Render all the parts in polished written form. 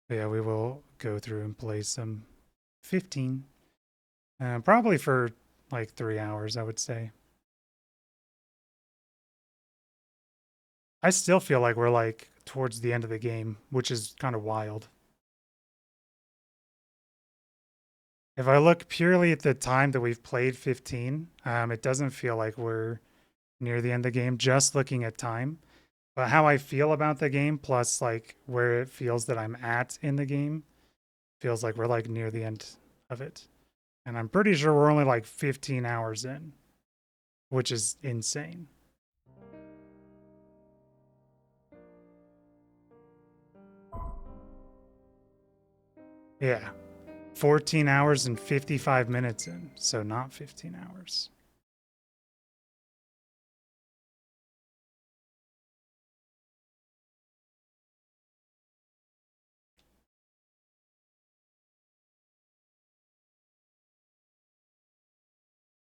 But yeah, we will go through and play some 15. Probably for like 3 hours, I would say. I still feel like we're like towards the end of the game, which is kind of wild. If I look purely at the time that we've played 15, it doesn't feel like we're near the end of the game, just looking at time. But how I feel about the game, plus like where it feels that I'm at in the game, feels like we're like near the end of it. And I'm pretty sure we're only like 15 hours in, which is insane. Yeah. 14 hours and 55 minutes in, so not 15 hours.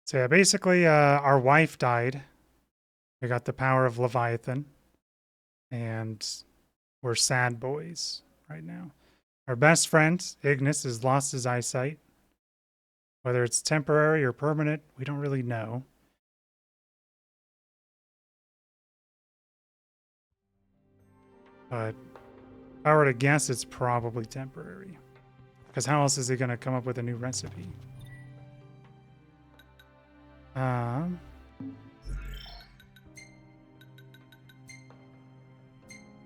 So yeah, basically, our wife died. We got the power of Leviathan, and we're sad boys right now. Our best friend, Ignis, has lost his eyesight. Whether it's temporary or permanent, we don't really know. But if I were to guess, it's probably temporary. Because how else is he going to come up with a new recipe?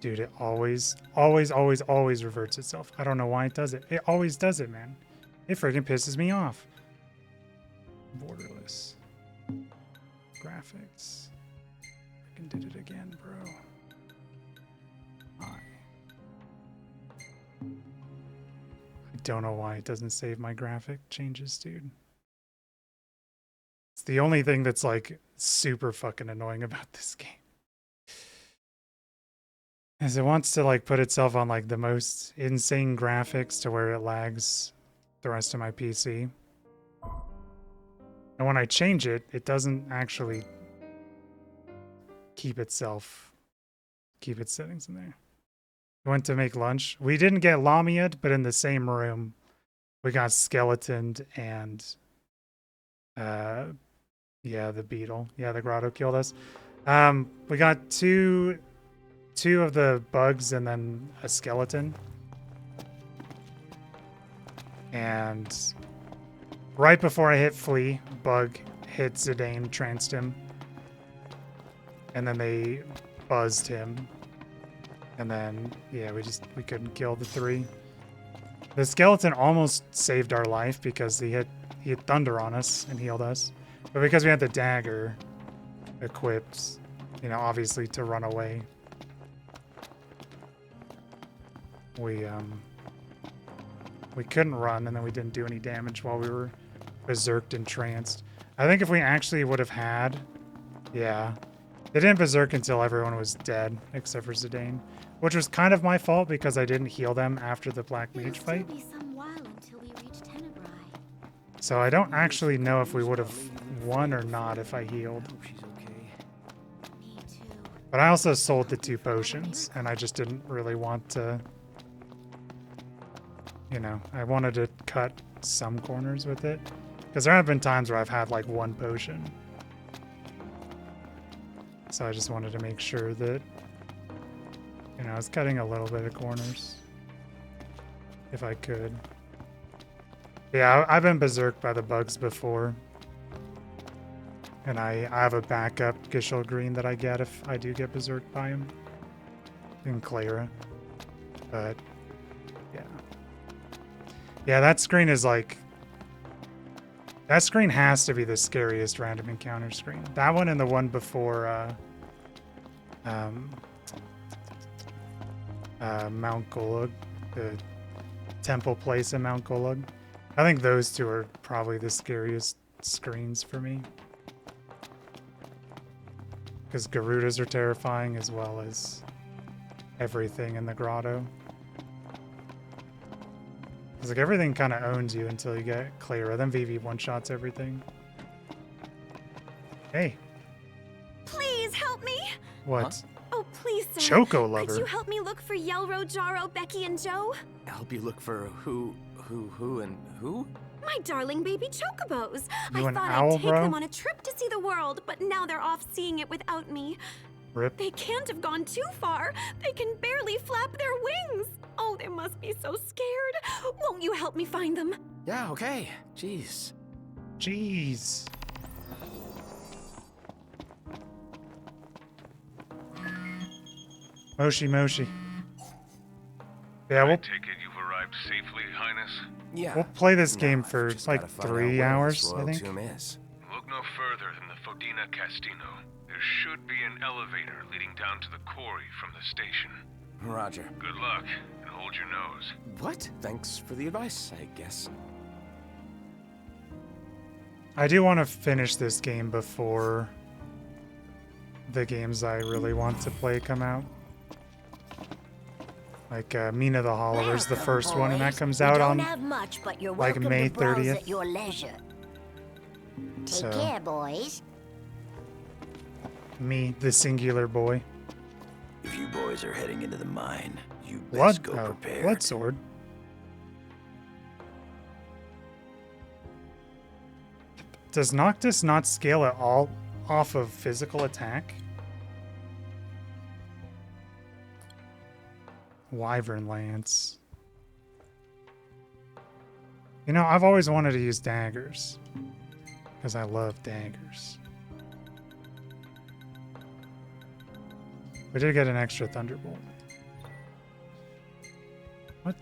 Dude, it always reverts itself. I don't know why it does it. It always does it, man. It freaking pisses me off. Borderless. Graphics. Freaking did it again, bro. I don't know why it doesn't save my graphic changes, dude. It's the only thing that's like super fucking annoying about this game. Is it wants to like put itself on like the most insane graphics to where it lags the rest of my PC. And when I change it, it doesn't actually keep its settings in there. We went to make lunch. We didn't get Lamia'd, but in the same room, we got skeletoned and yeah, the beetle. Yeah, the grotto killed us. We got two of the bugs and then a skeleton. And right before I hit Flea, Bug hit Zidane, tranced him. And then they buzzed him. And then, yeah, we couldn't kill the three. The skeleton almost saved our life because he hit thunder on us and healed us. But because we had the dagger equipped, you know, obviously to run away, we couldn't run, and then we didn't do any damage while we were berserked and tranced. I think if we actually would have had, yeah, they didn't berserk until everyone was dead except for Zidane, which was kind of my fault because I didn't heal them after the Black Mage fight. So I don't actually know if we would have won or not if I healed. But I also sold the 2 potions, and I just didn't really want to, you know, I wanted to cut some corners with it. Because there have been times where I've had like 1 potion. So I just wanted to make sure that, you know, I was cutting a little bit of corners. If I could. Yeah, I've been berserked by the bugs before. And I have a backup Gishel Green that I get if I do get berserked by him. In Clara. But, yeah. Yeah, that screen is like... That screen has to be the scariest random encounter screen. That one and the one before Mount Golug, the temple place in Mount Golug. I think those 2 are probably the scariest screens for me. Because Garudas are terrifying as well as everything in the grotto. It's like everything kind of owns you until you get Clara. Then Vivi one-shots everything. Hey. Please help me. What? Oh, Please, sir. Choco lover. Could you help me look for Yelro, Jaro, Becky, and Joe? Help you look for who, and who? My darling baby chocobos. You I an thought owl, I'd take bro? them on a trip to see the world, but now they're off seeing it without me. Rip. They can't have gone too far. They can barely flap their wings. Oh, they must be so scared. Won't you help me find them? Yeah, okay. Jeez. Jeez. Moshi. Yeah, I we'll take it you've arrived safely, Highness? Yeah. we'll play this Now game I've for just like gotta find out 3 where hours, this I royal think. tomb is. Look no further than the Fodina Castino. There should be an elevator leading down to the quarry from the station. Roger. Good luck, and hold your nose. What? Thanks for the advice, I guess. I do want to finish this game before the games I really want to play come out. Like Mina the Hollower's the first one, and that comes out on have much, but you're like welcome May to browse 30th. at your leisure. Take So- care, boys. me, the singular boy. If you boys are heading into the mine, you What? best go Oh, prepared. blood sword. Does Noctis not scale at all off of physical attack? Wyvern Lance. You know, I've always wanted to use daggers. Because I love daggers. We did get an extra Thunderbolt. What?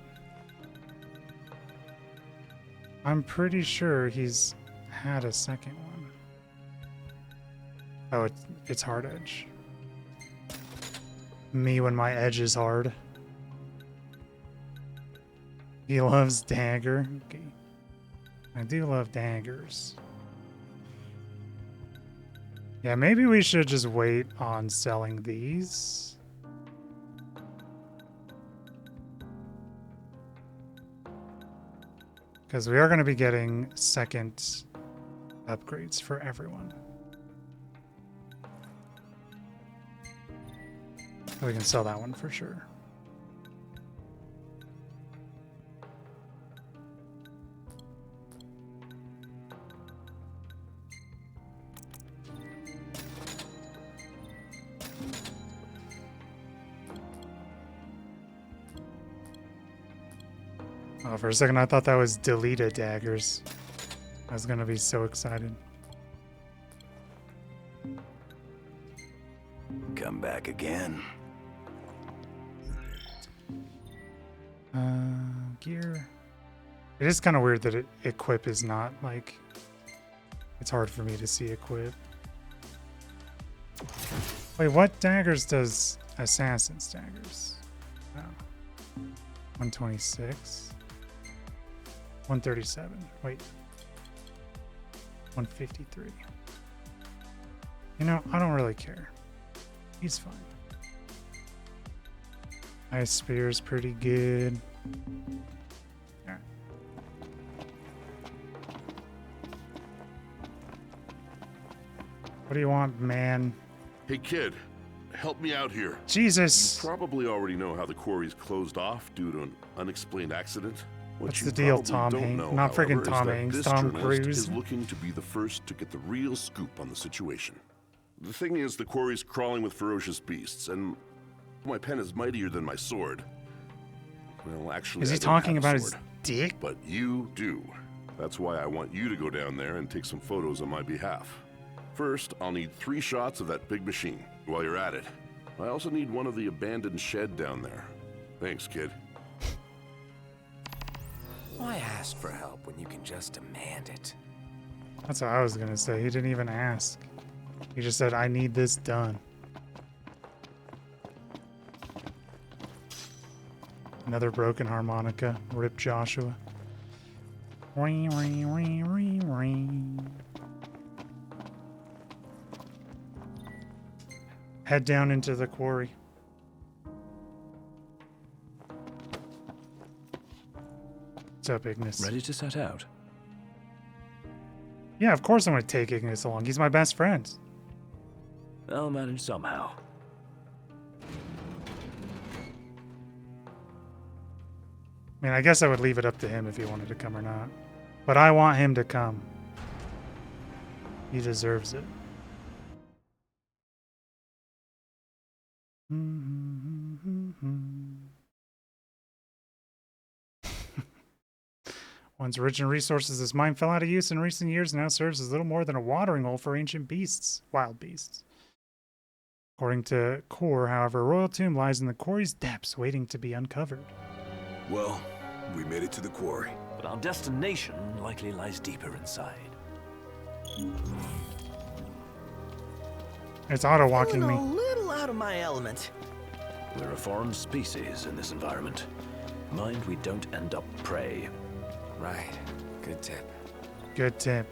I'm pretty sure he's had a second one. Oh, it's hard edge. Me when my edge is hard. He loves dagger. Okay. I do love daggers. Yeah, maybe we should just wait on selling these. Because we are going to be getting second upgrades for everyone. So we can sell that one for sure. Oh, for a second I thought that was deleted daggers. I was gonna be so excited. Come back again. Gear. It is kind of weird that equip is not like... It's hard for me to see equip. Wait, what daggers does Assassin's daggers? Oh. 126. 137. Wait. 153. You know, I don't really care. He's fine. Ice Spear's pretty good. Alright. What do you want, man? Hey kid, help me out here. Jesus! You probably already know how the quarry's closed off due to an unexplained accident. What What's you the deal, probably Tom don't Hanks? know, Not friggin' however, is Tom that Hanks, this Tom journalist Cruise. is looking to be the first to get the real scoop on the situation. The thing is, the quarry's crawling with ferocious beasts, and my pen is mightier than my sword. Well, actually, Is I he don't talking have a about his sword, dick? but you do. That's why I want you to go down there and take some photos on my behalf. First, I'll need 3 shots of that big machine. While you're at it, I also need one of the abandoned shed down there. Thanks, kid. Why ask for help when you can just demand it? That's what I was gonna say. He didn't even ask. He just said, I need this done. Another broken harmonica. Rip Joshua. Ring, ring, ring, ring, ring. Head down into the quarry. What's up, Ignis? Ready to set out? Yeah, of course I'm gonna take Ignis along. He's my best friend. I'll manage somehow. I mean, I guess I would leave it up to him if he wanted to come or not. But I want him to come. He deserves it. Once rich in resources, this mine fell out of use in recent years and now serves as little more than a watering hole for ancient beasts, wild beasts. According to Core, however, a royal tomb lies in the quarry's depths waiting to be uncovered. Well, we made it to the quarry. But our destination likely lies deeper inside. It's auto-walking Feeling me. a little out of my element. We're a foreign species in this environment. Mind we don't end up prey. Right. Good tip. Good tip.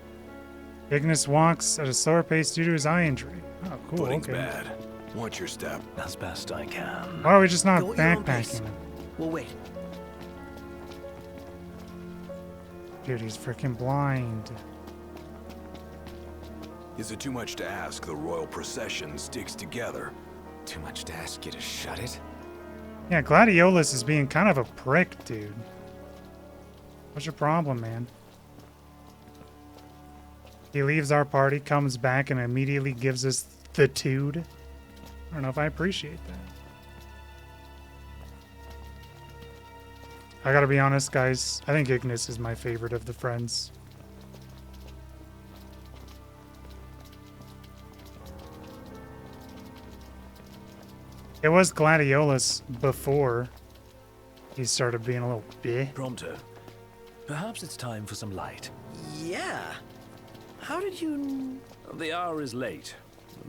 Ignis walks at a slower pace due to his eye injury. Oh, cool. Footing's Okay. bad. Watch your step. As best I can. Why are we just not Go at your own pace. backpacking him? We'll wait. Dude, he's freaking blind. Is it too much to ask the royal procession sticks together? Too much to ask you to shut it? Yeah, Gladiolus is being kind of a prick, dude. What's your problem, man? He leaves our party, comes back, and immediately gives us the dude. I don't know if I appreciate that. I gotta be honest, guys. I think Ignis is my favorite of the friends. It was Gladiolus before he started being a little bleh. Prompto. Perhaps it's time for some light. Yeah. How did you... The hour is late.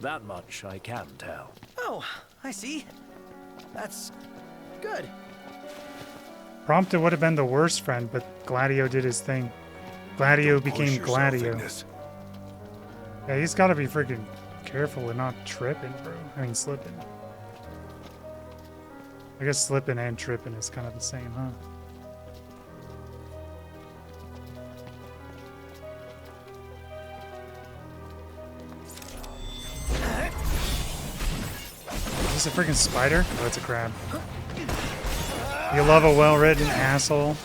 That much I can tell. Oh, I see. That's good. Prompto would have been the worst friend, but Gladio did his thing. Gladio Don't push became yourself, Gladio. Ignis. Yeah, he's gotta be freaking careful and not tripping, bro. I mean, slipping. I guess slipping and tripping is kind of the same, huh? Is this a freaking spider? Oh, it's a crab. You love a well-written asshole.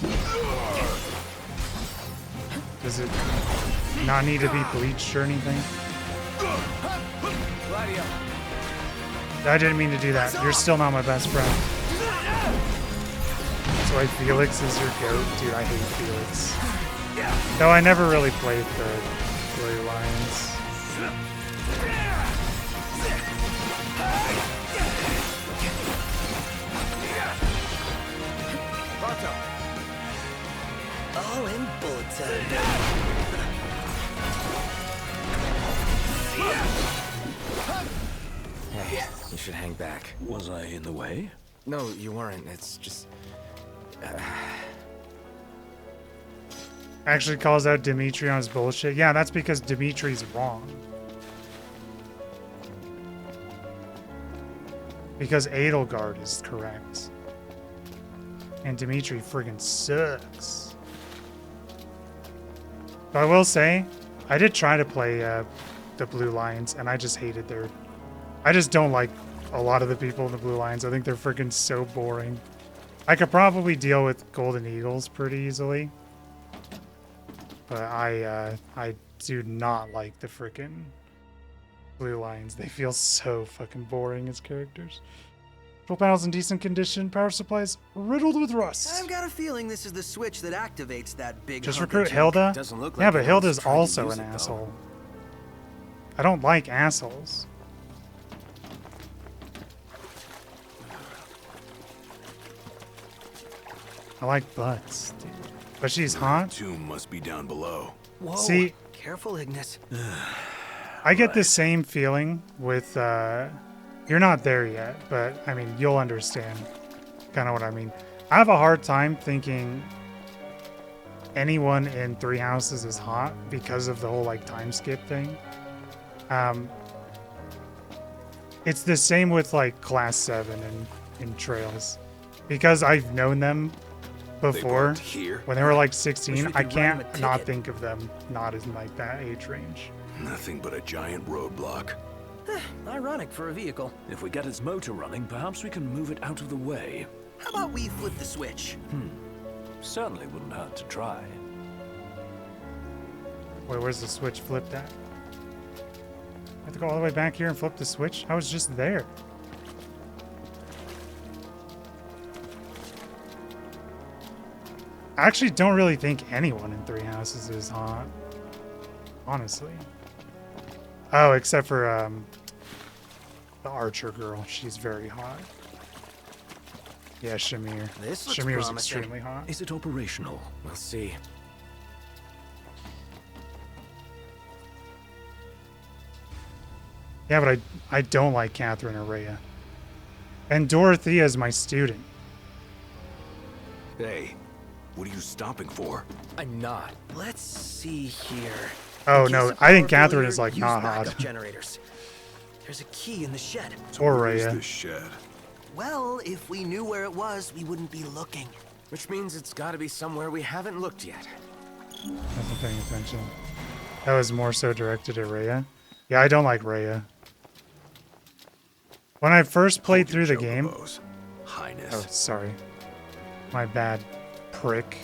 Does it not need to be bleached or anything? I didn't mean to do that. You're still not my best friend. That's why Felix is your goat. Dude, I hate Felix. Though I never really played the Blue Lions. All in bullet time. Hey, you should hang back. Was I in the way? No, you weren't. It's just... Actually calls out Dimitri on his bullshit. Yeah, that's because Dimitri's wrong. Because Edelgard is correct. And Dimitri friggin' sucks. But I will say, I did try to play the Blue Lions, and I just hated their... I just don't like a lot of the people in the Blue Lions. I think they're freaking so boring. I could probably deal with Golden Eagles pretty easily. But I do not like the freaking Blue Lions. They feel so fucking boring as characters. Control panels in decent condition. Power supplies riddled with rust. I've got a feeling this is the switch that activates that big Just hunk of recruit junk. Hilda? Doesn't look Yeah, like but anyone's Hilda's tried to also use an it, though. asshole. I don't like assholes. I like butts, dude. But she's hot. Tomb must be down below. Whoa. See- Careful, Ignis. I get the same feeling with, you're not there yet, but I mean, you'll understand kind of what I mean. I have a hard time thinking anyone in Three Houses is hot because of the whole like time skip thing. It's the same with like Class 7 in Trails. Because I've known them before, parked here? when they were like Wish 16, we I could write 'em can't a not ticket. think of them not in like that age range. Nothing but a giant roadblock. Ironic for a vehicle. If we get its motor running, perhaps we can move it out of the way. How about we flip the switch? Certainly wouldn't hurt to try. Wait, where's the switch flipped at? I have to go all the way back here and flip the switch? I was just there. I actually don't really think anyone in Three Houses is hot. Honestly. Oh, except for the Archer girl. She's very hot. Yeah, Shamir. This looks Shamir's promising. extremely hot. Is it operational? We'll see. Yeah, but I don't like Catherine or Rhea. And Dorothea is my student. Hey, what are you stopping for? I'm not. Let's see here. Oh, In no, case of I think power Catherine failure, is, like, use not backup hot. generators. There's a key in the shed. Or Where is Rhea. this shed? Well, if we knew where it was, we wouldn't be looking. Which means it's gotta be somewhere we haven't looked yet. Wasn't paying attention. That was more so directed at Rhea. Yeah, I don't like Rhea. When I first played through the game... Highness. Oh, sorry. My bad, prick.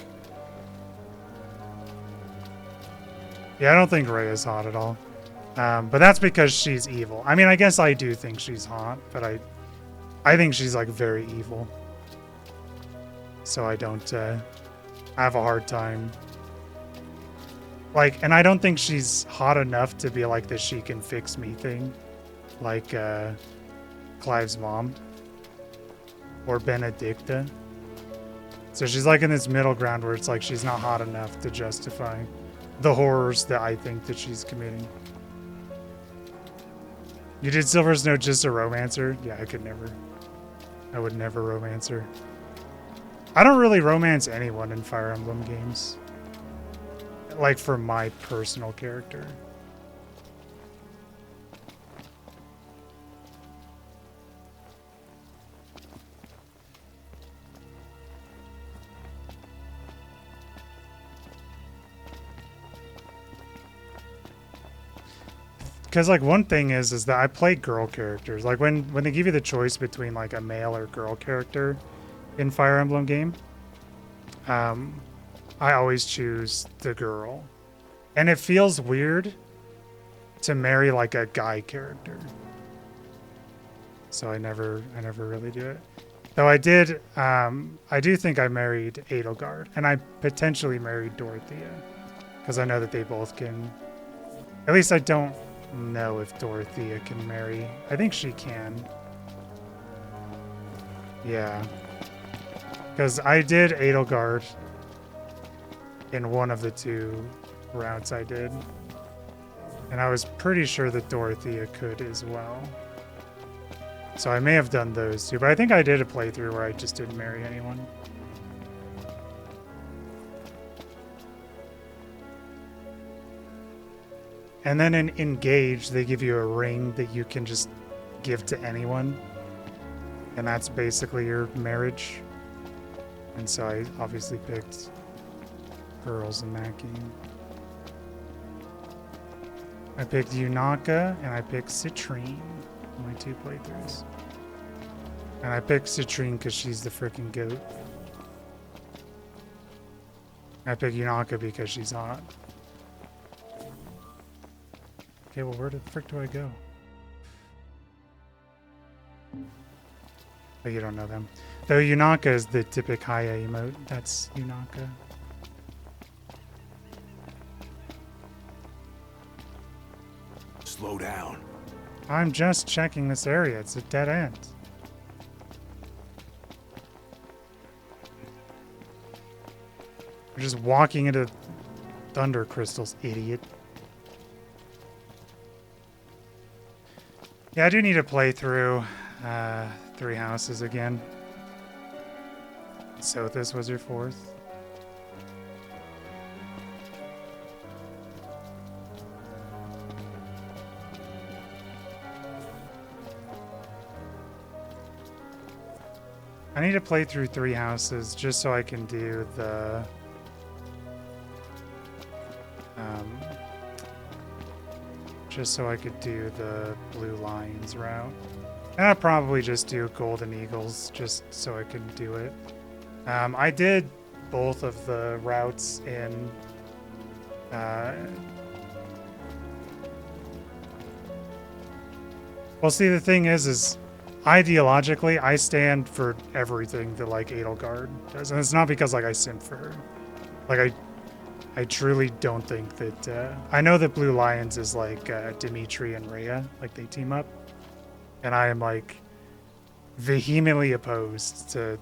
Yeah, I don't think Rhea's hot at all. But that's because she's evil. I mean, I guess I do think she's hot, but I think she's, like, very evil. So I don't have a hard time. Like, and I don't think she's hot enough to be like the she can fix me thing. Like, Clive's mom. Or Benedicta. So she's like in this middle ground where it's like she's not hot enough to justify the horrors that I think that she's committing. You did Silver's Note just a romancer? Yeah, I could never. I would never romance her. I don't really romance anyone in Fire Emblem games. Like for my personal character. Because like one thing is that I play girl characters. Like when they give you the choice between like a male or girl character in Fire Emblem game, I always choose the girl. And it feels weird to marry like a guy character. So I never really do it. Though I do think I married Edelgard, and I potentially married Dorothea, because I know that they both can. At least I don't know if Dorothea can marry. I think she can. Yeah. Because I did Edelgard in one of the 2 routes I did. And I was pretty sure that Dorothea could as well. So I may have done those 2, but I think I did a playthrough where I just didn't marry anyone. And then in Engage, they give you a ring that you can just give to anyone. And that's basically your marriage. And so I obviously picked girls in that game. I picked Yunaka and I picked Citrine in my 2 playthroughs. And I picked Citrine because she's the freaking goat. I picked Yunaka because she's hot. Okay, well, where the frick do I go? Oh, you don't know them. Though Yunaka is the typic Haya emote. That's Yunaka. Slow down. I'm just checking this area. It's a dead end. You're just walking into thunder crystals, idiot. Yeah, I do need to play through 3 houses again. So this was your 4th. I need to play through 3 houses just so I can do the just so I could do the Blue Lions route. And I'll probably just do Golden Eagles just so I can do it. I did both of the routes in well, see, the thing is ideologically, I stand for everything that like Edelgard does, and it's not because like I simp for her. Like I truly don't think that I know that Blue Lions is like Dimitri and Rhea, like they team up, and I am like vehemently opposed to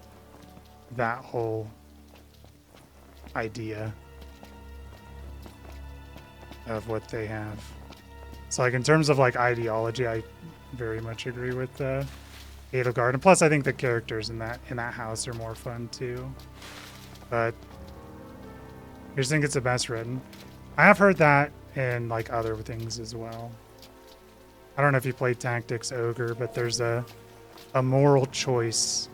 that whole idea of what they have. So like in terms of like ideology, I very much agree with Edelgard, and plus I think the characters in that house are more fun too. But I just think it's the best written. I have heard that in like other things as well. I don't know if you played Tactics Ogre, but there's a moral choice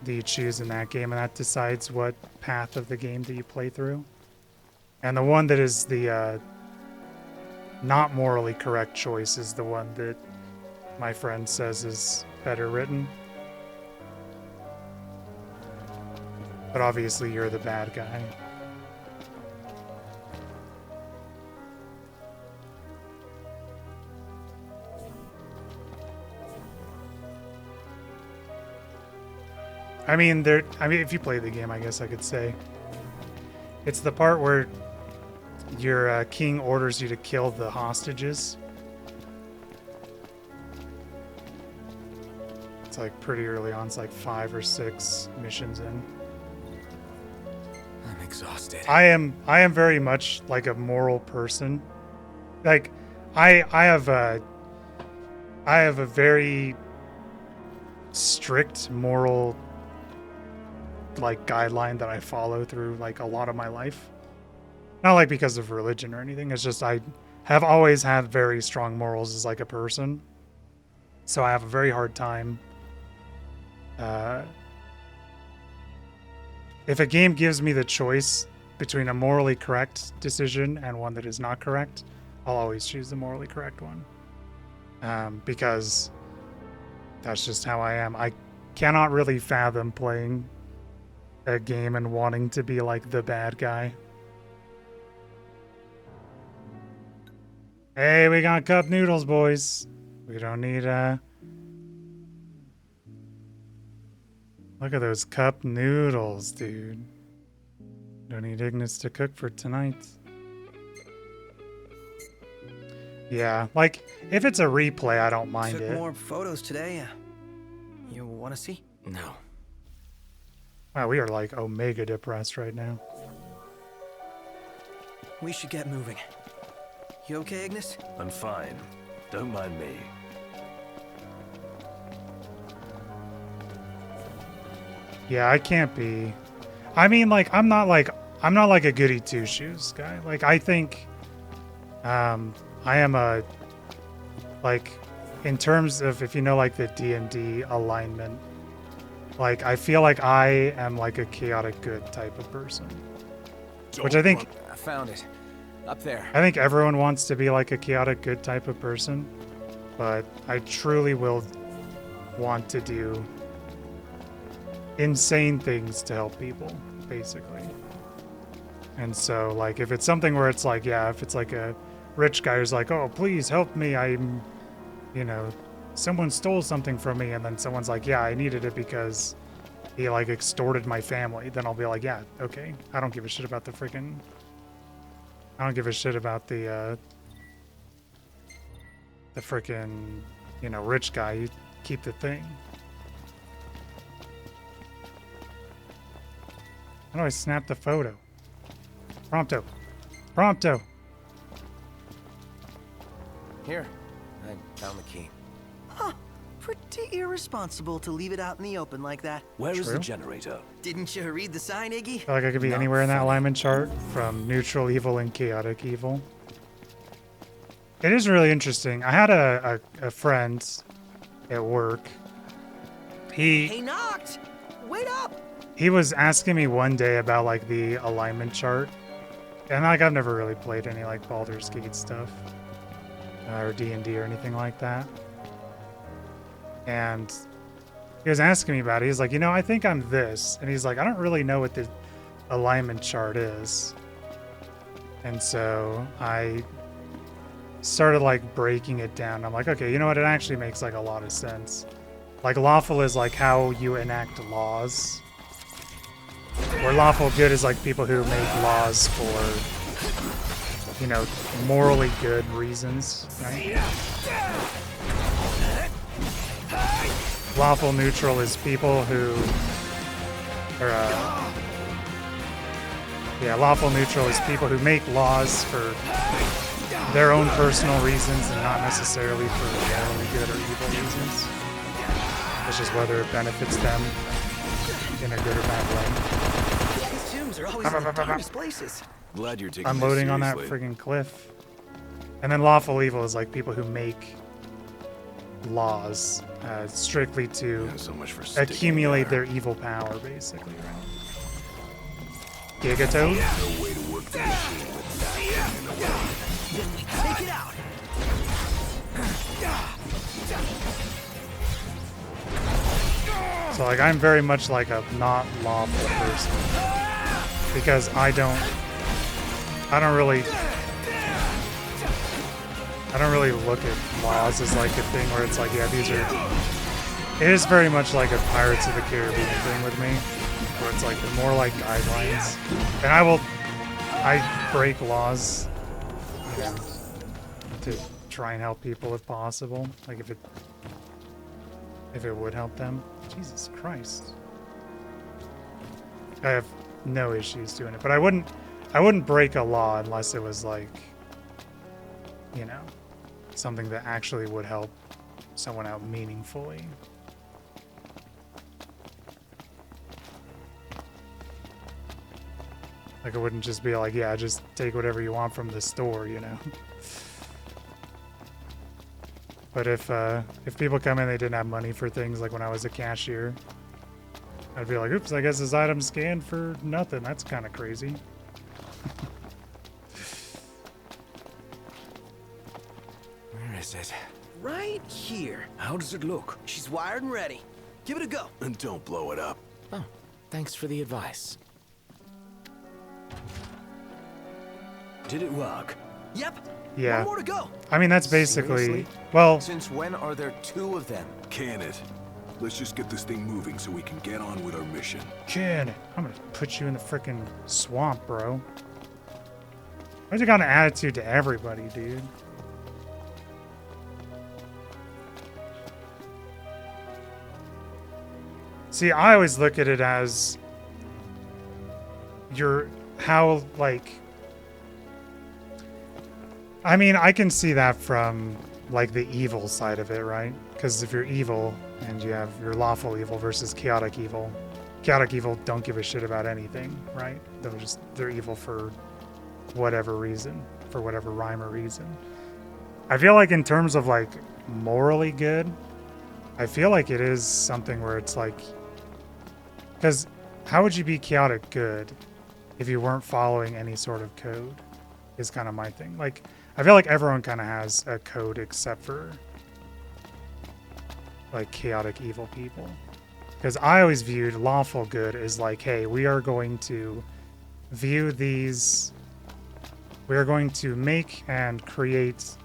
that you choose in that game, and that decides what path of the game that you play through. And the one that is the not morally correct choice is the one that my friend says is better written. But obviously you're the bad guy. I mean, if you play the game, I guess I could say. It's the part where your king orders you to kill the hostages. It's like pretty early on. It's like 5 or 6 missions in. I'm exhausted. I am very much like a moral person. Like I have a very strict moral like guideline that I follow through like a lot of my life. Not like because of religion or anything. It's just I have always had very strong morals as like a person. So I have a very hard time. If a game gives me the choice between a morally correct decision and one that is not correct, I'll always choose the morally correct one. Because that's just how I am. I cannot really fathom playing a game and wanting to be like the bad guy. Hey, we got cup noodles, boys. We don't need look at those cup noodles, dude. Don't need Ignis to cook for tonight. Yeah, like if it's a replay, I don't mind Took it. more photos today. You want to see? No. Wow, we are like omega depressed right now. We should get moving. You okay, Ignis? I'm fine. Don't mind me. Yeah, I can't be. I mean, like I'm not like a goody two shoes guy. Like I think, I am a like in terms of if you know like the D&D alignment. Like I feel like I am like a chaotic good type of person, which I think I found it. Up there. I think everyone wants to be like a chaotic good type of person, but I truly will want to do insane things to help people, basically. And so, like, if it's something where it's like, yeah, if it's like a rich guy who's like, oh, please help me, I'm, you know, someone stole something from me, and then someone's like, yeah, I needed it because he, like, extorted my family, then I'll be like, yeah, okay. I don't give a shit about the freaking... I don't give a shit about the freaking, you know, rich guy. You keep the thing. How do I snap the photo? Prompto. Prompto. Here. I found the key. Huh. Pretty irresponsible to leave it out in the open like that. Where is True. the generator? Didn't you read the sign, Iggy? I feel like I could be Not anywhere in that funny. alignment chart, from neutral evil and chaotic evil. It is really interesting. I had a friend at work. Hey, Noct! Wait up! He was asking me one day about like the alignment chart, and like I've never really played any like Baldur's Gate stuff or D&D or anything like that. And he was asking me about it. He's like, you know, I think I'm this. And he's like, I don't really know what the alignment chart is. And so I started like breaking it down. I'm like, okay, you know what? It actually makes like a lot of sense. Like lawful is like how you enact laws. Where lawful good is like people who make laws for, you know, morally good reasons, right? Lawful neutral is people who are, yeah, lawful neutral is people who make laws for their own personal reasons and not necessarily for morally good or evil reasons. It's just whether it benefits them in a good or bad way. These tombs are always in the darkest places. Glad you're taking Unloading this on that seriously. friggin' cliff. And then lawful evil is like people who make laws strictly to Yeah, so much for sticking accumulate there. their evil power, basically, right? Gigatoad? No way to work the machine with that thing in the way. Take it out. So like I'm very much like a not lawful person because I don't really look at laws as like a thing where it's like, yeah, these are, it is very much like a Pirates of the Caribbean thing with me, where it's like more like guidelines. And I break laws, you know, to try and help people if possible. Like if it would help them. Jesus Christ. I have no issues doing it, but I wouldn't break a law unless it was like, you know, something that actually would help someone out meaningfully. Like it wouldn't just be like, yeah, just take whatever you want from the store, you know. But if people come in, they didn't have money for things, like when I was a cashier, I'd be like, oops, I guess this item's scanned for nothing. That's kind of crazy. Where is it? Right here. How does it look? She's wired and ready. Give it a go. And don't blow it up. Oh, thanks for the advice. Did it work? Yep. Yeah. One more to go. I mean, that's basically, Seriously? well, Since when are there two of them? Can it? Let's just get this thing moving so we can get on with our mission. I'm gonna put you in the frickin' swamp, bro. Why'd you got an attitude to everybody, dude? See, I always look at it as how, like, I mean, I can see that from, like, the evil side of it, right? Because if you're evil and you have your lawful evil versus chaotic evil don't give a shit about anything, right? They're evil for whatever reason, for whatever rhyme or reason. I feel like in terms of, like, morally good, I feel like it is something where it's like, because how would you be chaotic good if you weren't following any sort of code, is kind of my thing. Like, I feel like everyone kind of has a code except for, like, chaotic evil people. Because I always viewed lawful good as like, hey, we are going to view these, we are going to make and create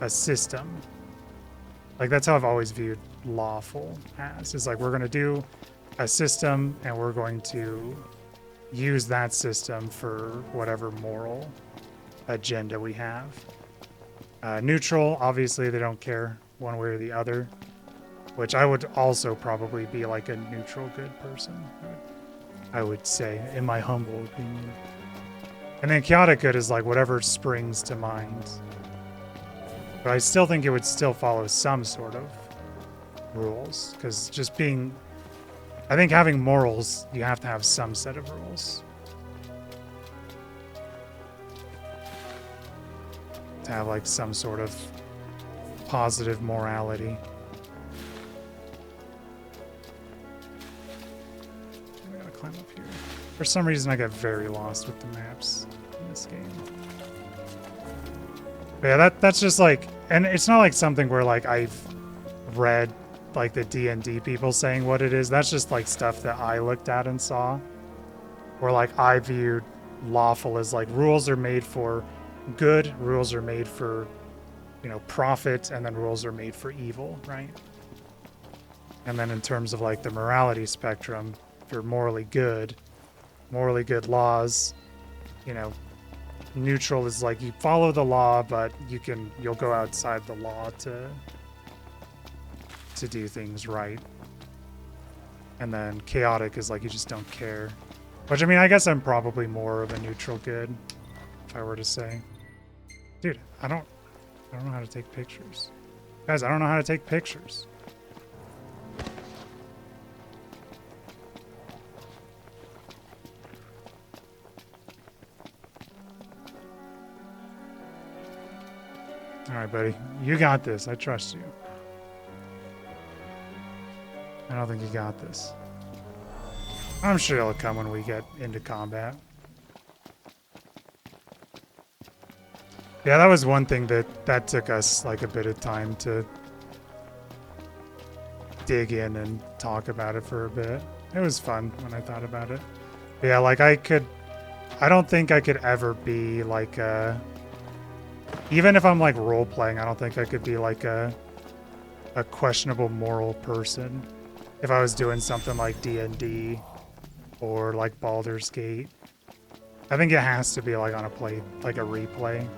a system. Like, that's how I've always viewed lawful as. Is like, we're going to do a system and we're going to use that system for whatever moral agenda we have. Neutral, obviously they don't care one way or the other, which I would also probably be like a neutral good person, I would say, in my humble opinion. And then chaotic good is like whatever springs to mind. But I still think it would still follow some sort of rules, because just being, I think having morals, you have to have some set of rules to have like some sort of positive morality. I gotta climb up here. For some reason I get very lost with the maps in this game. But yeah, that's just like, and it's not like something where like I've read like the D&D people saying what it is. That's just like stuff that I looked at and saw. Or like I viewed lawful as like rules are made for good, rules are made for, you know, profit, and then rules are made for evil, right? And then in terms of like the morality spectrum, if you're morally good laws, you know, neutral is like you follow the law, but you'll go outside the law to do things right. And then chaotic is like you just don't care. Which, I mean, I guess I'm probably more of a neutral good, if I were to say. Dude, I don't know how to take pictures. Guys, I don't know how to take pictures. All right, buddy. You got this. I trust you. I don't think you got this. I'm sure it'll come when we get into combat. Yeah, that was one thing that took us like a bit of time to dig in and talk about it for a bit. It was fun when I thought about it. But yeah, like I don't think I could ever be like even if I'm like role playing, I don't think I could be like a questionable moral person if I was doing something like D&D or like Baldur's Gate. I think it has to be like on a replay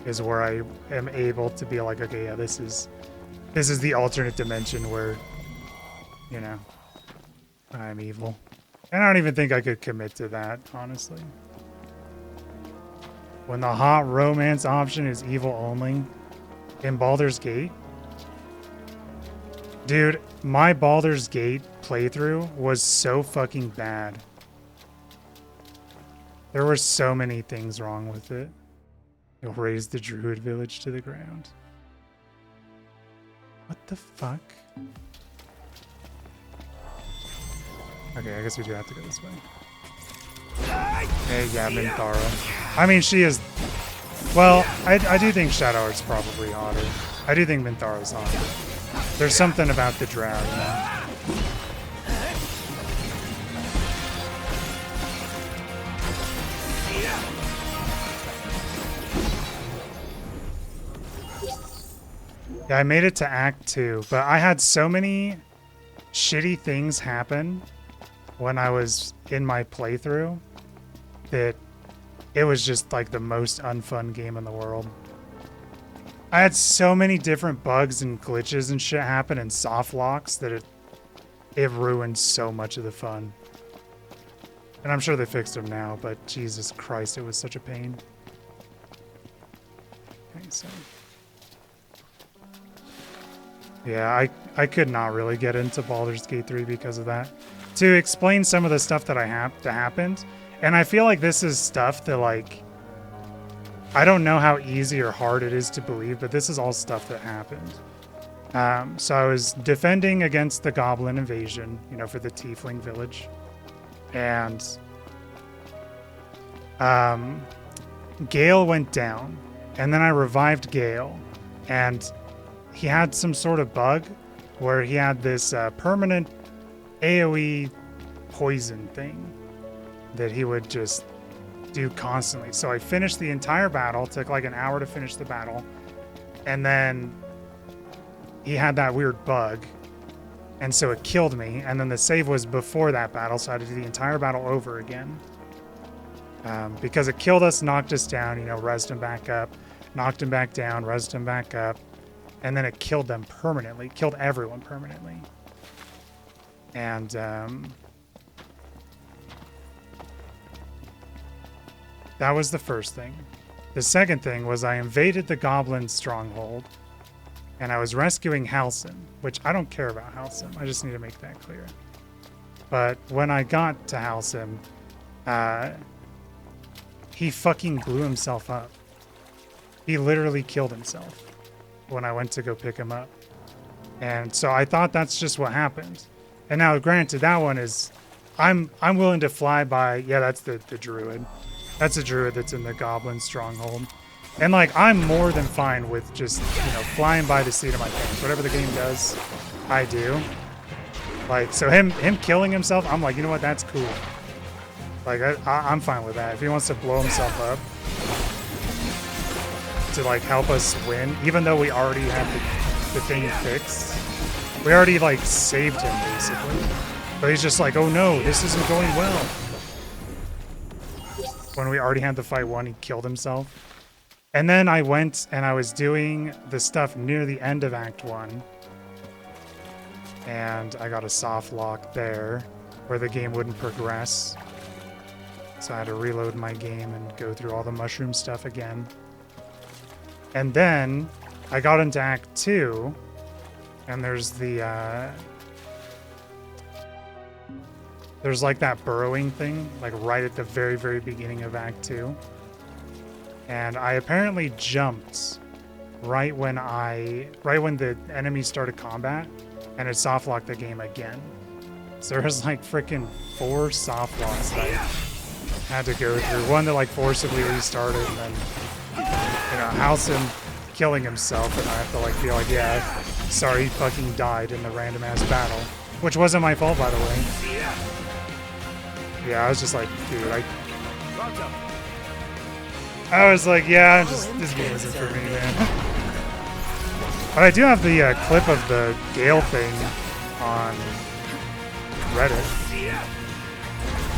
is where I am able to be like, okay, yeah, this is the alternate dimension where, you know, I'm evil. And I don't even think I could commit to that, honestly. When the hot romance option is evil only in Baldur's Gate. Dude, my Baldur's Gate playthrough was so fucking bad. There were so many things wrong with it. You'll raise the druid village to the ground. What the fuck? Okay, I guess we do have to go this way. Hey, yeah, Minthara. I mean, she is... Well, I do think Shadow Heart's probably hotter. I do think Minthara's hotter. There's something about the drow, you know? Yeah, I made it to Act 2, but I had so many shitty things happen when I was in my playthrough that it was just like the most unfun game in the world. I had so many different bugs and glitches and shit happen and soft locks that it ruined so much of the fun. And I'm sure they fixed them now, but Jesus Christ, it was such a pain. Okay, so... Yeah, I could not really get into Baldur's Gate 3 because of that. To explain some of the stuff that happened, and I feel like this is stuff that, like, I don't know how easy or hard it is to believe, but this is all stuff that happened. So I was defending against the goblin invasion, you know, for the tiefling village. And Gale went down, and then I revived Gale, and he had some sort of bug where he had this permanent AoE poison thing that he would just do constantly. So I finished the entire battle, took like an hour to finish the battle, and then he had that weird bug, and so it killed me, and then the save was before that battle, so I had to do the entire battle over again. Because it killed us, knocked us down, you know, rezzed him back up, knocked him back down, rezzed him back up, and then it killed them permanently, killed everyone permanently. And that was the first thing. The second thing was I invaded the goblin stronghold, and I was rescuing Halsin, which I don't care about Halsin. I just need to make that clear. But when I got to Halsin, he fucking blew himself up. He literally killed himself when I went to go pick him up. And so I thought that's just what happened. And now, granted, that one is... I'm willing to fly by... Yeah, that's the druid. That's a druid that's in the goblin stronghold. And, like, I'm more than fine with just, you know, flying by the seat of my pants. Whatever the game does, I do. Like, so him killing himself, I'm like, you know what, that's cool. Like, I'm fine with that. If he wants to blow himself up to, like, help us win, even though we already have the thing fixed. We already, like, saved him, basically. But he's just like, oh no, this isn't going well. When we already had the fight won, he killed himself. And then I went and I was doing the stuff near the end of Act 1. And I got a soft lock there where the game wouldn't progress. So I had to reload my game and go through all the mushroom stuff again. And then I got into Act 2 and there's there's like that burrowing thing, like right at the very, very beginning of Act 2. And I apparently jumped right when the enemy started combat. And it soft locked the game again. So there's like freaking 4 soft locks that I had to go through. One that like forcibly restarted, and then Halcyon killing himself, and I have to like be like, yeah, sorry, he fucking died in the random ass battle, which wasn't my fault, by the way. Yeah, I was just like, dude, I was like, yeah, this game isn't for me, man. But I do have the clip of the Gale thing on Reddit.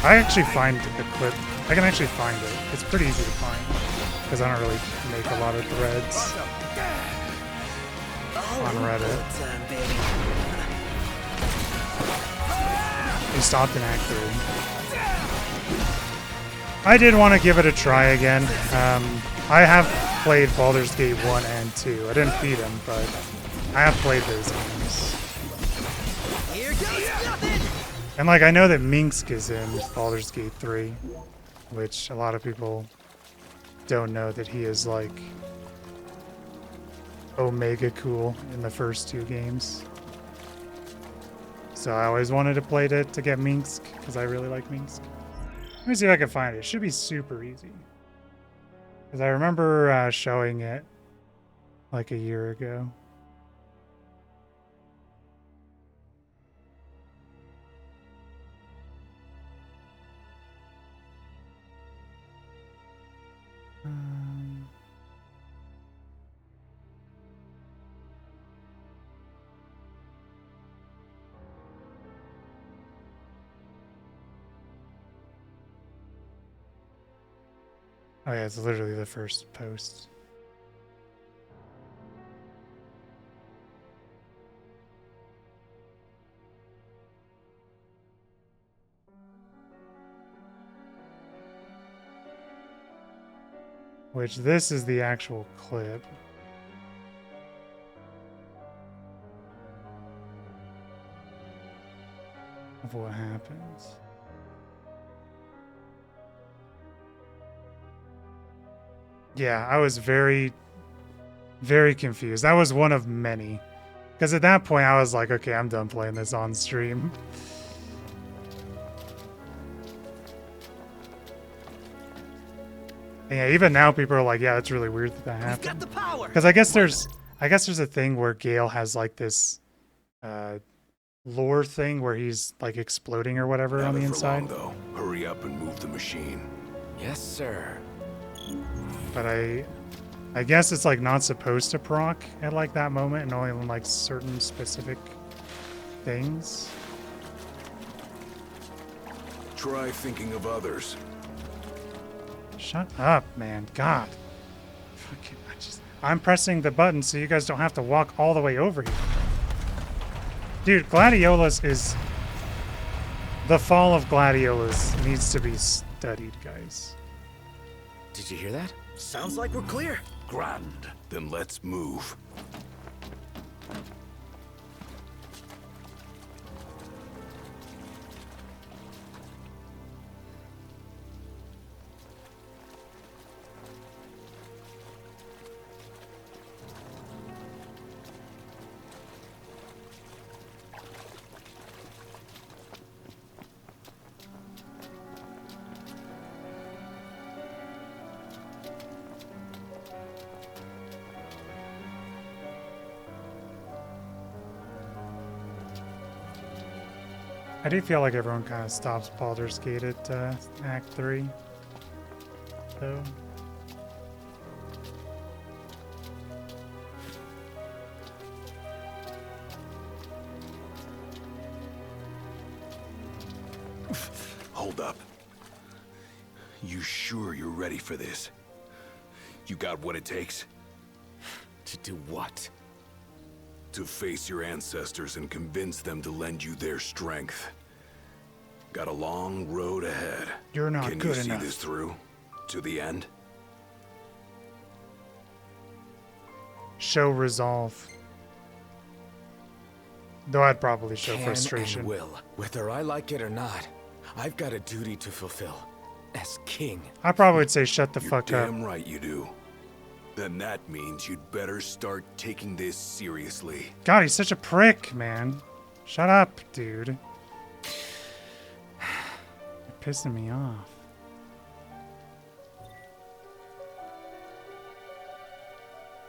I actually find the clip. I can actually find it. It's pretty easy to find because I don't really make a lot of threads on Reddit. He stopped in Act 3. I did want to give it a try again. I have played Baldur's Gate 1 and 2. I didn't beat them, but I have played those games. And like, I know that Minsk is in Baldur's Gate 3, which a lot of people don't know that he is like Omega cool in the first 2 games. So I always wanted to play it to get Minsk, because I really like Minsk. Let me see if I can find it. It should be super easy. Because I remember showing it like a year ago. Oh yeah, it's literally the first post. Which this is the actual clip. Of what happens. Yeah, I was very, very confused. That was one of many. Because at that point, I was like, okay, I'm done playing this on stream. And yeah, even now people are like, yeah, it's really weird that happened. Because I guess there's a thing where Gale has like this lore thing where he's like exploding or whatever on the inside. Though. Hurry up and move the machine. Yes, sir. But I guess it's like not supposed to proc at like that moment and only on like certain specific things. Try thinking of others. Shut up, man. God. Fucking, I'm pressing the button so you guys don't have to walk all the way over here. Dude, Gladiolus is... The fall of Gladiolus needs to be studied, guys. Did you hear that? Sounds like we're clear. Grand. Then let's move. I do feel like everyone kind of stops Baldur's Gate at Act 3. So. Hold up. You sure you're ready for this? You got what it takes? To do what? To face your ancestors and convince them to lend you their strength. Got a long road ahead. You're not Can good you see enough. this through? To the end? Show resolve. Though I'd probably show Can frustration. and will. Whether I like it or not, I've got a duty to fulfill. As king. I probably would say shut the You're fuck up. damn right you do. Then that means you'd better start taking this seriously. God, he's such a prick, man. Shut up, dude. You're pissing me off.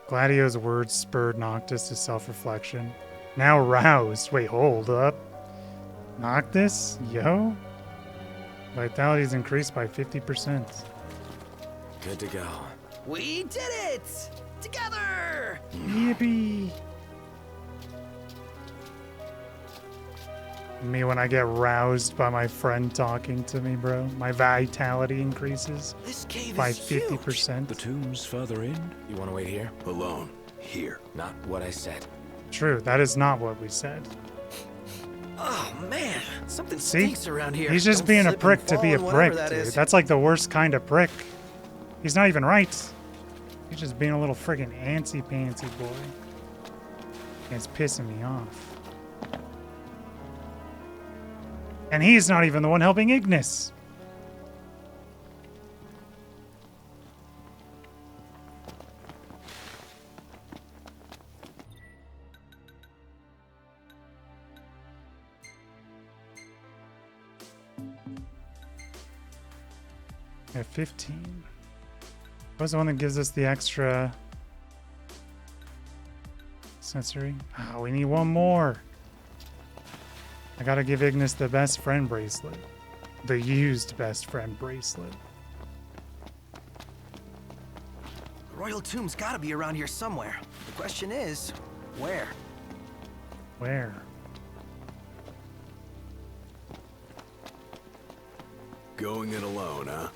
Gladio's words spurred Noctis to self-reflection. Now roused. Wait, hold up. Noctis? Yo? Vitality's increased by 50%. Good to go. We did it! Together! Yippee! Me when I get roused by my friend talking to me, bro. My vitality increases This cave by is huge. 50%. The tomb's further in. You want to wait here? Alone. Here. Not what I said. True, that is not what we said. Oh man, something See? stinks around here. He's just Don't being a slip and prick to fall be a and whatever prick, that dude. is. That's like the worst kind of prick. He's not even right. He's just being a little friggin' antsy-pantsy boy. And it's pissing me off. And he's not even the one helping Ignis. At 15. What's the one that gives us the extra sensory? Oh, we need one more. I gotta give Ignis the best friend bracelet. The used best friend bracelet. The royal tomb's gotta be around here somewhere. The question is, where? Where? Going it alone, huh?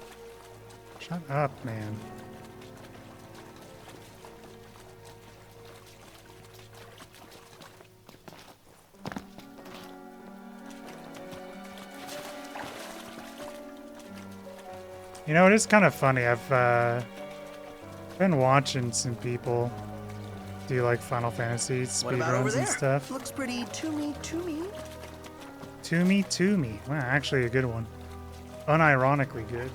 Shut up, man. You know, it is kind of funny. I've been watching some people do like Final Fantasy What about over speedruns there? and stuff. Looks pretty to me. To me. Wow, actually a good one. Unironically good.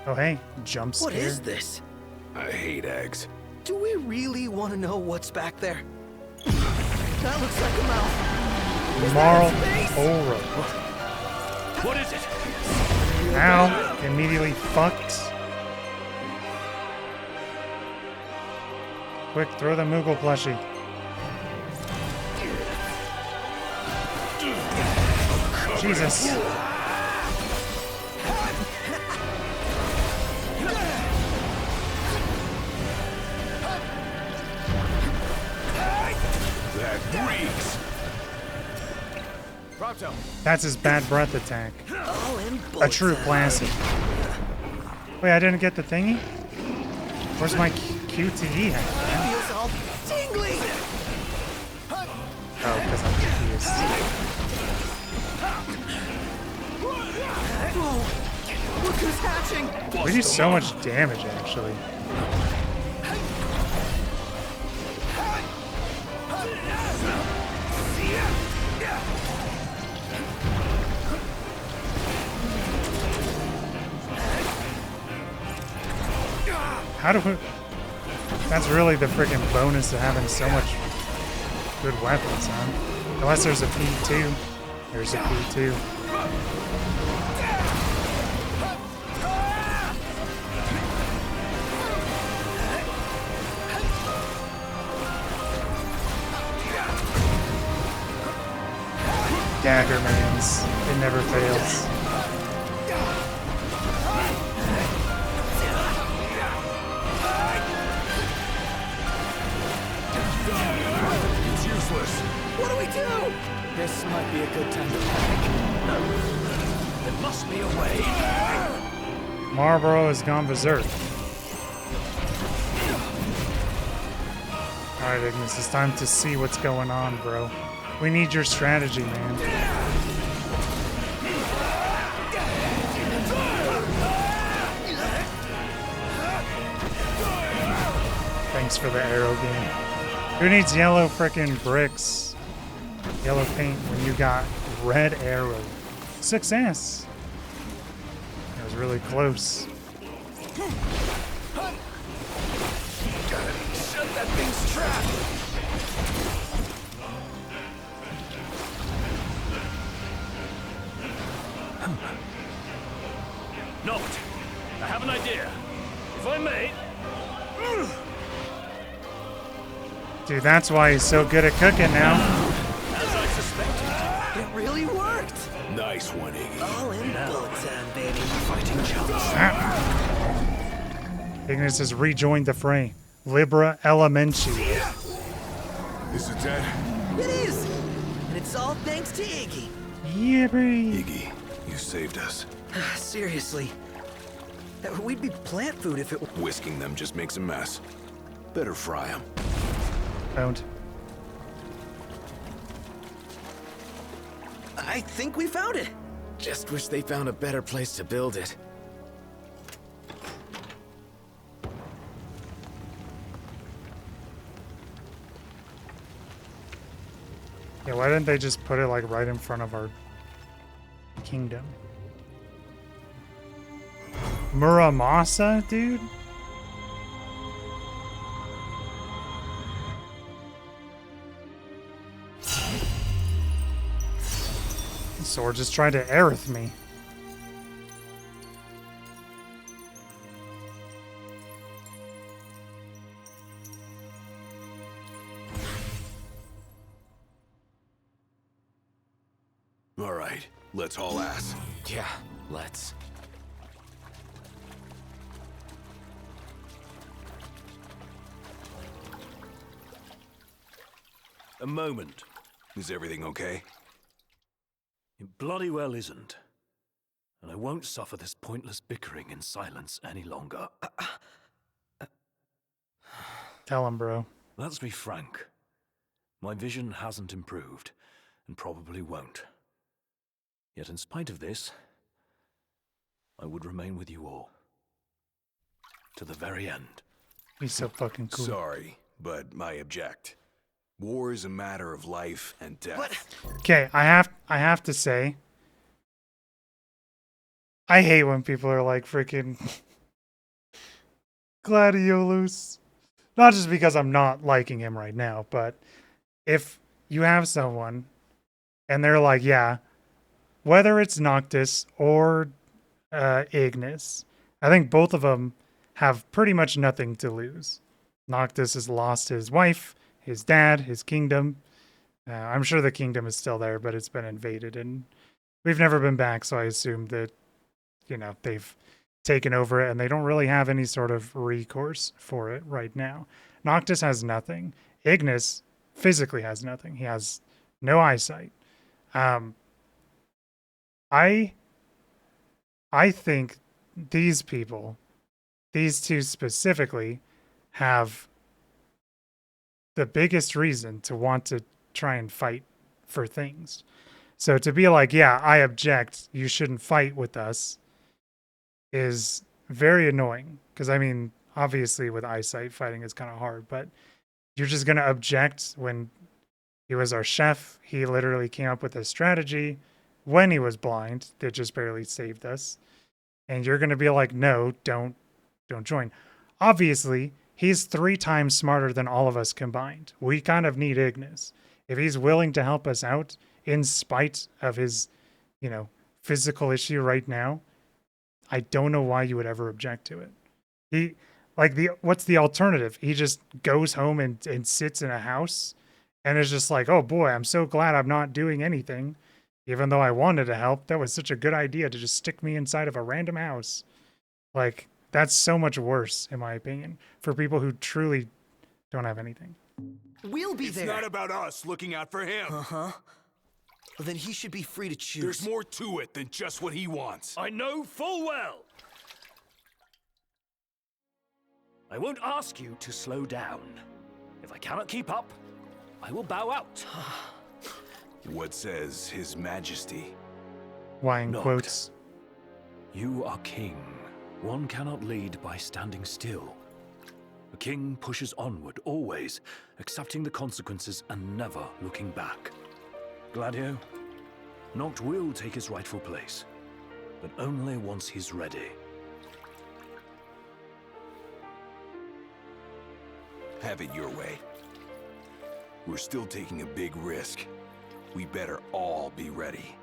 Oh, hey, jump scare. What is this? I hate eggs. Do we really want to know what's back there? That looks like a mouth. Is Moral that its face? Oro. What is it? Now, immediately fucked. Quick, throw the Moogle plushie. Jesus. That reeks. Prompto. That's his bad breath attack. All in A bullets. true classic. Wait, I didn't get the thingy? Where's my QTE hat? Feels all tingly. Oh, because I'm confused. Whoa! Look who's hatching. We do so much damage, actually. How do we... That's really the freaking bonus of having so much good weapons, huh? Unless there's a P2. There's a P2. Dagger Man's. It never fails. It's useless. What do we do? This might be a good time to panic. There must be a way. Marlboro has gone berserk. Alright, Ignis, it's time to see what's going on, bro. We need your strategy, man. Thanks for the arrow game. Who needs yellow frickin' bricks? Yellow paint when you got red arrow. Success! That was really close. Shut that thing's trap! Noct, I have an idea. If I may... Dude, that's why he's so good at cooking now. As I suspected. It really worked. Nice one, Iggy. All in bullet time, baby. Fighting chance. Ignis has rejoined the fray. Libra Elemenci. Is it dead? It is. And it's all thanks to Iggy. Yeah, baby. Iggy, you saved us. Seriously. We'd be plant food if it... Whisking them just makes a mess. Better fry them. Don't. I think we found it. Just wish they found a better place to build it. Yeah, why didn't they just put it like right in front of our kingdom? Muramasa, dude? Sword just tried to Aerith me. All right, let's haul ass. Yeah, let's. A moment. Is everything okay? It bloody well isn't. And I won't suffer this pointless bickering in silence any longer. Tell him, bro. Let's be frank. My vision hasn't improved, and probably won't. Yet in spite of this, I would remain with you all. To the very end. He's so fucking cool. Sorry, but I object. War is a matter of life and death. Okay, I have to say, I hate when people are like freaking gladiolus. Not just because I'm not liking him right now, but if you have someone and they're like, yeah, whether it's Noctis or Ignis, I think both of them have pretty much nothing to lose. Noctis has lost his wife, his dad, his kingdom. I'm sure the kingdom is still there, but it's been invaded and we've never been back. So I assume that, you know, they've taken over it and they don't really have any sort of recourse for it right now. Noctis has nothing. Ignis physically has nothing. He has no eyesight. I think these people, these two specifically, have the biggest reason to want to try and fight for things. So to be like, yeah, I object, you shouldn't fight with us, is very annoying. Because, I mean, obviously with eyesight, fighting is kind of hard, but you're just going to object when he was our chef. He literally came up with a strategy when he was blind that just barely saved us. And you're going to be like, no, don't join. Obviously, he's 3 times smarter than all of us combined. We kind of need Ignis. If he's willing to help us out in spite of his, you know, physical issue right now, I don't know why you would ever object to it. He, like, what's the alternative? He just goes home and sits in a house and is just like, oh boy, I'm so glad I'm not doing anything. Even though I wanted to help, that was such a good idea to just stick me inside of a random house. Like, that's so much worse, in my opinion, for people who truly don't have anything. We'll be there. It's not about us looking out for him. Uh-huh. Well, then he should be free to choose. There's more to it than just what he wants. I know full well. I won't ask you to slow down. If I cannot keep up, I will bow out. What says His Majesty? Why in Noct. quotes? You are king. One cannot lead by standing still. A king pushes onward, always, accepting the consequences and never looking back. Gladio, Noct will take his rightful place, but only once he's ready. Have it your way. We're still taking a big risk. We better all be ready.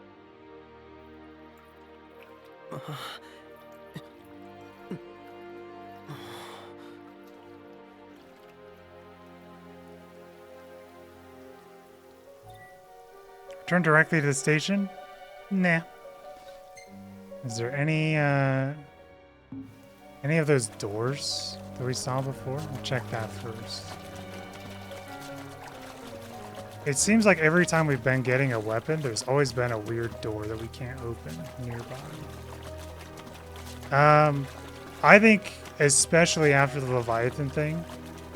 Turn directly to the station? Nah. Is there any of those doors that we saw before? We'll check that first. It seems like every time we've been getting a weapon, there's always been a weird door that we can't open nearby. I think, especially after the Leviathan thing,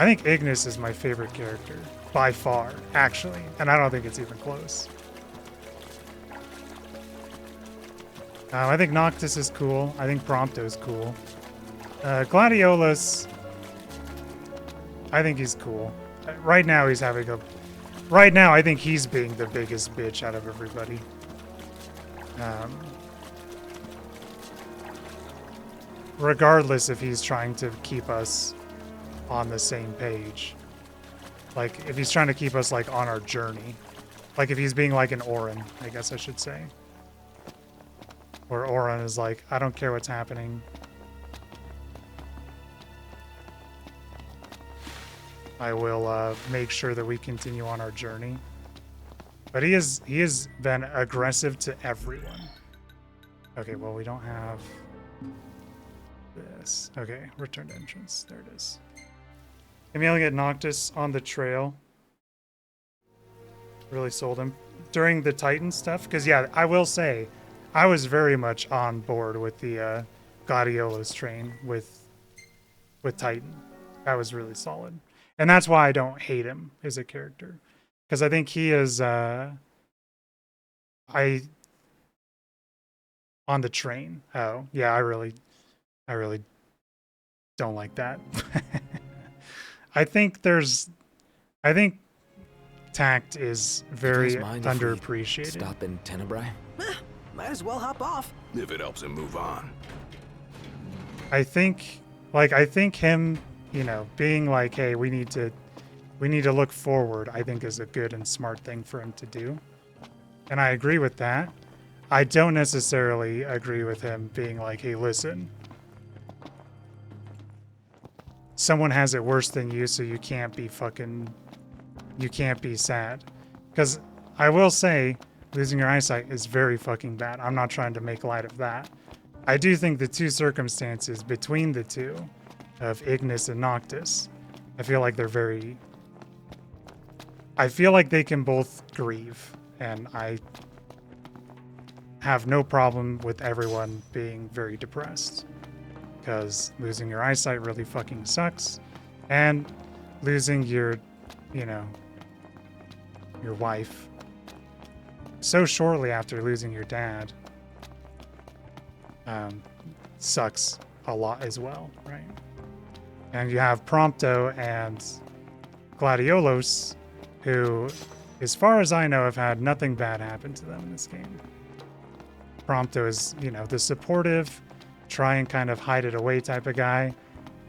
I think Ignis is my favorite character. By far, actually. And I don't think it's even close. I think Noctis is cool. I think Prompto is cool. Gladiolus, I think he's cool. Right now, he's having a... Right now, I think he's being the biggest bitch out of everybody. Regardless if he's trying to keep us on the same page. Like, if he's trying to keep us, like, on our journey. Like, if he's being like an Orin, I guess I should say. Where Orin is like, I don't care what's happening. I will make sure that we continue on our journey. But he has been aggressive to everyone. Okay, well, we don't have this. Okay, return to entrance. There it is. I'm yelling at Noctis on the trail. Really sold him. During the Titan stuff, because yeah, I will say, I was very much on board with the Gladiolus train with Titan. That was really solid. And that's why I don't hate him as a character. Because I think he is on the train. Oh, yeah, I really don't like that. I think tact is very underappreciated. Stop in Tenebrae? Might as well hop off. If it helps him move on. I think him, you know, being like, hey, we need to look forward, I think is a good and smart thing for him to do. And I agree with that. I don't necessarily agree with him being like, hey, listen, someone has it worse than you, so you can't be sad. Because I will say, losing your eyesight is very fucking bad. I'm not trying to make light of that. I do think the two circumstances between the two, of Ignis and Noctis, I feel like they can both grieve, and I have no problem with everyone being very depressed, because losing your eyesight really fucking sucks, and losing your wife so shortly after losing your dad sucks a lot as well, right? And you have Prompto and Gladiolus, who, as far as I know, have had nothing bad happen to them in this game. Prompto is, the supportive, try and kind of hide it away type of guy.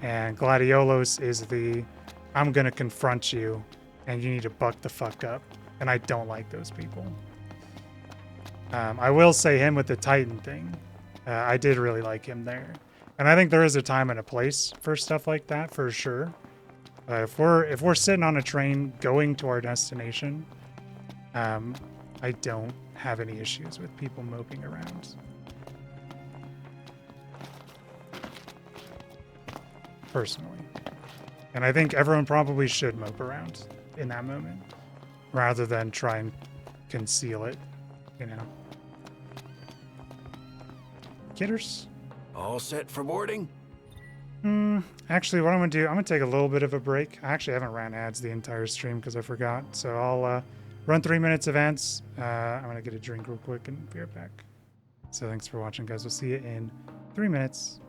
And Gladiolus is the, I'm going to confront you, and you need to buck the fuck up. And I don't like those people. I will say him with the Titan thing. I did really like him there. And I think there is a time and a place for stuff like that, for sure. If we're sitting on a train going to our destination, I don't have any issues with people moping around. Personally. And I think everyone probably should mope around in that moment rather than try and conceal it, you know. Kidders? All set for boarding? Actually, what I'm gonna do, I'm gonna take a little bit of a break. I actually haven't ran ads the entire stream because I forgot. So I'll run 3 minutes of ads. I'm gonna get a drink real quick and be right back. So thanks for watching, guys. We'll see you in 3 minutes.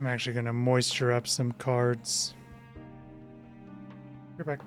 I'm actually gonna moisture up some cards. You're back.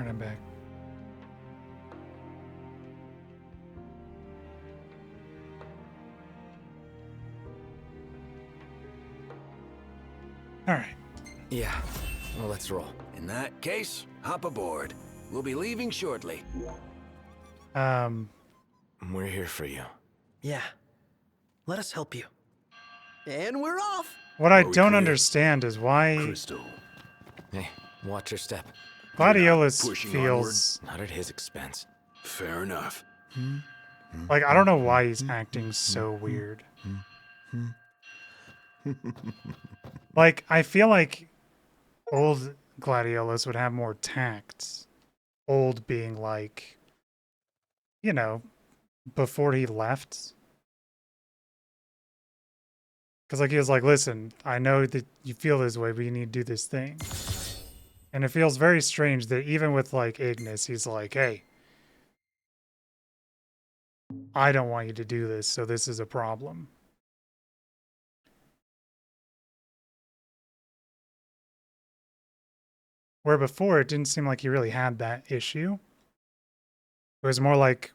Alright, I'm back. Alright. Yeah, well, let's roll. In that case, hop aboard. We'll be leaving shortly. We're here for you. Yeah. Let us help you. And we're off! What I Are we don't clear? understand is why Crystal. Hey, watch your step. Gladiolus pushing feels Not at his expense. Fair enough. like I don't know why he's acting so weird. Like I feel like old Gladiolus would have more tact. Old being like, you know, before he left. Because like he was like, listen, I know that you feel this way, but you need to do this thing. And it feels very strange that even with like Ignis, he's like, hey, I don't want you to do this, so this is a problem. Where before it didn't seem like he really had that issue. It was more like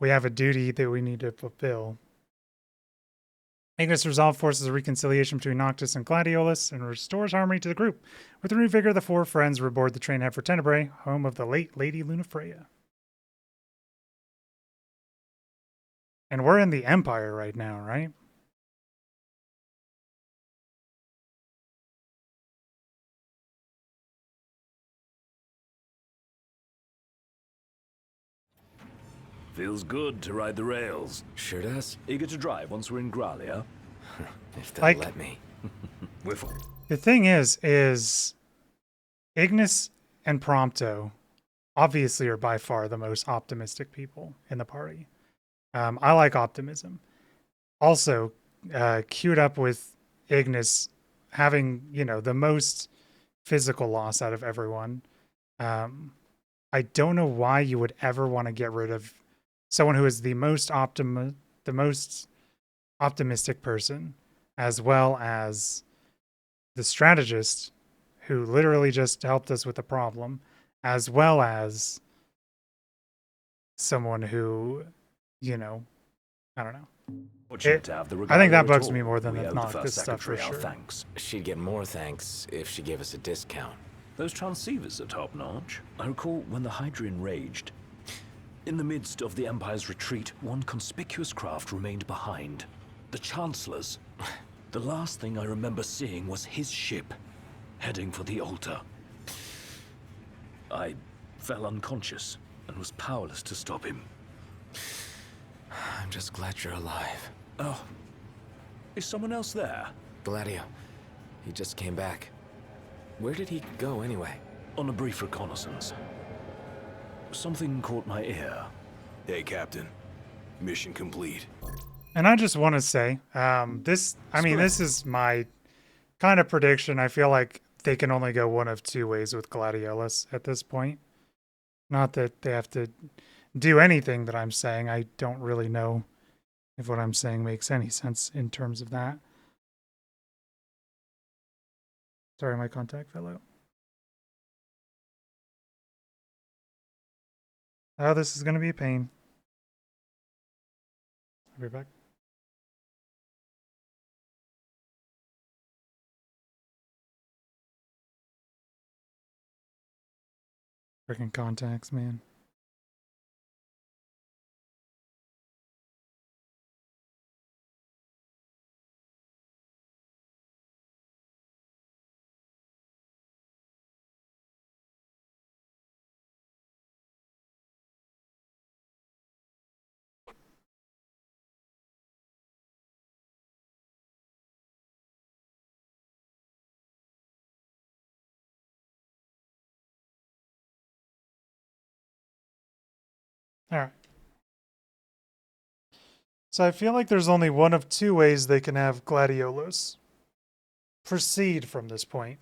we have a duty that we need to fulfill. Ignis resolve forces a reconciliation between Noctis and Gladiolus and restores harmony to the group. With the renewed vigor, the four friends reboard the train head for Tenebrae, home of the late Lady Lunafreya. And we're in the Empire right now, right? Feels good to ride the rails. Sure does. Eager to drive once we're in Gralia? If they'll Like- let me. The thing is Ignis and Prompto obviously are by far the most optimistic people in the party. I like optimism. Also, queued up with Ignis having, you know, the most physical loss out of everyone. I don't know why you would ever want to get rid of someone who is the most optimistic person, as well as the strategist who literally just helped us with the problem, as well as someone who, you know, I don't know. Fortunate to have the I think that Regalia bugs at me all. more than We the owe Noctis first stuff for secretary our sure. Thanks. She'd get more thanks if she gave us a discount. Those transceivers are top-notch. I recall when the Hydrian raged. In the midst of the Empire's retreat, one conspicuous craft remained behind. The Chancellor's. The last thing I remember seeing was his ship, heading for the altar. I fell unconscious and was powerless to stop him. I'm just glad you're alive. Oh, is someone else there? Gladio. He just came back. Where did he go anyway? On a brief reconnaissance. Something caught my ear. Hey, Captain. Mission complete. And I just want to say, this is my kind of prediction. I feel like they can only go one of two ways with Gladiolus at this point. Not that they have to do anything that I'm saying. I don't really know if what I'm saying makes any sense in terms of that. Sorry, my contact fell out. Oh, this is going to be a pain. I'll be back. Freaking contacts, man. All right. So I feel like there's only one of two ways they can have Gladiolus proceed from this point.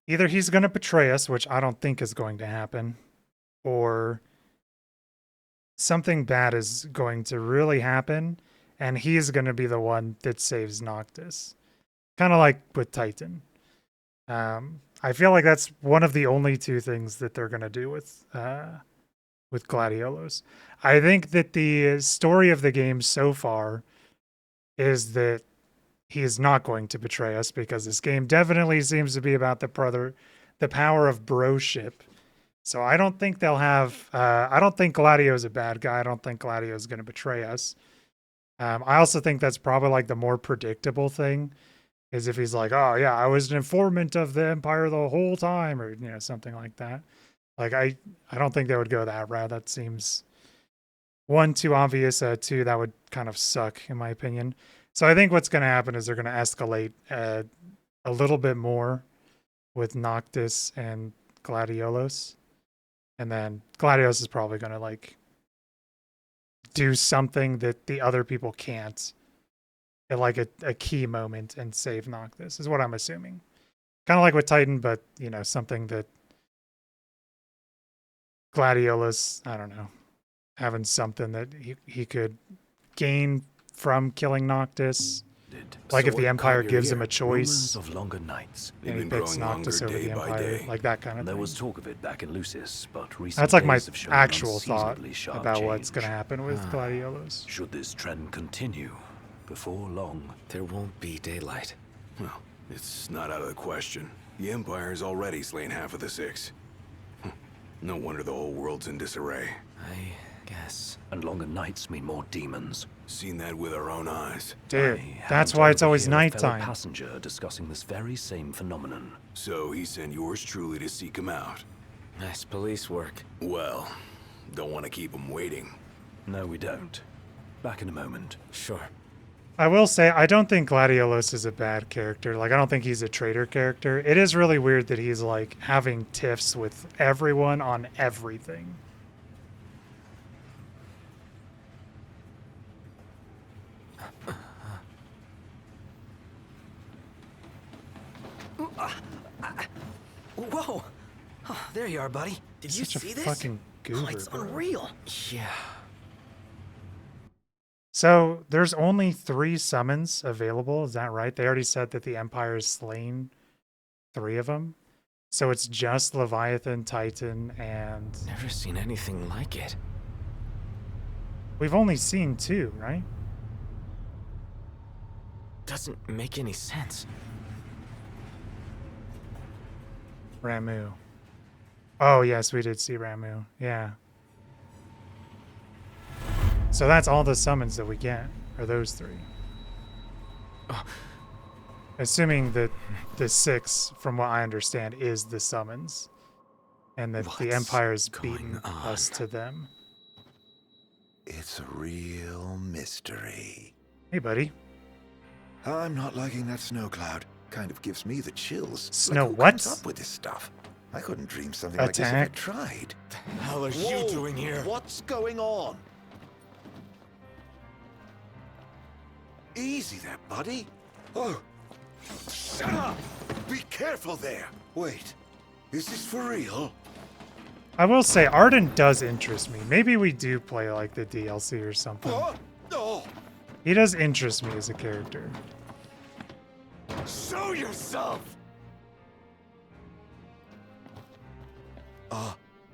Either he's going to betray us, which I don't think is going to happen, or something bad is going to really happen, and he's going to be the one that saves Noctis. Kind of like with Titan. I feel like that's one of the only two things that they're gonna do with Gladiolos. I think that the story of the game so far is that he is not going to betray us because this game definitely seems to be about the power of broship. So I don't think they'll have. I don't think Gladio's a bad guy. I don't think Gladio's going to betray us. I also think that's probably like the more predictable thing, is if he's like, "Oh yeah, I was an informant of the Empire the whole time," or something like that. Like I don't think they would go that route. That seems one, too obvious. Two, that would kind of suck in my opinion. So I think what's going to happen is they're going to escalate a little bit more with Noctis and Gladiolos. And then Gladios is probably going to like do something that the other people can't at like a key moment and save Noctis is what I'm assuming. Kind of like with Titan, but something that Gladiolus, I don't know, having something that he could gain from killing Noctis. Like if the Empire gives him a choice of longer nights. and he picks Noctis over the Empire, like that kind of There thing. was talk of it back in Lucis, but recent That's like my days have shown actual thought unseasonably sharp about what's change. going to happen with Gladiolos. Should this trend continue, before long, There won't be daylight. Well, it's not out of the question. The Empire's already slain half of the Six. No wonder the whole world's in disarray. I guess. and longer nights mean more demons. Seen that with our own eyes. Dude, I that's happened why to it's always overhear a fellow nighttime. passenger discussing this very same phenomenon. So he sent yours truly to seek him out. Nice police work. Well, don't want to keep him waiting. No, we don't. Back in a moment. Sure. I will say, I don't think Gladiolus is a bad character. Like, I don't think he's a traitor character. It is really weird that he's, like, having tiffs with everyone on everything. Whoa! Oh, there you are, buddy. Did you Such a see this? fucking goober, Oh, it's bro. unreal. Yeah. So, there's only 3 summons available, is that right? They already said that the Empire has slain 3 of them. So it's just Leviathan, Titan, and... Never seen anything like it. We've only seen 2, right? Doesn't make any sense. Ramu. Oh, yes, we did see Ramu. Yeah. So that's all the summons that we get, are those 3. Assuming that the 6, from what I understand, is the summons. And that the What's Empire's going beaten on? us to them. It's a real mystery. Hey, buddy. I'm not liking that snow cloud. Kind of gives me the chills. Snow Who what? comes up with this stuff? I couldn't dream something like this if I Attack? tried. The hell are you doing here? What's going on? Easy there, buddy. Oh, shut up! Be careful there. Wait, is this for real? I will say, Arden does interest me. Maybe we do play like the DLC or something. Oh, no! He does interest me as a character. Show yourself!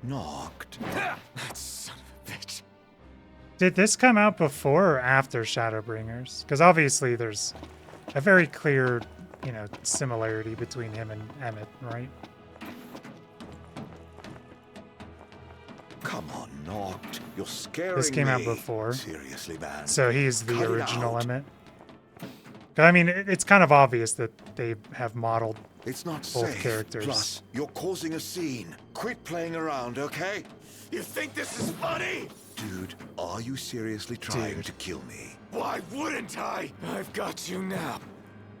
Knocked. That son of a bitch. Did this come out before or after Shadowbringers? Because obviously there's a very clear, similarity between him and Emmett, right? Come on, Knocked. You're scaring me. This came out before. Seriously, man. So he's the Cut it original out. Emmett. 'Cause, I mean, it's kind of obvious that they have modeled. It's not both safe. characters. Plus, you're causing a scene. Quit playing around, okay? You think this is funny? Dude, are you seriously trying Dude. to kill me? Why wouldn't I? I've got you now.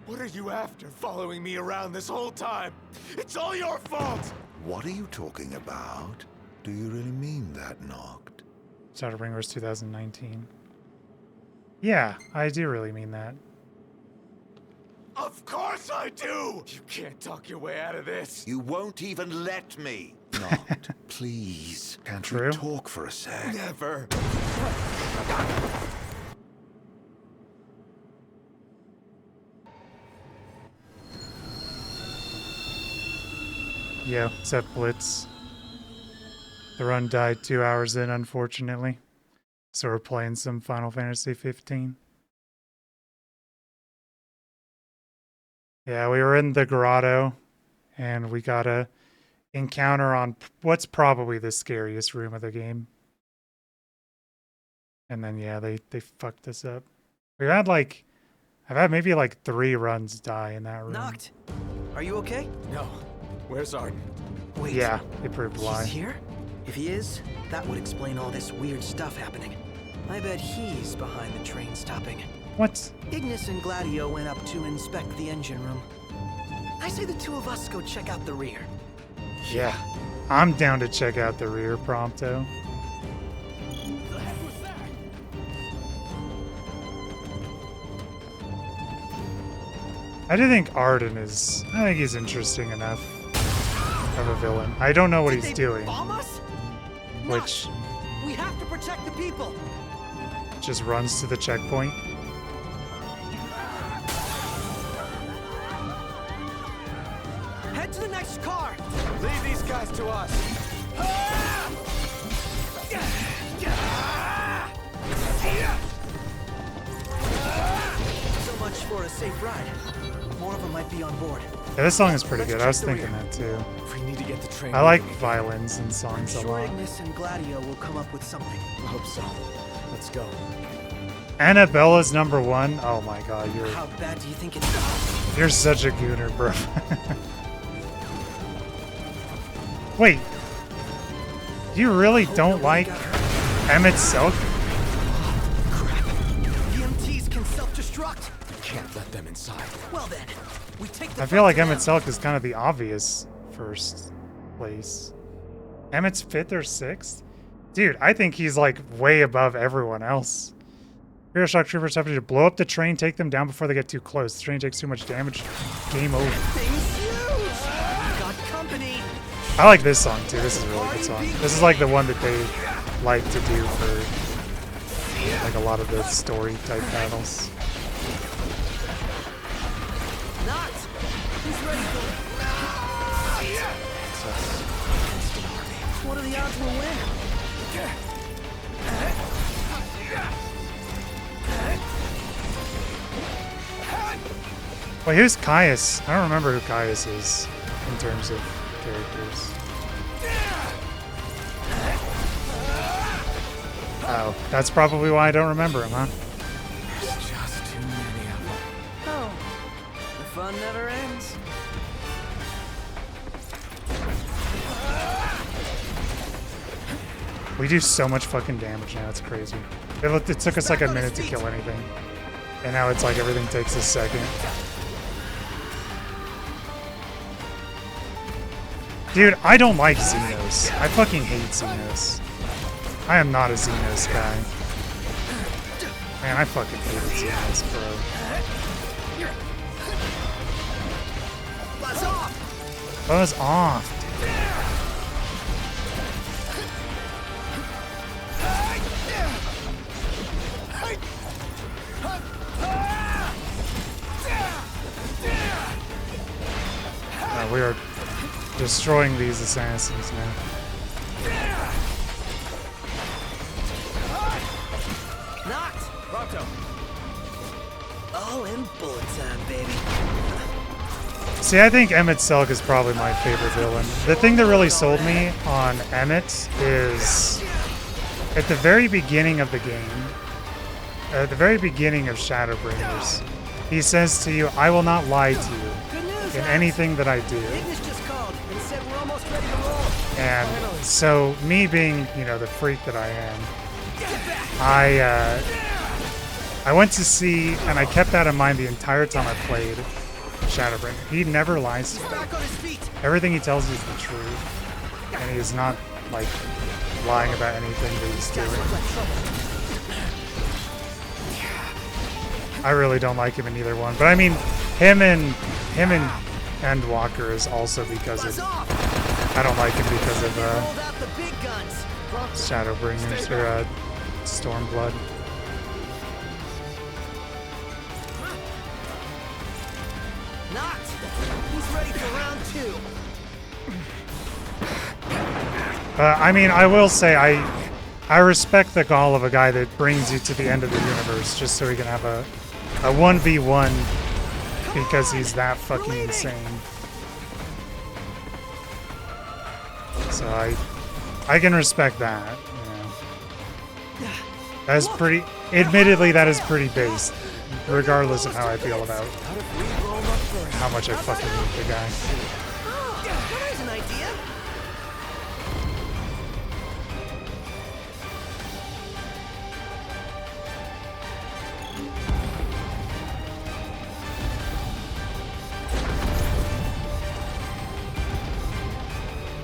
What are you after, following me around this whole time? It's all your fault! What are you talking about? Do you really mean that, Knocked? Shadowbringers 2019. Yeah, I do really mean that. Of course I do! You can't talk your way out of this. You won't even let me. Knocked, please. Can't True. we talk for a sec? Never. Yeah, except Blitz. The run died 2 hours in, unfortunately. So we're playing some Final Fantasy 15. Yeah, we were in the grotto, and we got a encounter on what's probably the scariest room of the game. And then, yeah, they fucked us up. We had like, I've had maybe like 3 runs die in that room. Knocked. Are you okay? No. Where's Arden? Wait. Yeah, it proved why. He's here? If he is, that would explain all this weird stuff happening. I bet he's behind the train stopping. What? Ignis and Gladio went up to inspect the engine room. I say the two of us go check out the rear. Yeah, I'm down to check out the rear, Prompto. The heck was that? I do think Arden is, I think he's interesting enough of a villain. I don't know what he's doing, Bomb us? which We have to protect the people. just runs to the checkpoint. Head to the next car. Leave these guys to us. So much for a safe ride. More of them might be on board. Yeah, this song is pretty good. I was thinking that too. If we need to get the train. I like moving, violins and songs a Sure, lot. Ignis and Gladio will come up with something. I hope so. Let's go. Annabella's #1. Oh my god, How bad do you think it's? you're such a gooner, bro. Wait, you really don't like Emmett Silk? Crap. EMTs can self-destruct. Can't let them inside. Well then, we take the. I feel like front Emmett down. Silk is kind of the obvious first place. Emmett's 5th or 6th? Dude, I think he's like way above everyone else. Hero Shock Troopers have to blow up the train, take them down before they get too close. The train takes too much damage. Game over. Thing's huge. Got company. I like this song too. This is a really good song. This is like the one that they like to do for like a lot of the story type battles. Not. Who's ready for it? What are the odds we'll win? Wait, who's Caius? I don't remember who Caius is in terms of characters. Oh, that's probably why I don't remember him, huh? There's just too many of them. Oh, the fun never ends. We do so much fucking damage now, it's crazy. It took us like a minute to kill anything. And now it's like everything takes a second. Dude, I don't like Xenos. I fucking hate Xenos. I am not a Xenos guy. Man, I fucking hated Xenos, bro. Buzz off. Buzz off. We are destroying these assassins now. Knocked. Pronto. All in bullet time, baby. See, I think Emmett Selk is probably my favorite villain. The thing that really sold me on Emmett is at the very beginning of the game, at the very beginning of Shadowbringers, he says to you, "I will not lie to you Good news, in Alex. anything that I do." Ignis just called and said we're almost ready to roll. And Finally. so, me being, you know, the freak that I am, Get back. I went to see, and I kept that in mind the entire time I played Shadowbringer. He never lies to me. Back on his feet. Everything he tells you is the truth, and he is not like lying about anything that he's Guys doing. look like trouble. I really don't like him in either one, but I mean, him and Endwalker is also because Buzz of off. I don't like him because of Rolled out the big guns. Shadowbringers or Stormblood. Knocked. Who's ready for round 2? I mean, I will say I respect the gall of a guy that brings you to the end of the universe just so he can have a 1v1 because he's that fucking insane. So I can respect that, you know. That's pretty, admittedly that is pretty based, regardless of how I feel about how much I fucking hate the guy. Oh, there's an idea.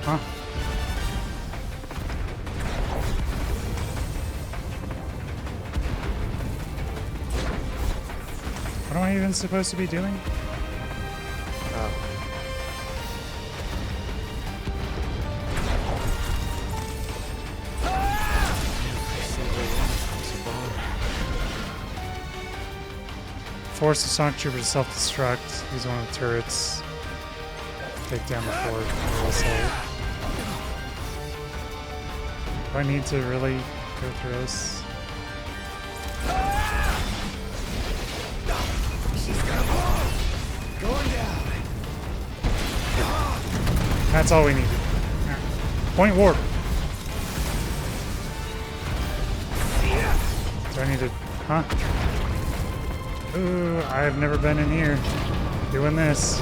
Huh? What am I even supposed to be doing? Oh. Force the Sonic Trooper to self-destruct. Use one of the turrets. Take down the fort. Do I need to really go through this? Going down. That's all we needed. Point warp. Do I need to... Huh? Ooh, I've never been in here. Doing this.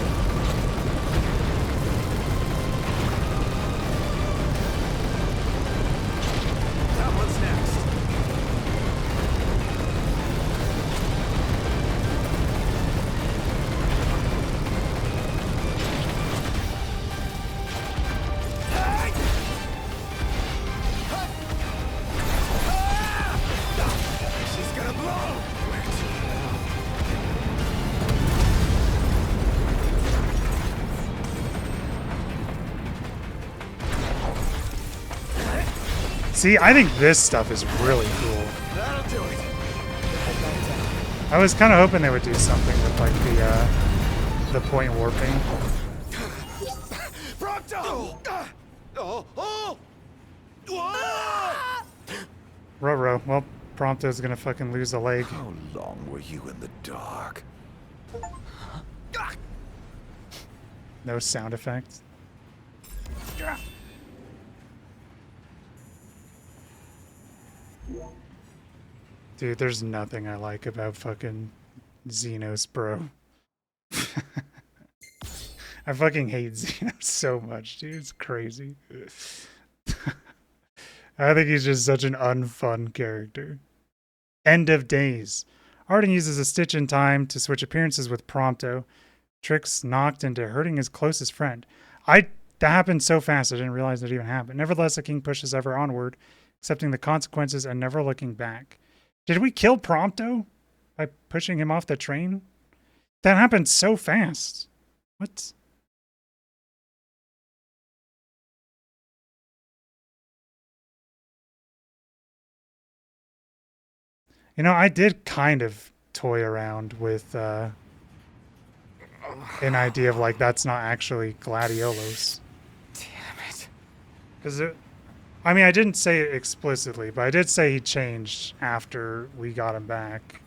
See, I think this stuff is really cool. That'll do it. I was kind of hoping they would do something with like the point warping. Prompto! Ruh-roh. Well, Prompto's gonna fucking lose a leg. How long were you in the dark? No sound effects. Dude, there's nothing I like about fucking Xenos, bro. I fucking hate Xenos so much, dude. It's crazy. I think he's just such an unfun character. End of Days. Arden uses a stitch in time to switch appearances with Prompto. Tricks knocked into hurting his closest friend. That happened so fast I didn't realize it even happened. Nevertheless, the king pushes ever onward, accepting the consequences and never looking back. Did we kill Prompto by pushing him off the train? That happened so fast. What? You know, I did kind of toy around with an idea of like that's not actually Gladiolos. Damn it. Because I mean, I didn't say it explicitly, but I did say he changed after we got him back.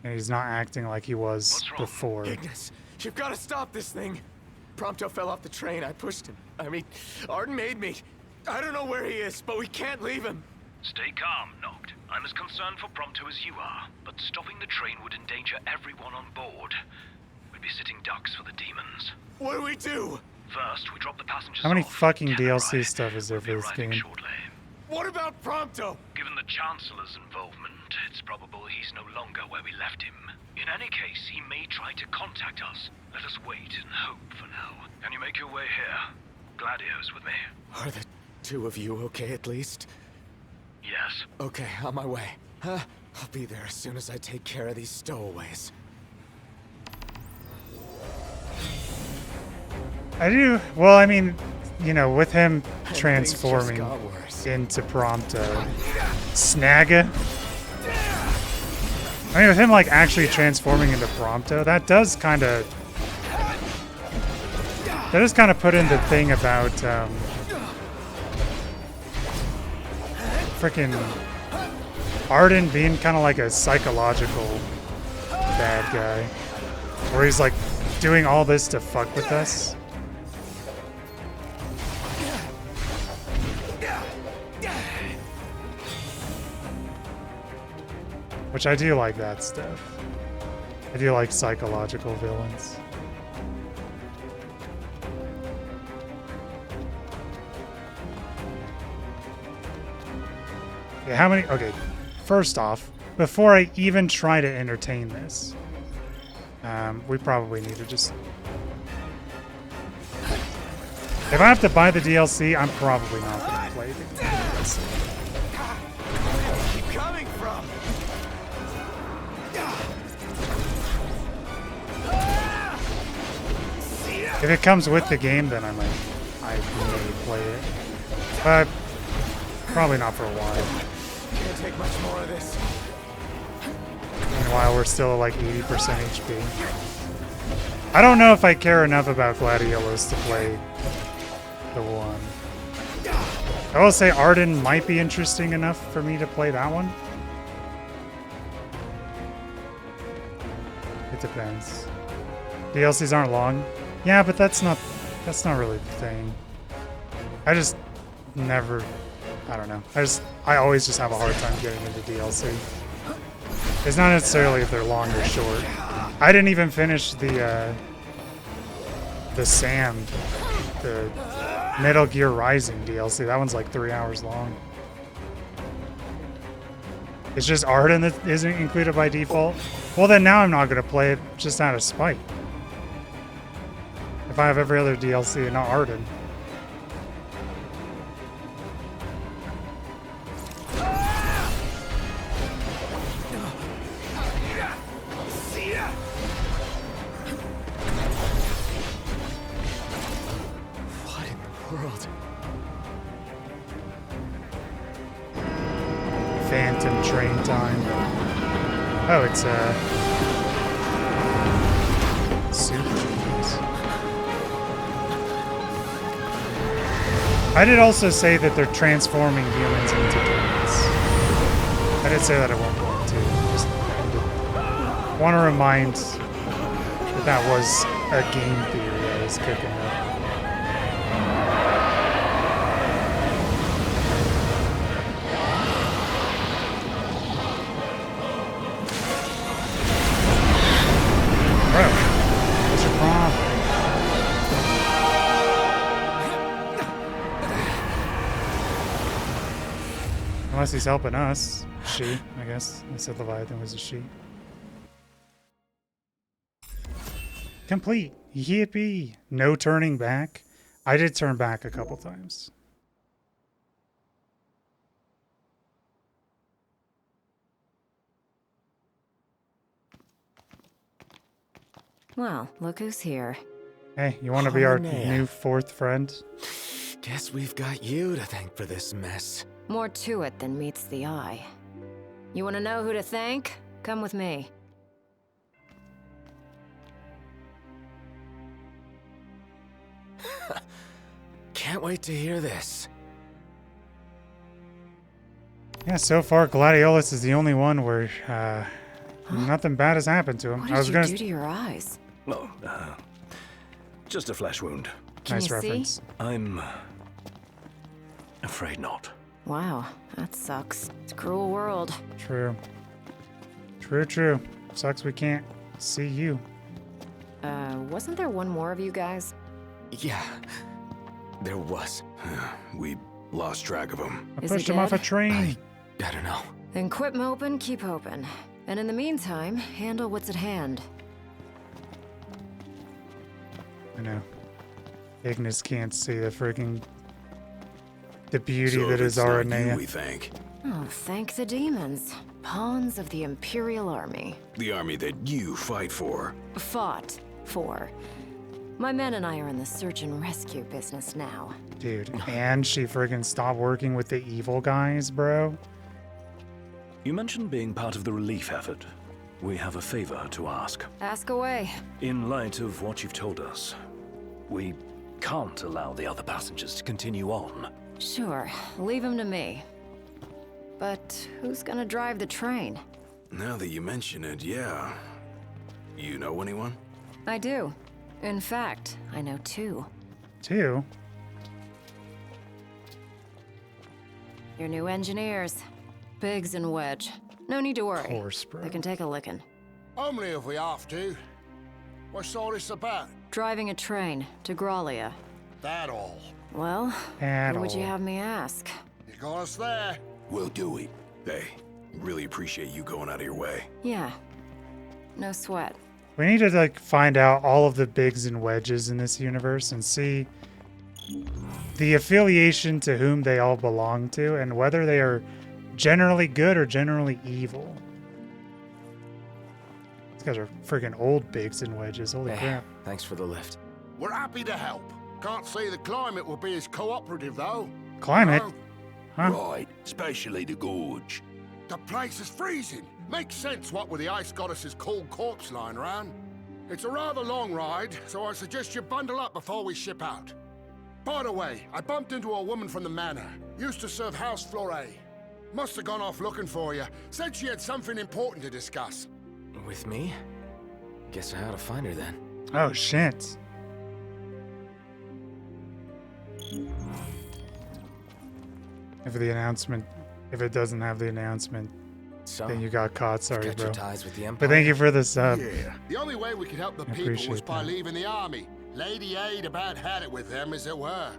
And he's not acting like he was before. Ignis, you've got to stop this thing. Prompto fell off the train. I pushed him. I mean, Arden made me. I don't know where he is, but we can't leave him. Stay calm, Noct. I'm as concerned for Prompto as you are, but stopping the train would endanger everyone on board. We'd be sitting ducks for the demons. What do we do? First, we drop the passengers How many off. fucking Can DLC arrive. stuff is there We'll for be this arriving game? shortly. What about Prompto? Given the Chancellor's involvement, it's probable he's no longer where we left him. In any case, he may try to contact us. Let us wait and hope for now. Can you make your way here? Gladio's with me. Are the two of you okay at least? Yes. Okay, on my way. I'll be there as soon as I take care of these stowaways. I do. Well, I mean, you know, with him transforming Things just got worse. into Prompto. Snagga. I mean, with him, like, actually transforming into Prompto, that does kind of... That just kind of put in the thing about freaking Arden being kind of like a psychological bad guy, where he's like doing all this to fuck with us. Which I do like that stuff. I do like psychological villains. Okay, how many? Okay, first off, before I even try to entertain this, we probably need to just... If I have to buy the DLC, I'm probably not going to play the DLC. Where do you keep coming from? If it comes with the game, then I may play it. But probably not for a while. Can't take much more of this. Meanwhile, we're still at like 80% HP. I don't know if I care enough about Gladiolus to play the one. I will say Arden might be interesting enough for me to play that one. It depends. DLCs aren't long. Yeah, but that's not really the thing. I just never, I don't know. I always just have a hard time getting into DLC. It's not necessarily if they're long or short. I didn't even finish the Sam, the Metal Gear Rising DLC. That one's like 3 hours long. It's just Arden that isn't included by default. Well, then now I'm not going to play it just out of spite. If I have every other DLC and not Arden. What in the world? Phantom train time. Oh, it's super genius. I did also say that they're transforming humans into demons. I did say that at one point too. Just want to remind that that was a game theory I was cooking up. Bro, what's your problem? Unless he's helping us. She, I guess. I said Leviathan was a she. Complete. Yippee. No turning back. I did turn back a couple times. Well, look who's here. Hey, you want to be our Linnea. new fourth friend? Guess we've got you to thank for this mess. More to it than meets the eye. You want to know who to thank? Come with me. Can't wait to hear this. Yeah, so far Gladiolus is the only one where nothing bad has happened to him. What I was did gonna you do to your eyes? Oh, just a flesh wound. Can nice you reference. see? I'm afraid not. Wow, that sucks. It's a cruel world. True. True. Sucks we can't see you. Wasn't there one more of you guys? Yeah, there was. We lost track of him. I Is he pushed him off a dead? train. I don't know. Then quit moping, keep hoping. And in the meantime, handle what's at hand. I know. Ignis can't see the freaking beauty So that if is it's not you Aranea. we thank. Oh, thank the demons. Pawns of the Imperial Army. The army that you fight for. Fought for. My men and I are in the search and rescue business now. Dude, and she friggin' stopped working with the evil guys, bro. You mentioned being part of the relief effort. We have a favor to ask. Ask away. In light of what you've told us, we can't allow the other passengers to continue on. Sure, leave him to me. But who's gonna drive the train? Now that you mention it, yeah. You know anyone? I do. In fact, I know two. Two? Your new engineers. Biggs and Wedge. No need to worry. Course, bro. They can take a licking. Only if we have to. What's all this about? Driving a train to Graulia. That all. Well, At who would you all. have me ask? You got us there. We'll do it. Hey, really appreciate you going out of your way. Yeah. No sweat. We need to like find out all of the Bigs and Wedges in this universe and see the affiliation to whom they all belong to and whether they are generally good or generally evil. These guys are freaking old Bigs and Wedges. Holy crap. Thanks for the lift. We're happy to help. Can't say the climate will be as cooperative, though. Climate? No. Huh? Right, especially the gorge. The place is freezing. Makes sense what with the ice goddess's cold corpse lying around. It's a rather long ride, so I suggest you bundle up before we ship out. By the way, I bumped into a woman from the manor. Used to serve House Flore. Must have gone off looking for you. Said she had something important to discuss. With me? Guess I ought to find her then. Oh, shit. If the announcement, if it doesn't have the announcement, So, then you got caught. Sorry, got bro. your ties with the Empire. But thank you for the sub. Yeah. The only way we could help the I people was appreciate by that. leaving the army. Lady Aid about had it with them, as it were.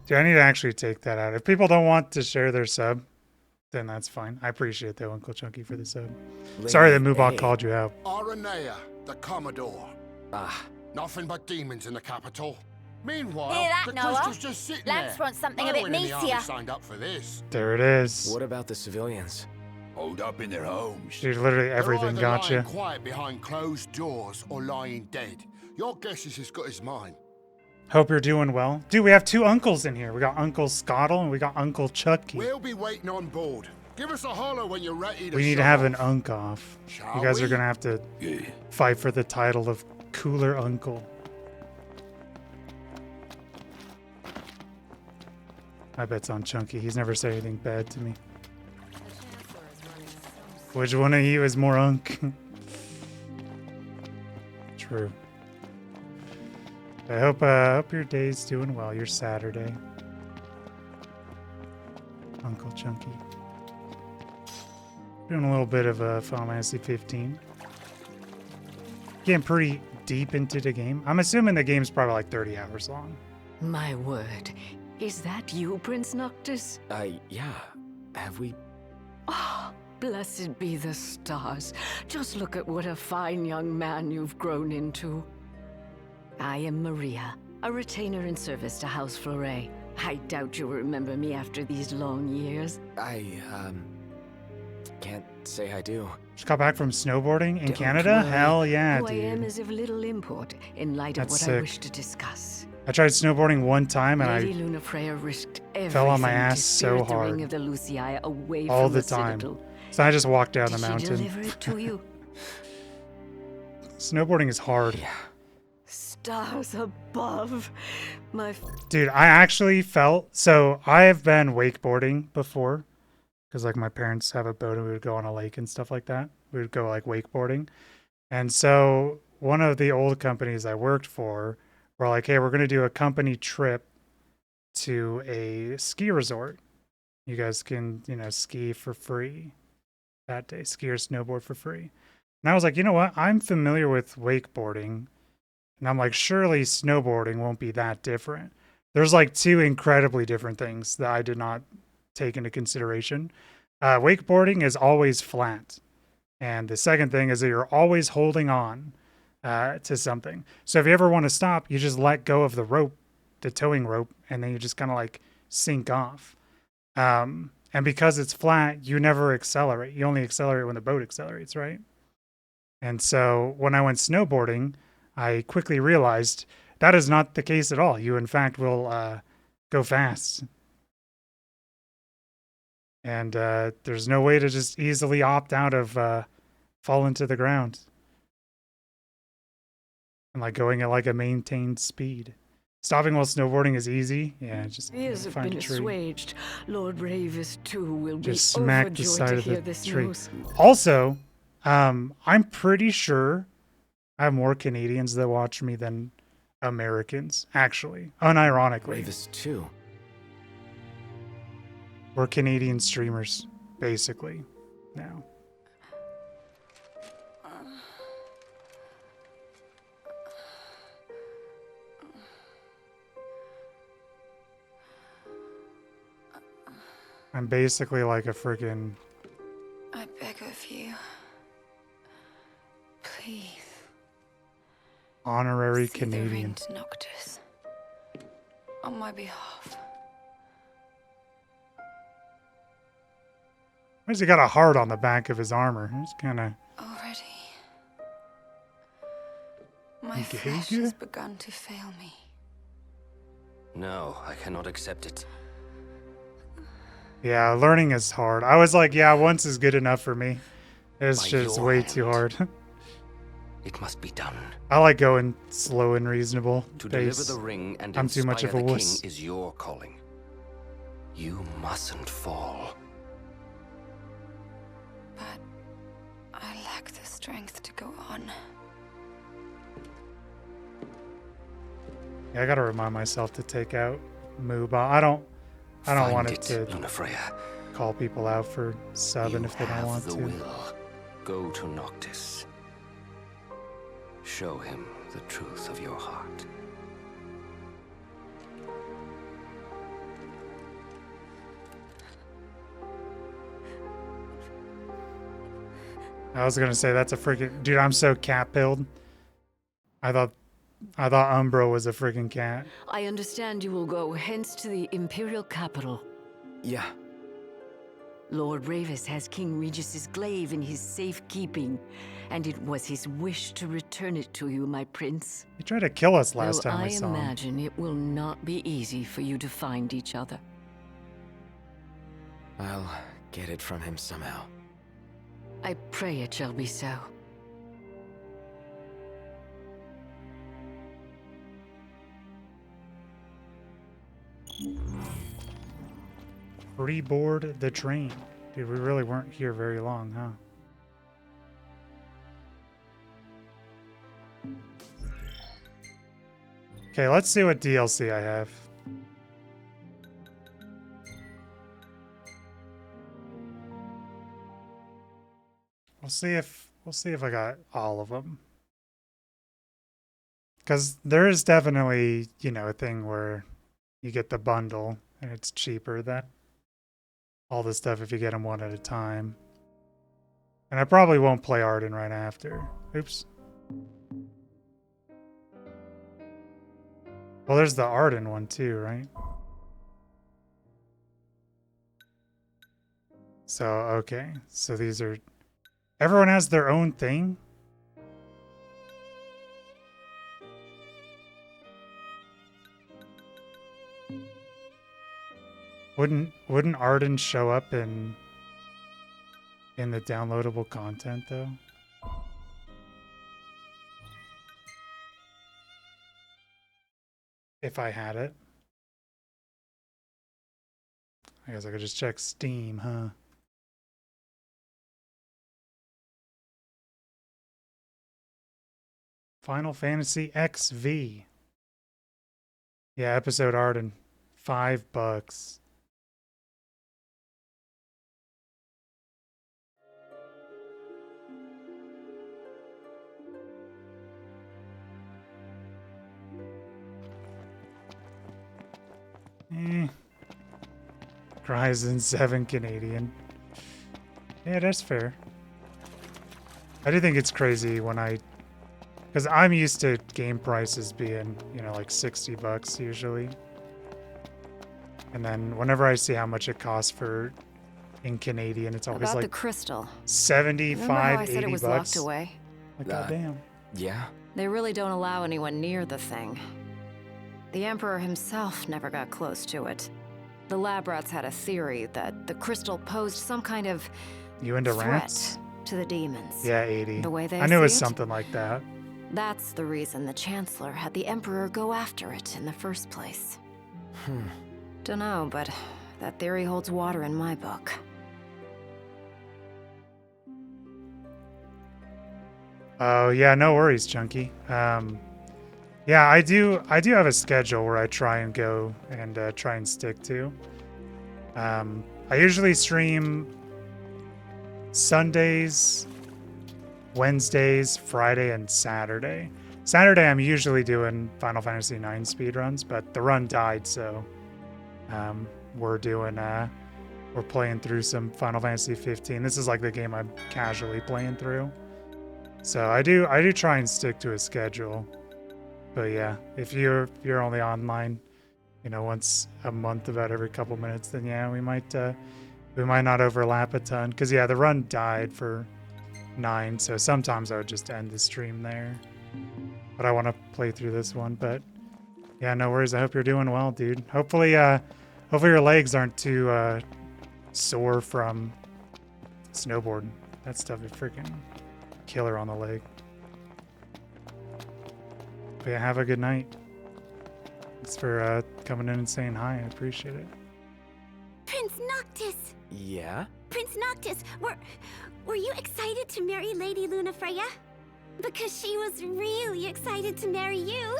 Dude, I need to actually take that out. If people don't want to share their sub, then that's fine. I appreciate that, Uncle Chunky, for the sub. Sorry that Moobot Aid. called you out. Aranea, the Commodore. Ah, Nothing but demons in the capital. Meanwhile, Hear that, the Noah? crystal's just sitting Lance there. wants something No a bit one in the army meatier. signed up for this. There it is. what about the civilians? Hold up in their homes. Dude, literally They're everything either got lying you. quiet behind closed doors or lying dead. Your guess is as good as mine. Hope you're doing well. Dude, we have two uncles in here. We got Uncle Scottle and we got Uncle Chucky. We'll be waiting on board. Give us a holler when you're ready to We need to shut have off. an unk off. Shall You guys are we? going to have to fight for the title of Cooler Uncle. I bet's on Chunky. He's never said anything bad to me. Which one of you is more unk? True. I hope your day's doing well. Your Saturday. Uncle Chunky. Doing a little bit of Final Fantasy 15. Getting pretty deep into the game. I'm assuming the game's probably like 30 hours long. My word. Is that you, Prince Noctis? Yeah. Have we... Oh, blessed be the stars. Just look at what a fine young man you've grown into. I am Maria, a retainer in service to House Flore. I doubt you'll remember me after these long years. I, can't say I do. Just got back from snowboarding in Don't Canada? worry. Hell yeah, Who I am dude. is of little import in light That's of what I sick. wish to discuss. I tried snowboarding one time and Lady I Luna Freya risked everything fell on my to ass so spirit the ring hard. of the Lucii away all from the the time. Citadel. So I just walked down Did the she mountain. deliver it to you? Snowboarding is hard. Yeah. Stars above. My Dude, I actually felt so I have been wakeboarding before because like my parents have a boat and we would go on a lake and stuff like that. We would go like wakeboarding. And so one of the old companies I worked for were like, hey, we're going to do a company trip to a ski resort. You guys can, ski for free that day, ski or snowboard for free. And I was like, you know what? I'm familiar with wakeboarding. And I'm like, surely snowboarding won't be that different. There's like two incredibly different things that I did not take into consideration. Wakeboarding is always flat. And the second thing is that you're always holding on to something. So if you ever want to stop, you just let go of the rope, the towing rope, and then you just kind of like sink off. And because it's flat, you never accelerate. You only accelerate when the boat accelerates, right? And so when I went snowboarding, I quickly realized that is not the case at all. You, in fact, will go fast. And there's no way to just easily opt out of falling to the ground. And like going at like a maintained speed. Stopping while snowboarding is easy. Yeah, just Fears have find been a tree. assuaged. Lord Ravis, too, will Just be smack the overjoyed side to of hear the this tree. news. Also, I'm pretty sure I have more Canadians that watch me than Americans, actually. Unironically. Ravis too. We're Canadian streamers, basically, now. I'm basically like a freaking I beg of you. Please. honorary See the Canadian. ring to Noctis. On my behalf. Why has he got a heart on the back of his armor? It's kind of... Already. My Okay, flesh good. has begun to fail me. No, I cannot accept it. Yeah, learning is hard. I was like, yeah, once is good enough for me. It's By just your way hand. too hard. It must be done. I like going slow and reasonable To pace. deliver the ring and I'm too much inspire of a the wuss. king is your calling. You mustn't fall. But I lack the strength to go on. Yeah, I gotta remind myself to take out Mooba. I don't want it to Lunafreya. call people out for subbing You if they don't have want the to. will. Go to Noctis. Show him the truth of your heart. I was gonna say that's a freaking dude. I'm so cat-pilled. I thought Umbro was a freaking cat. I understand you will go hence to the Imperial capital. Yeah. Lord Ravis has King Regis's glaive in his safekeeping, and it was his wish to return it to you, my prince. He tried to kill us last Though time I we saw him. imagine it will not be easy for you to find each other. I'll get it from him somehow. I pray it shall be so. Reboard the train. Dude, we really weren't here very long, huh? Okay, let's see what DLC I have. We'll see if I got all of them. Cuz there is definitely, you know, a thing where you get the bundle and it's cheaper than all the stuff if you get them one at a time. And I probably won't play Arden right after. Oops. Well, there's the Arden one too, right? So, okay. So these are... Everyone has their own thing? Wouldn't Arden show up in the downloadable content though? If I had it. I guess I could just check Steam, huh? Final Fantasy XV. Yeah, episode Arden. $5. Ryzen 7 Canadian. Yeah, that's fair. I do think it's crazy when because I'm used to game prices being, you know, like $60 usually. And then whenever I see how much it costs in Canadian, it's always About like the crystal. 75, Remember how I 80 said it was bucks. locked away? Like, goddamn. Yeah? They really don't allow anyone near the thing. The Emperor himself never got close to it. The lab rats had a theory that the crystal posed some kind of You into threat rats? to the demons. Yeah, 80. The way they I knew it was see it? something like that. That's the reason the Chancellor had the Emperor go after it in the first place. Dunno, but that theory holds water in my book. Oh yeah, no worries, Chunky. Yeah, I do have a schedule where I try and go and try and stick to. I usually stream Sundays, Wednesdays, Friday, and Saturday. Saturday I'm usually doing Final Fantasy IX speedruns, but the run died, so we're playing through some Final Fantasy 15. This is like the game I'm casually playing through. So I do try and stick to a schedule. But yeah, if you're only online, once a month, about every couple minutes, then yeah, we might not overlap a ton. Cause yeah, the run died for 9, so sometimes I would just end the stream there. But I want to play through this one. But yeah, no worries. I hope you're doing well, dude. Hopefully your legs aren't too sore from snowboarding. That stuff is freaking killer on the leg. But yeah, have a good night. Thanks for coming in and saying hi. I appreciate it. Prince Noctis! Yeah? Prince Noctis, were you excited to marry Lady Lunafreya? Because she was really excited to marry you.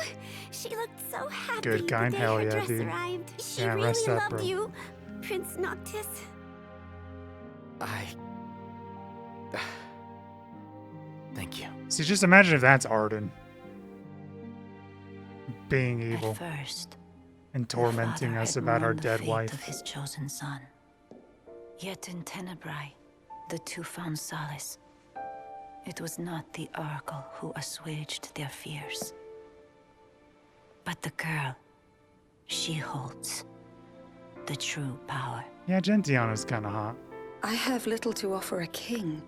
She looked so happy Good, kind, the day hell her yeah, dress dude. arrived. She Yeah, really rest up, loved bro. you, Prince Noctis. Thank you. See, just imagine if that's Arden. Being evil. At first, And the father tormenting us had about our mourned the dead fate wife. of his chosen son. Yet in Tenebrae, the two found solace. It was not the Oracle who assuaged their fears, but the girl. She holds the true power. Yeah, Gentiana's kind of hot. I have little to offer a king,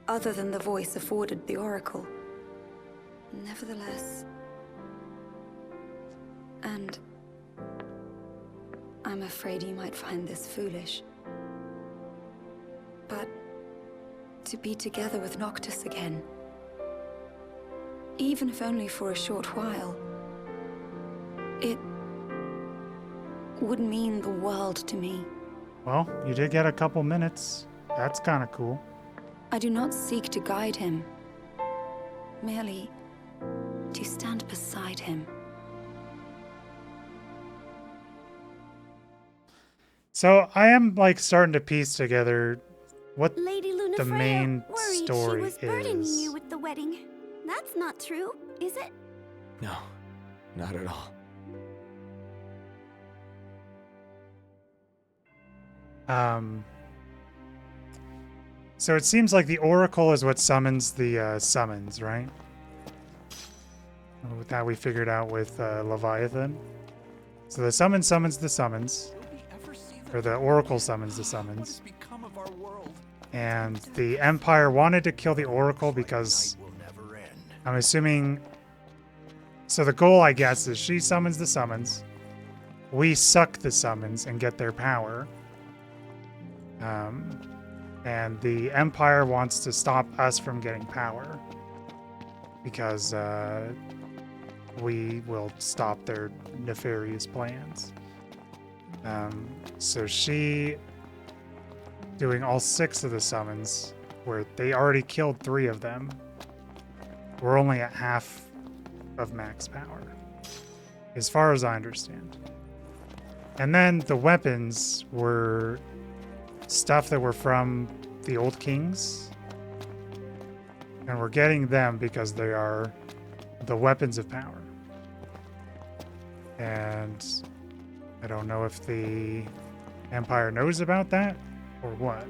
other than the voice afforded the Oracle. Nevertheless... And... I'm afraid you might find this foolish. But... to be together with Noctis again... even if only for a short while... it... would mean the world to me. Well, you did get a couple minutes. That's kind of cool. I do not seek to guide him, merely to stand beside him. So I am like starting to piece together what Lady Lunafreya the main worried story she was burdening is. you with the wedding. That's not true, is it? No, not at all. So it seems like the Oracle is what summons the summons, right? That we figured out with Leviathan. So the summons the summons. Or the Oracle summons the summons. And the Empire wanted to kill the Oracle because I'm assuming... So the goal, I guess, is she summons the summons. We suck the summons and get their power. And the Empire wants to stop us from getting power. Because we will stop their nefarious plans. So she... doing all 6 of the summons, where they already killed 3 of them. We're only at half of max power, as far as I understand. And then the weapons were stuff that were from the old kings, and we're getting them because they are the weapons of power. And I don't know if the Empire knows about that or what,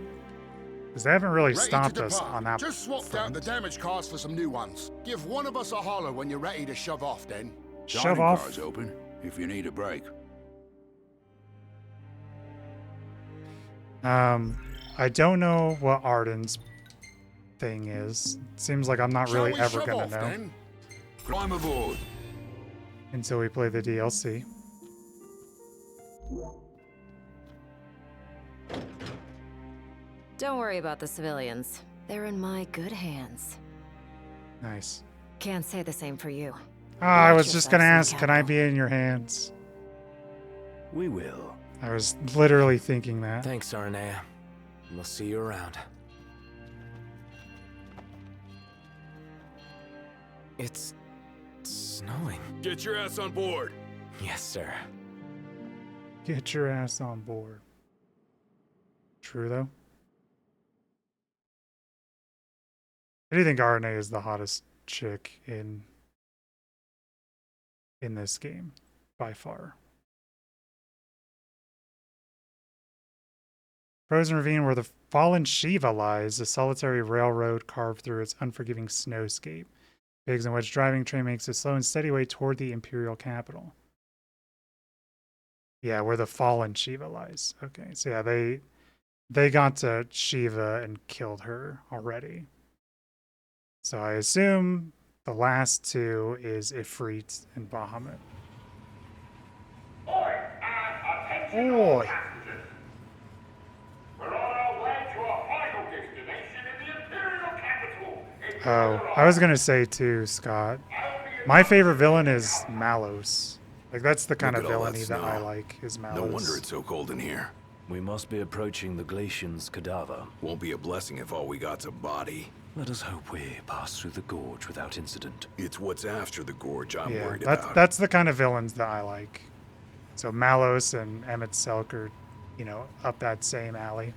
because they haven't really Ready to stopped us depart. on that. Just swapped out the damage cards for some new ones. Give one of us a holler when you're ready to shove off, then. Shove Dining off. car's open if you need a break. I don't know what Arden's thing is. It seems like I'm not Shall really we ever shove gonna off, know then? Climb aboard. until we play the DLC. Don't worry about the civilians. They're in my good hands. Nice. Can't say the same for you. I Watch was just gonna yourselves in ask, can I be in your hands? We will. I was literally thinking that. Thanks, Arnea. We'll see you around. It's snowing. Get your ass on board. Yes, sir. Get your ass on board. True, though. I do think Arne is the hottest chick in this game, by far. Frozen Ravine, where the fallen Shiva lies, a solitary railroad carved through its unforgiving snowscape. Pigs and wedge driving train makes a slow and steady way toward the imperial capital. Yeah, where the fallen Shiva lies. Okay, so yeah, they got to Shiva and killed her already. So I assume the last two is Ifrit and Bahamut. Attention Oi. passengers. We're on our way to our final destination in the Imperial capital. Oh, I was gonna say too, Scott. My favorite villain is Malos. Like that's the kind of Look at all villainy that I snow. like. Is Malos. No wonder it's so cold in here. We must be approaching the Glacian's cadaver. Won't be a blessing if all we got's a body. Let us hope we pass through the gorge without incident. It's what's after the gorge I'm Yeah, worried that's about. that's the kind of villains that I like. So Malos and Emmett Selk are, you know, up that same alley.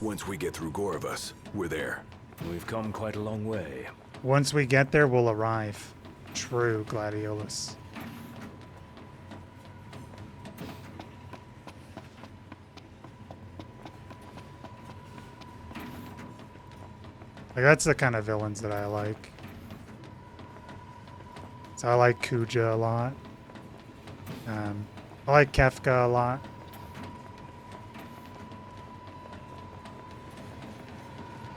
Once we get through Gorovus, we're there. We've come quite a long way. Once we get there, we'll arrive. True, Gladiolus. Like that's the kind of villains that I like. So I like Kuja a lot. I like Kefka a lot.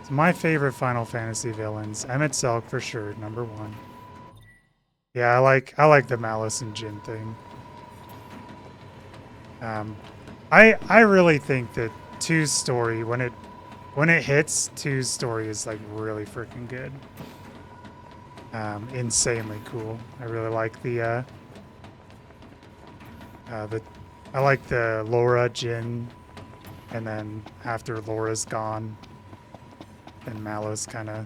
So my favorite Final Fantasy villains, Emmett Selk for sure, number one. Yeah, I like the Malice and Jin thing. I really think that 2's story when it hits, 2's story is like really freaking good. Insanely cool. I really like I like the Laura Jin, and then after Laura's gone, then Malos kind of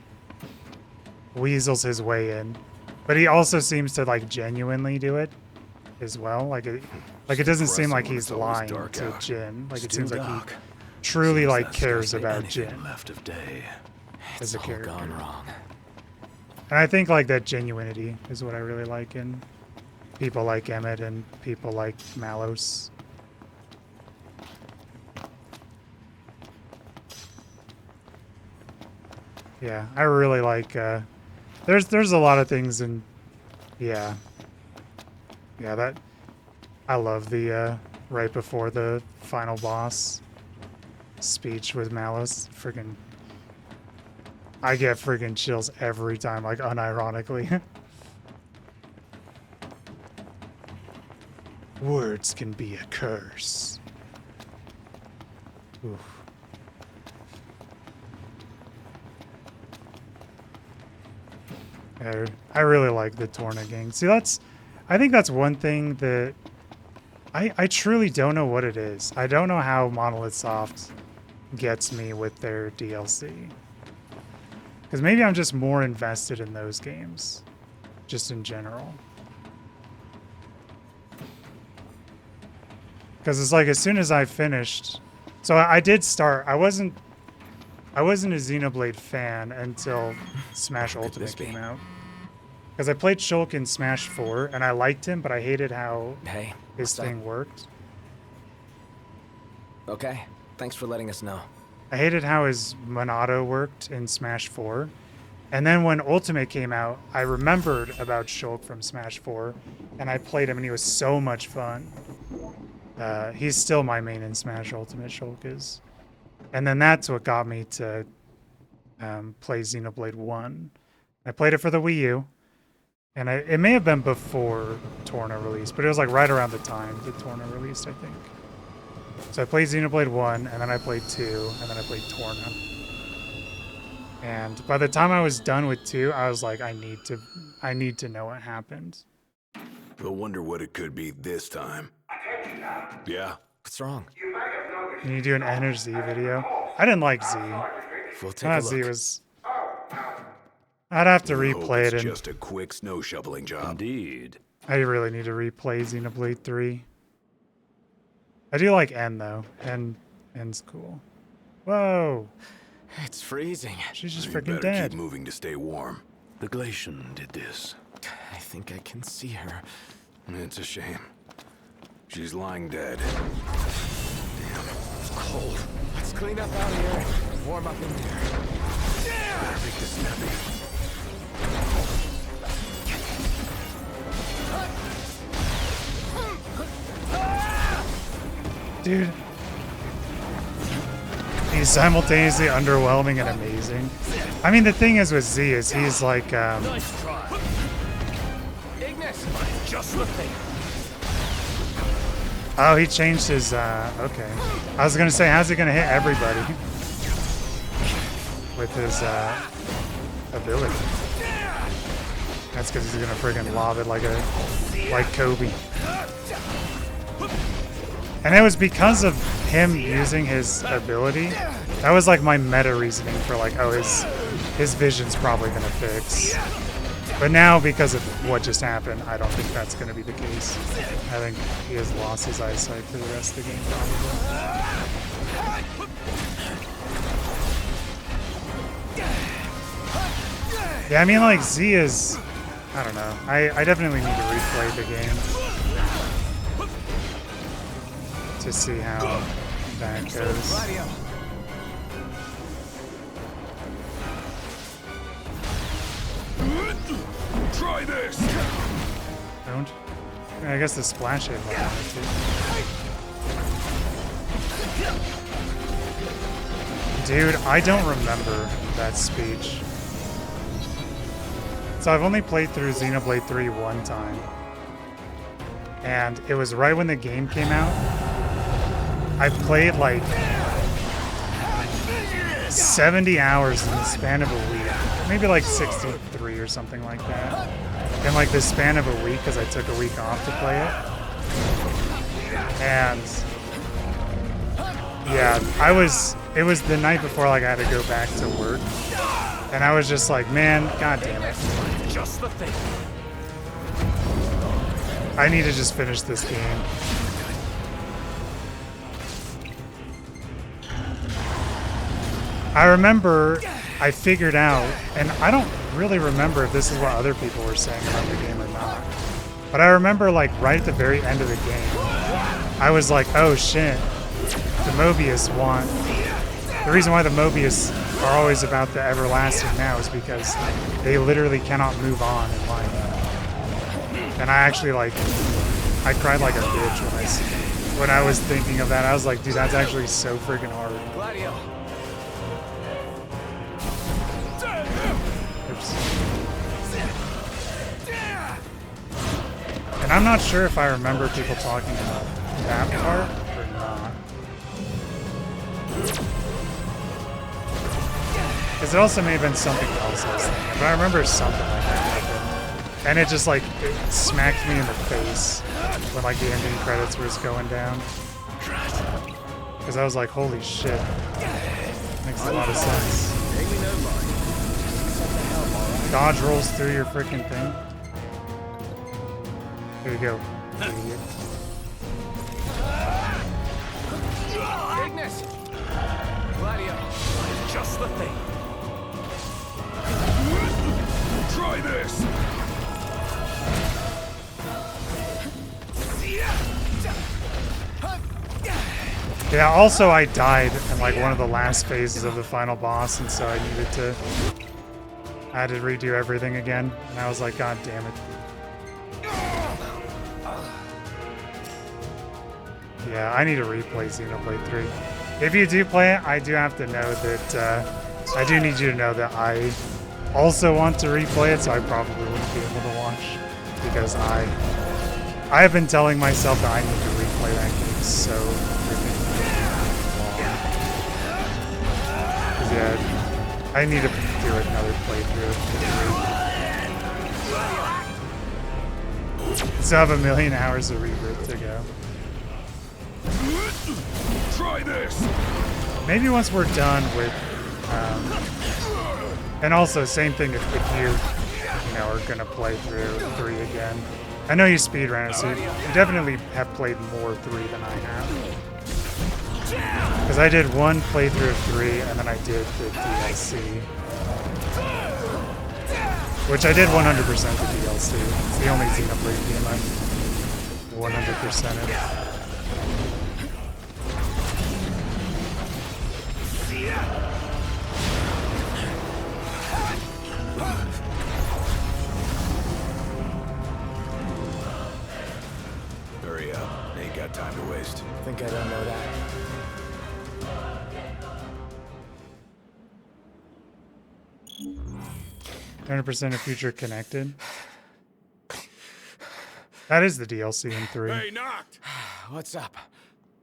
weasels his way in, but he also seems to like genuinely do it as well. Like it doesn't seem like he's lying to Jin. Like it seems like he truly like cares about Jin Left of day. as a all character. gone wrong. And I think like that genuinity is what I really like in people like Emmett and people like Malos. Yeah, I really like there's a lot of things in yeah that I love the right before the final boss speech with Malos. Friggin' I get friggin' chills every time, like unironically. Words can be a curse. Oof. I really like the Torna gang. See, I think that's one thing that I truly don't know what it is. I don't know how Monolith Soft gets me with their DLC. Because maybe I'm just more invested in those games, just in general. Because it's like as soon as I finished, so I did start. I wasn't a Xenoblade fan until Smash Ultimate came out. Because I played Shulk in Smash 4 and I liked him, but I hated how his thing worked. Okay, thanks for letting us know. I hated how his Monado worked in Smash 4. And then when Ultimate came out, I remembered about Shulk from Smash 4, and I played him, and he was so much fun. He's still my main in Smash Ultimate, Shulk is. And then that's what got me to play Xenoblade 1. I played it for the Wii U, and it may have been before Torna released, but it was like right around the time that Torna released, I think. So I played Xenoblade 1, and then I played 2, and then I played Torna. And by the time I was done with 2, I was like, I need to know what happened. I wonder what it could be this time. Yeah? What's wrong? Can you do an Enter Z video? I didn't like Z. We'll take a Z look. was. I'd have to Hope replay it's it, and just a quick snow shoveling job. Indeed. I really need to replay Xenoblade 3. I do like N though. N's cool. Whoa! It's freezing. She's just You freaking better dead. keep moving to stay warm. The Glacian did this. I think I can see her. It's a shame. She's lying dead. Damn, it's cold. Let's clean up out here and warm up in there. Better make this snappy. Dude. He's simultaneously underwhelming and amazing. I mean, the thing is with Z is he's like, Nice try. Ignis, just the thing. oh, he changed his, okay. I was gonna say, how's he gonna hit everybody? With his, ability. That's because he's gonna friggin' lob it like Kobe. And it was because of him using his ability. That was like my meta reasoning for like, oh, his vision's probably gonna fix. But now, because of what just happened, I don't think that's gonna be the case. I think he has lost his eyesight for the rest of the game, probably. Yeah, I mean, like, Z is... I don't know. I definitely need to replay the game to see how that goes. Try this. Don't. I guess the splash hit like that too. Dude, I don't remember that speech. So I've only played through Xenoblade 3 one time. And it was right when the game came out. I played like 70 hours in the span of a week. Maybe like 63 or something like that. In like the span of a week, because I took a week off to play it. And yeah, it was the night before like I had to go back to work. And I was just like, man, god damn it. Just the thing. I need to just finish this game. I remember I figured out, and I don't really remember if this is what other people were saying about the game or not. But I remember like right at the very end of the game, I was like, oh shit, the Mobius want... The reason why the Mobius are always about the everlasting now is because they literally cannot move on in life. And I actually like, I cried like a bitch when I was thinking of that. I was like, dude, that's actually so freaking hard. Oops. And I'm not sure if I remember people talking about that part or not. Because it also may have been something else I was thinking, but I remember something like that happened. And it just like, it smacked me in the face when like the ending credits was going down. Because I was like, holy shit. Makes a lot of sense. Dodge rolls through your freaking thing. Here you go. Idiot. Ignis! Gladio, just the thing. Try this. Yeah, also I died in like one of the last phases of the final boss, and so I had to redo everything again, and I was like, god damn it. Yeah, I need to replay Xenoblade 3. If you do play it, I do have to know that, I do need you to know that I also want to replay it, so I probably wouldn't be able to watch, because I have been telling myself that I need to replay that game so freaking long. Yeah, I need to do another playthrough. Still have 1,000,000 hours of Rebirth to go. Try this. Maybe once we're done with, and also same thing if you know, are gonna play through 3 again. I know you speedrun it, so you definitely have played more 3 than I have. Because I did one playthrough of 3, and then I did the DLC. Which I did 100% the DLC. It's the only Xenoblade game I've 100%ed. Hurry up. Ain't got time to waste. Think I don't know that. 100% of future connected. That is the DLC in 3. Hey, knocked. What's up?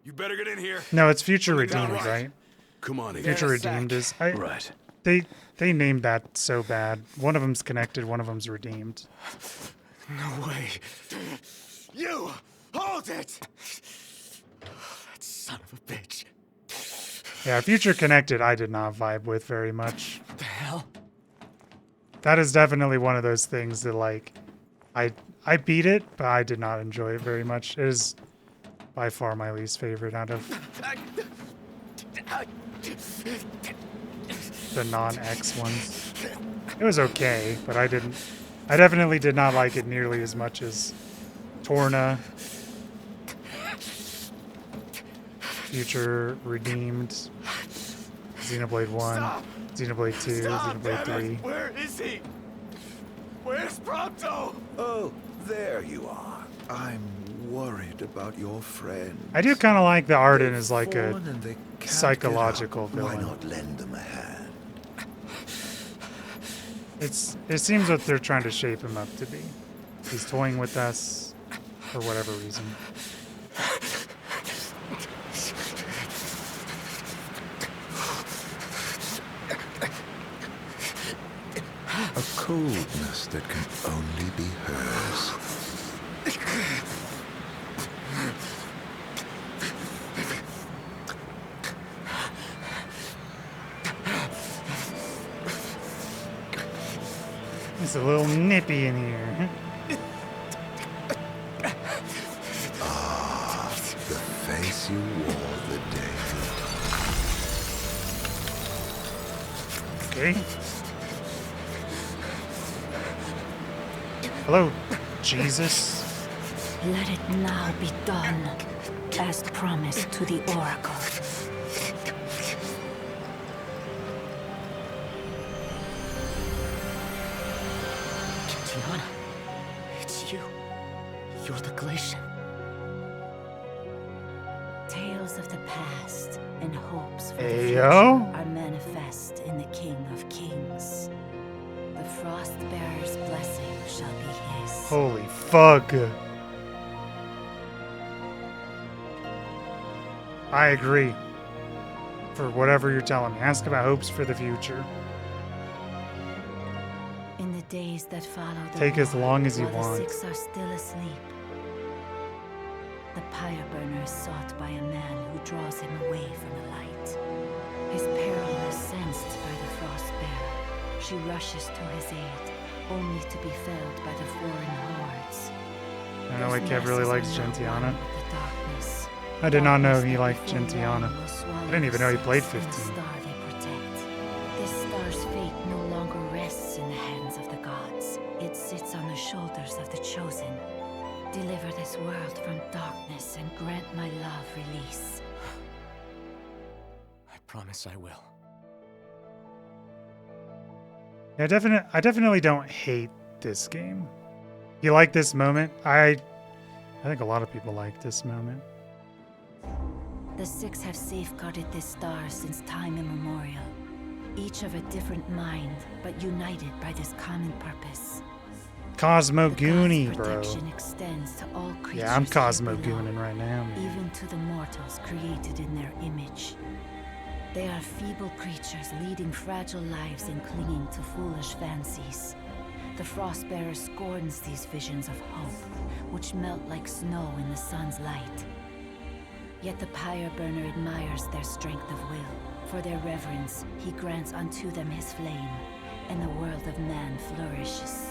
You better get in here. No, it's Future Redeemed, right? Come on in. Future Redeemed is Right. They named that so bad. One of them's connected, one of them's redeemed. No way. You! Hold it! That son of a bitch. Yeah, Future Connected I did not vibe with very much. What the hell? That is definitely one of those things that, like, I beat it, but I did not enjoy it very much. It is by far my least favorite out of the non-X ones. It was okay, but I definitely did not like it nearly as much as Torna, Future Redeemed, Xenoblade 1, Stop. Xenoblade 2, Xenoblade 3. Where is he? Where's Prompto? Oh, there you are. I'm worried about your friend. I do kind of like the Arden as like a Fallen and they can't psychological get up. Why villain. not lend them a hand? It seems what they're trying to shape him up to be. He's toying with us for whatever reason. A coldness that can only be hers. It's a little nippy in here. Ah, the face you wore the day. Okay. Hello, Jesus. Let it now be done, as promised to the Oracle. Tiana, it's you. You're the Glacian. Tales of the past and hopes for the Ayo. future are manifest in the King of Kings. The Frostbearer's blessing shall be his. Holy fuck. I agree. For whatever you're telling me. Ask about hopes for the future. In the days that follow the Take as war, long as you while want. the six are still asleep, the pyre burner is sought by a man who draws him away from the light. His peril is sensed by the Frostbearer. She rushes to his aid, only to be felled by the foreign hordes. I know like Kev really likes Gentiana. The darkness. I did not know Darkness he that liked before Gentiana. long will swallow I didn't even know he the played six and the 15. star they protect. This star's fate no longer rests in the hands of the gods. It sits on the shoulders of the chosen. Deliver this world from darkness and grant my love release. I promise I will. Yeah, I definitely don't hate this game. You like this moment? I think a lot of people like this moment. The six have safeguarded this star since time immemorial. Each of a different mind, but united by this common purpose. Cosmo The Goonie, god's bro. protection extends to all creatures Yeah, I'm here Cosmo below, Gooning right now, man. even to the mortals created in their image. They are feeble creatures leading fragile lives and clinging to foolish fancies. The Frostbearer scorns these visions of hope, which melt like snow in the sun's light. Yet the Pyreburner admires their strength of will. For their reverence, he grants unto them his flame, and the world of man flourishes.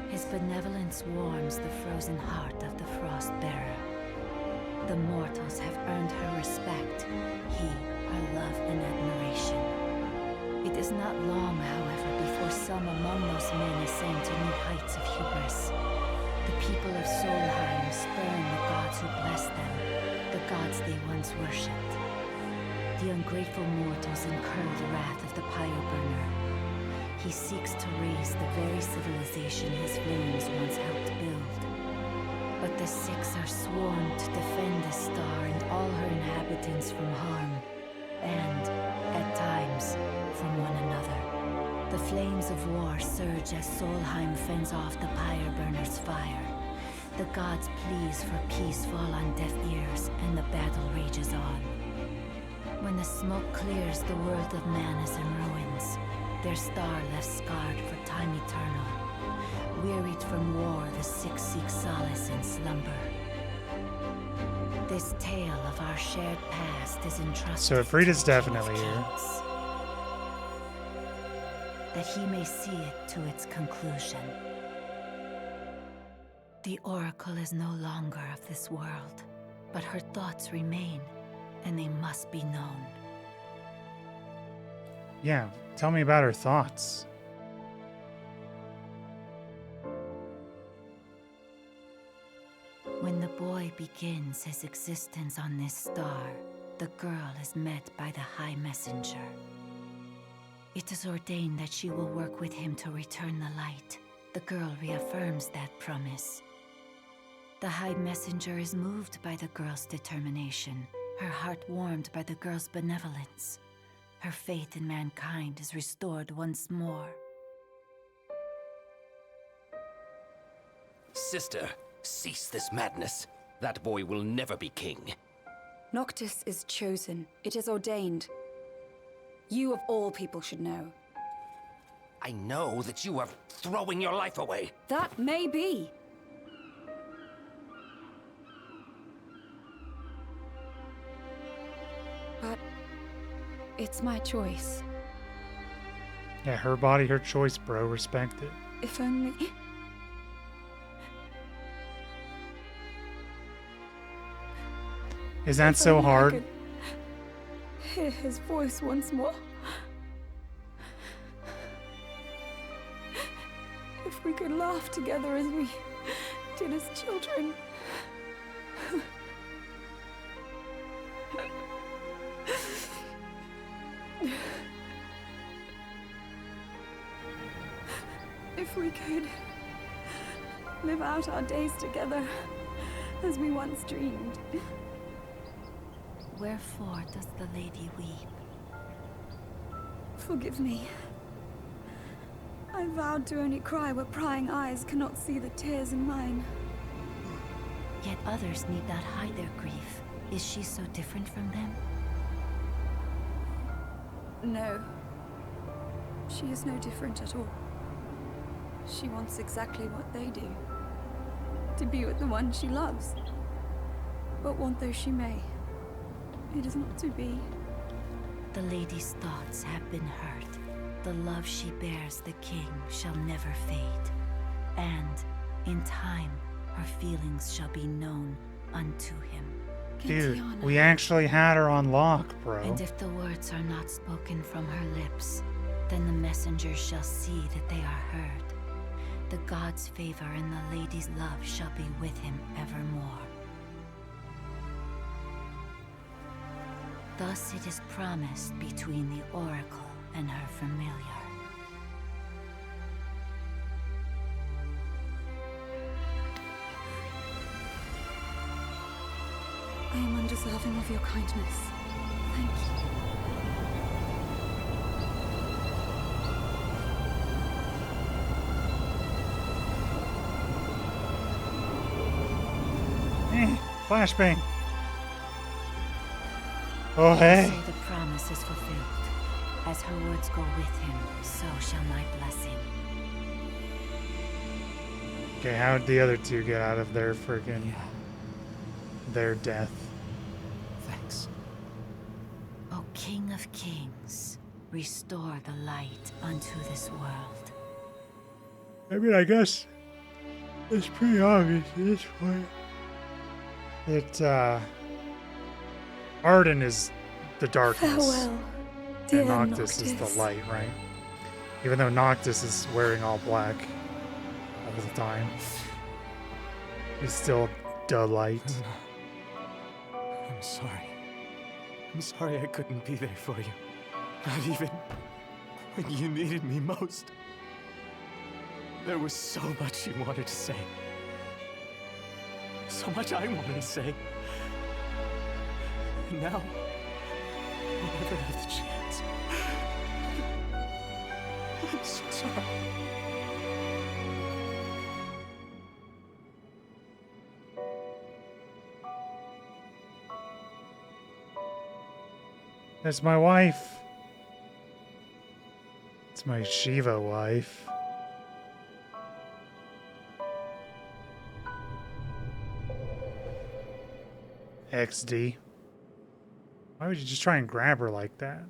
His benevolence warms the frozen heart of the Frostbearer. The mortals have earned her respect, he her love and admiration. It is not long, however, before some among those men ascend to new heights of hubris. The people of Solheim spurn the gods who bless them, the gods they once worshipped. The ungrateful mortals incur the wrath of the Pyreburner. He seeks to raise the very civilization his flames once helped build. But the Six are sworn to defend the star and all her inhabitants from harm, and, at times, from one another. The flames of war surge as Solheim fends off the Pyreburner's fire. The gods' pleas for peace fall on deaf ears, and the battle rages on. When the smoke clears, the world of man is in ruins, their star left scarred for time eternal. Wearied from war, the Six seek solace in slumber. This tale of our shared past is entrusted So Ifrit definitely here. That he may see it to its conclusion. The Oracle is no longer of this world, but her thoughts remain, and they must be known. Yeah, tell me about her thoughts. When the boy begins his existence on this star, the girl is met by the High Messenger. It is ordained that she will work with him to return the light. The girl reaffirms that promise. The High Messenger is moved by the girl's determination, her heart warmed by the girl's benevolence. Her faith in mankind is restored once more. Sister, cease this madness. That boy will never be king. Noctis is chosen. It is ordained. You of all people should know. I know that you are throwing your life away. That may be. But it's my choice. Yeah, her body, her choice, bro. Respect it. If only... Is that so hard? Hear his voice once more. If we could laugh together as we did as children. If we could live out our days together as we once dreamed. Wherefore does the lady weep? Forgive me. I vowed to only cry where prying eyes cannot see the tears in mine. Yet others need not hide their grief. Is she so different from them? No. She is no different at all. She wants exactly what they do. To be with the one she loves. But want though she may, it is not to be. The lady's thoughts have been hurt. The love she bears the king shall never fade. And, in time, her feelings shall be known unto him. Dude, we actually had her on lock, bro. And if the words are not spoken from her lips, then the messengers shall see that they are heard. The god's favor and the lady's love shall be with him evermore. Thus it is promised between the Oracle and her familiar. I am undeserving of your kindness. Thank you. Flashbang. Oh, hey. So the promise promise is fulfilled. As her words go with him, so shall my blessing. Okay, how'd the other two get out of their friggin' their death? Thanks. O King of Kings, restore the light unto this world. I mean, I guess it's pretty obvious at this point that Arden is the darkness. Farewell, dear and Noctis is the light, right? Even though Noctis is wearing all black all the time, he's still the light. I'm sorry. I'm sorry I couldn't be there for you. Not even when you needed me most. There was so much you wanted to say. So much I wanted to say. And now, I'll never have the chance. I'm so sorry. That's my wife. It's my Shiva wife. XD. Why would you just try and grab her like that?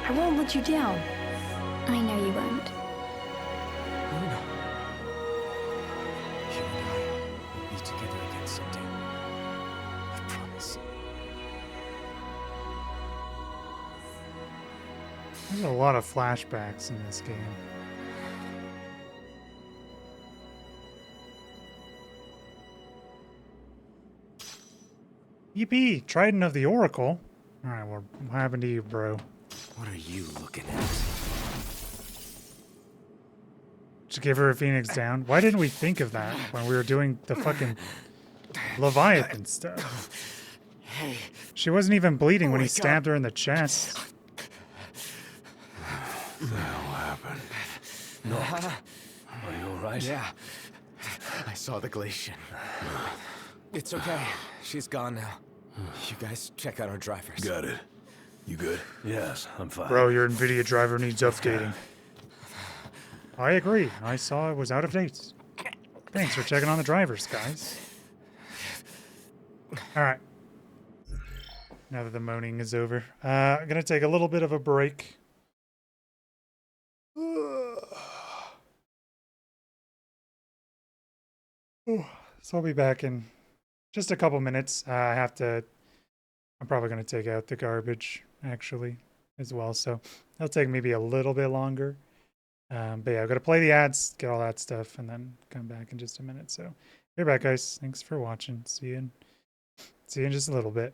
I won't let you down. I know you won't. Luna. You and I will be together again someday. I promise. There's a lot of flashbacks in this game. Yippee! Trident of the Oracle. Alright, well, what happened to you, bro? What are you looking at? Just give her a Phoenix down. Why didn't we think of that when we were doing the fucking Leviathan stuff? Hey. She wasn't even bleeding when he my God. stabbed her in the chest. What the hell happened? Knocked. Are you alright? Yeah. I saw the glacier. It's okay. She's gone now. You guys check out our drivers. Got it. You good? Yes, I'm fine. Bro, your NVIDIA driver needs updating. I agree. I saw it was out of date. Thanks for checking on the drivers, guys. Alright. Now that the moaning is over. I'm gonna take a little bit of a break. So I'll be back in just a couple minutes. I'm probably going to take out the garbage, actually, as well. So that'll take maybe a little bit longer. But yeah, I've got to play the ads, get all that stuff, and then come back in just a minute. So be right back, guys. Thanks for watching. See you in just a little bit.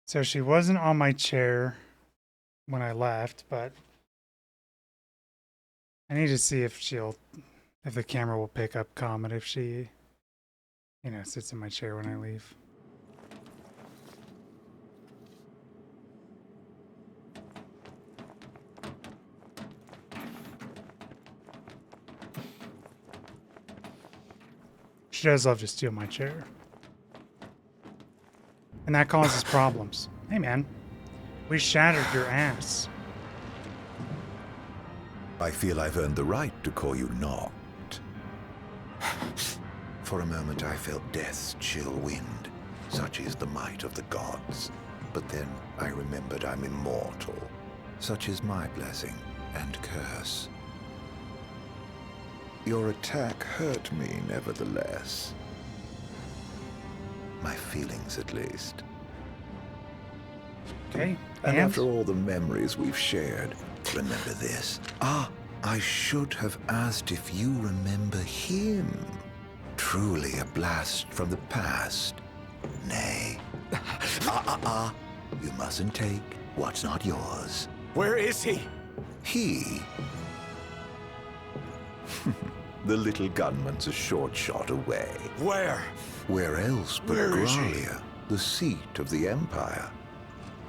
So she wasn't on my chair when I left, but I need to see if the camera will pick up Comet if she, sits in my chair when I leave. She does love to steal my chair. And that causes problems. Hey man, we shattered your ass. I feel I've earned the right to call you not. For a moment I felt death's chill wind. Such is the might of the gods. But then I remembered I'm immortal. Such is my blessing and curse. Your attack hurt me, nevertheless. My feelings, at least. Okay, and after all the memories we've shared, remember this. I should have asked if you remember him. Truly a blast from the past. Nay. You mustn't take what's not yours. Where is he? He? The little gunman's a short shot away. Where? Where else but Where is he? Gralia, the seat of the Empire.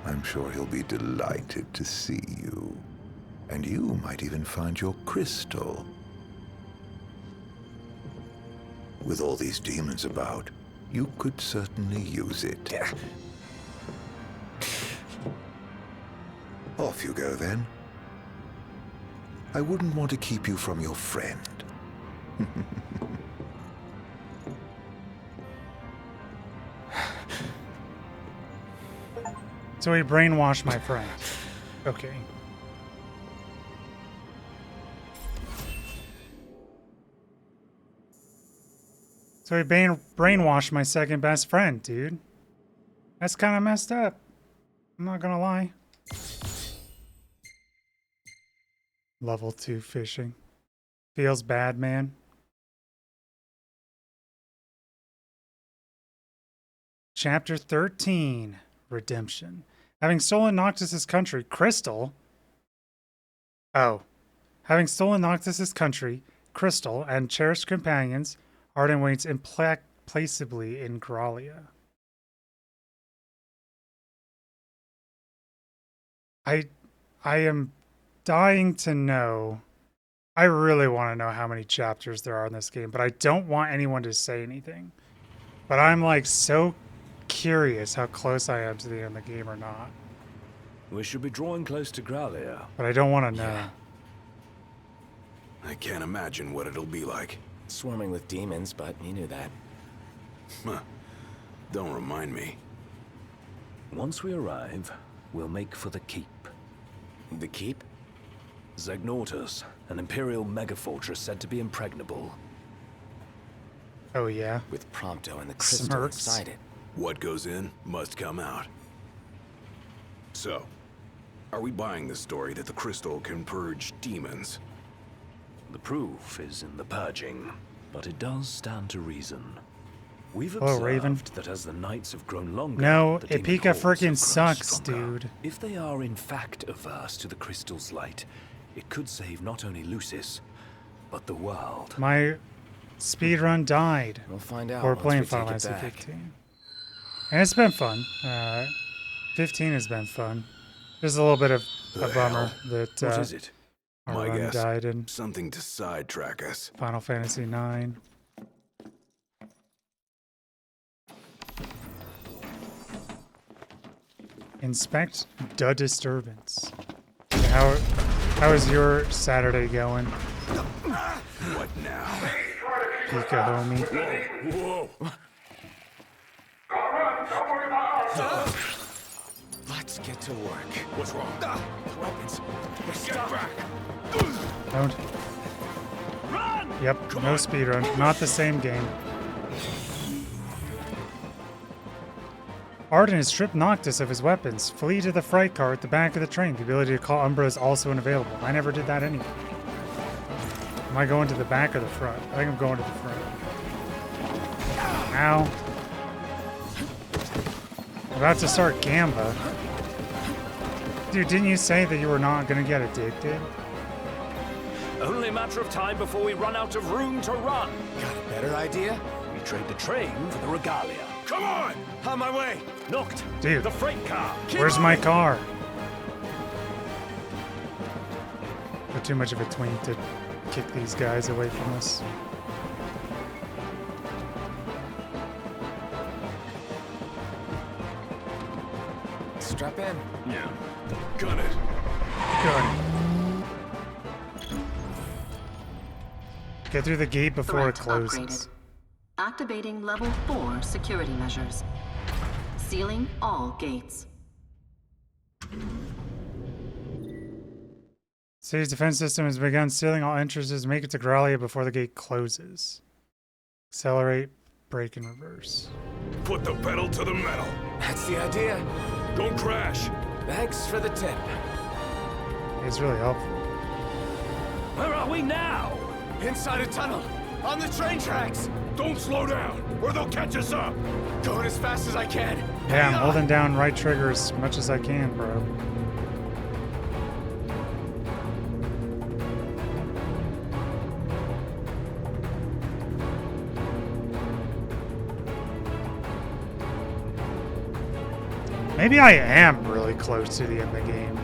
I'm sure he'll be delighted to see you. And you might even find your crystal. With all these demons about, you could certainly use it. Off you go, then. I wouldn't want to keep you from your friend. So he brainwashed my friend. Okay. So he brainwashed my second best friend, dude. That's kind of messed up. I'm not gonna lie. Level 2 fishing. Feels bad, man. Chapter 13. Redemption. Having stolen Noctis's country, Crystal... Having stolen Noctis's country, Crystal, and cherished companions, Arden waits implacably in Gralia. I am dying to know. I really want to know how many chapters there are in this game, but I don't want anyone to say anything. But I'm like so curious how close I am to the end of the game or not. We should be drawing close to Gralia. But I don't want to know. Yeah. I can't imagine what it'll be like. Swarming with demons, but you knew that. Huh. Don't remind me. Once we arrive, we'll make for the keep. The keep? Zegnortus, an Imperial megafortress said to be impregnable. Oh yeah? With Prompto and the crystal Smirks. inside it. What goes in must come out. So, are we buying the story that the crystal can purge demons? The proof is in the purging, but it does stand to reason. We've Hello, observed Raven. that as the nights have grown longer, No, the demon Epika hordes have grown freaking sucks, stronger. dude. If they are in fact averse to the crystal's light, it could save not only Lucis, but the world. My speedrun died. We'll find out We're once playing we Final take it Fantasy back. 15. And it's been fun. 15 has been fun. There's a little bit of a bummer that What is it? our My run guess. died in Something to sidetrack us. Final Fantasy 9. Inspect the disturbance. How is your Saturday going? What now? Pika homie. Whoa! Let's get to work. What's wrong? Weapons. Get back! Don't. Yep, no speedrun. Not the same game. Arden has stripped Noctis of his weapons. Flee to the freight car at the back of the train. The ability to call Umbra is also unavailable. I never did that anyway. Am I going to the back or the front? I think I'm going to the front. Ow. About to start Gamba. Dude, didn't you say that you were not gonna get addicted? Only a matter of time before we run out of room to run. Got a better idea? We trade the train for the regalia. Come on! On my way! Knocked. Dude, the freight car. Where's my car? We're too much of a twink to kick these guys away from us. Strap in. Yeah. Gun it. Gun. Get through the gate before it Threat closes. upgraded. Activating level 4 security measures. Sealing all gates. City's defense system has begun sealing all entrances. Make it to Gralia before the gate closes. Accelerate, brake, and reverse. Put the pedal to the metal. That's the idea. Don't crash. Thanks for the tip. It's really helpful. Where are we now? Inside a tunnel. On the train tracks. Don't slow down, or they'll catch us up. Going as fast as I can. Yeah, I'm holding down right trigger as much as I can, bro. Maybe I am really close to the end of the game.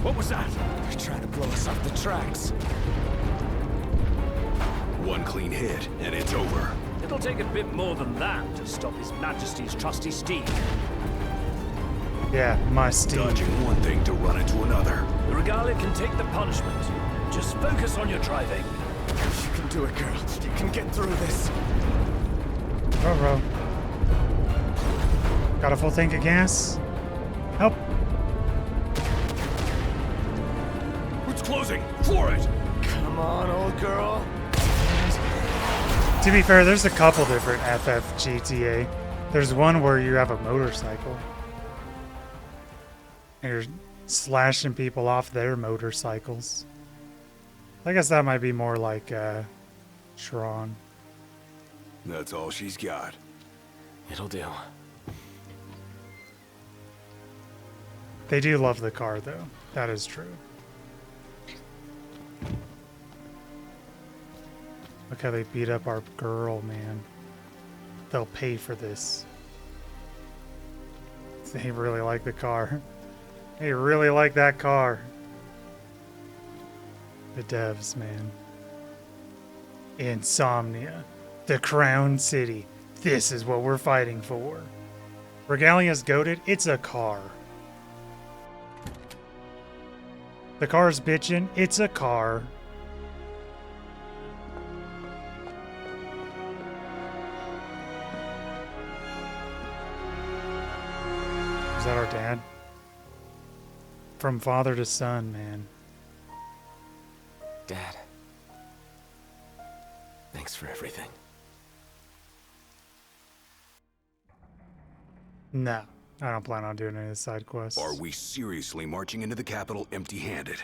What was that? They're trying to blow us off the tracks. One clean hit, and it's over. It'll take a bit more than that to stop His Majesty's trusty steed. Yeah, my steed. Dodging one thing to run into another. The regalia can take the punishment. Just focus on your driving. You can do it, girl. You can get through this. Bro. Got a full tank of gas? Help. It's closing. Floor it. Come on, old girl. To be fair, there's a couple different FF GTA. There's one where you have a motorcycle. And you're slashing people off their motorcycles. I guess that might be more like Tron. That's all she's got. It'll do. They do love the car, though. That is true. Look how they beat up our girl, man. They'll pay for this. They really like the car. They really like that car. The devs, man. Insomnia. The Crown City. This is what we're fighting for. Regalia's goated. It's a car. The car's bitching. It's a car. Is that our dad? From father to son, man. Dad. Thanks for everything. No, I don't plan on doing any of the side quests. Are we seriously marching into the capital empty-handed?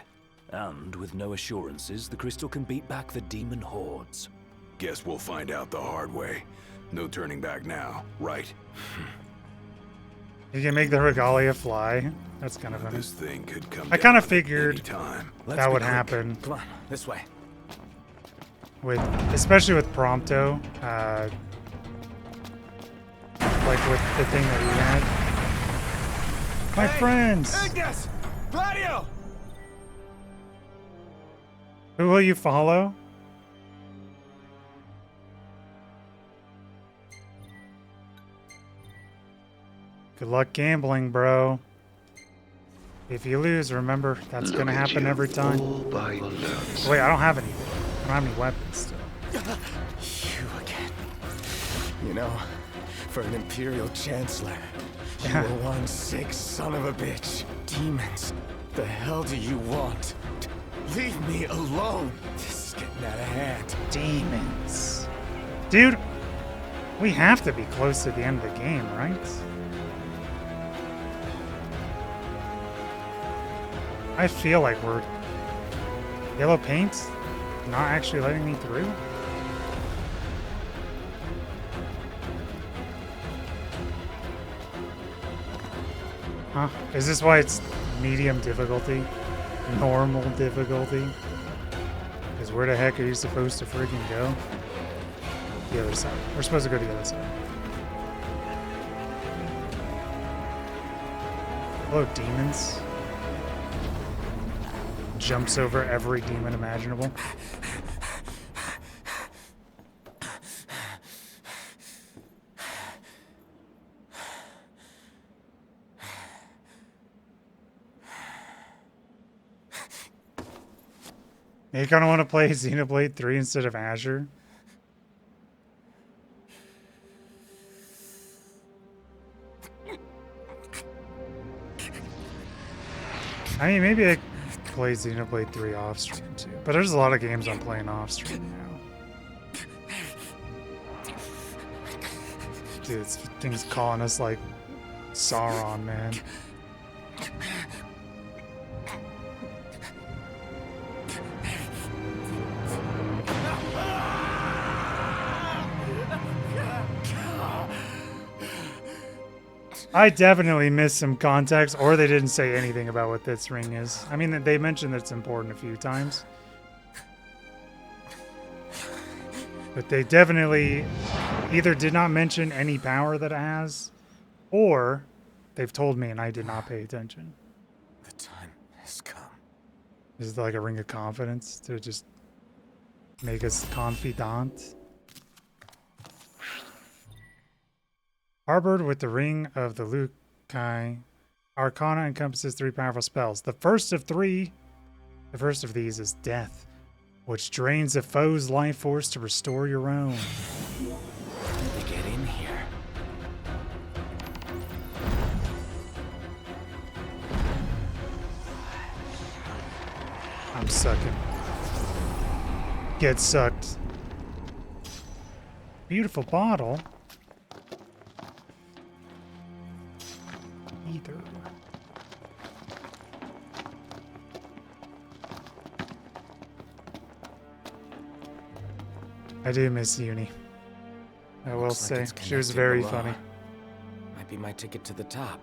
And with no assurances, the crystal can beat back the demon hordes. Guess we'll find out the hard way. No turning back now, right? You can make the regalia fly. That's kind of funny. This thing could come I kind of down figured anytime. that would happen. Come on, this way. With, especially with Prompto, like with the thing that he had. My friends! Ignis! Gladio! Who will you follow? Good luck gambling, bro. If you lose, remember, that's gonna happen every time. Wait, I don't have any. I don't have any weapons still. You again. You know, for an Imperial Chancellor, you're one sick son of a bitch. Demons, the hell do you want? Leave me alone. This is getting out of hand. Demons. Dude, we have to be close to the end of the game, right? I feel like we're... Yellow paint? not actually letting me through? Huh? Is this why it's medium difficulty? Normal difficulty? Because where the heck are you supposed to freaking go? The other side. We're supposed to go to the other side. Hello, demons. Jumps over every demon imaginable. You kind of want to play Xenoblade 3 instead of Azure? I mean, maybe I could play Xenoblade 3 off stream too. But there's a lot of games I'm playing off stream now. Dude, this thing's calling us like Sauron, man. I definitely missed some context, or they didn't say anything about what this ring is. I mean, they mentioned that it's important a few times. But they definitely either did not mention any power that it has, or they've told me and I did not pay attention. The time has come. Is it like a ring of confidence to just make us confidant? Harbored with the Ring of the Lukai, Arcana encompasses 3 powerful spells. The first of these is Death, which drains a foe's life force to restore your own. Let me get in here. I'm sucking. Get sucked. Beautiful bottle. Either. I do miss Uni. I will say, she was very funny. Might be my ticket to the top.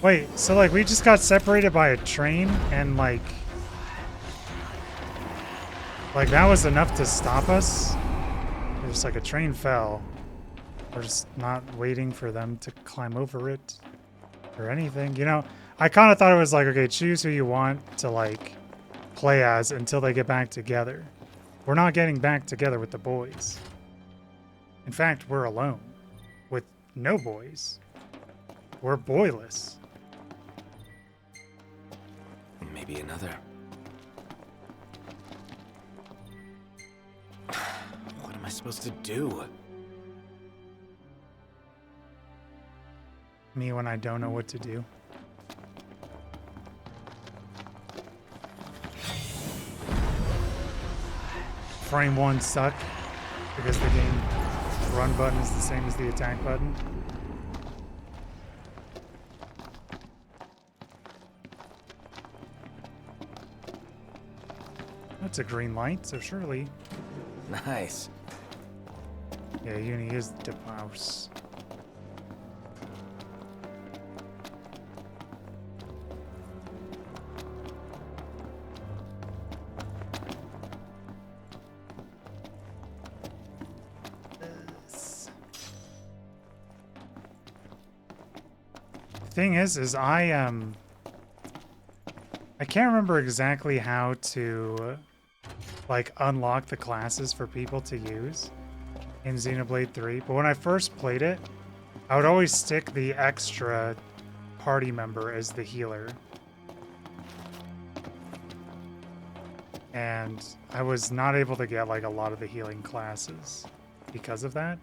Wait, so like we just got separated by a train and like that was enough to stop us? It was like a train fell. We're just not waiting for them to climb over it or anything. You know, I kind of thought it was like, okay, choose who you want to like play as until they get back together. We're not getting back together with the boys. In fact, we're alone with no boys. We're boyless. Maybe another. What am I supposed to do? Me when I don't know what to do. Frame 1 suck because the game run button is the same as the attack button. That's a green light, so surely. Nice. Yeah, Uni is the mouse. Thing is I can't remember exactly how to like unlock the classes for people to use in Xenoblade 3, but when I first played it, I would always stick the extra party member as the healer. And I was not able to get like a lot of the healing classes because of that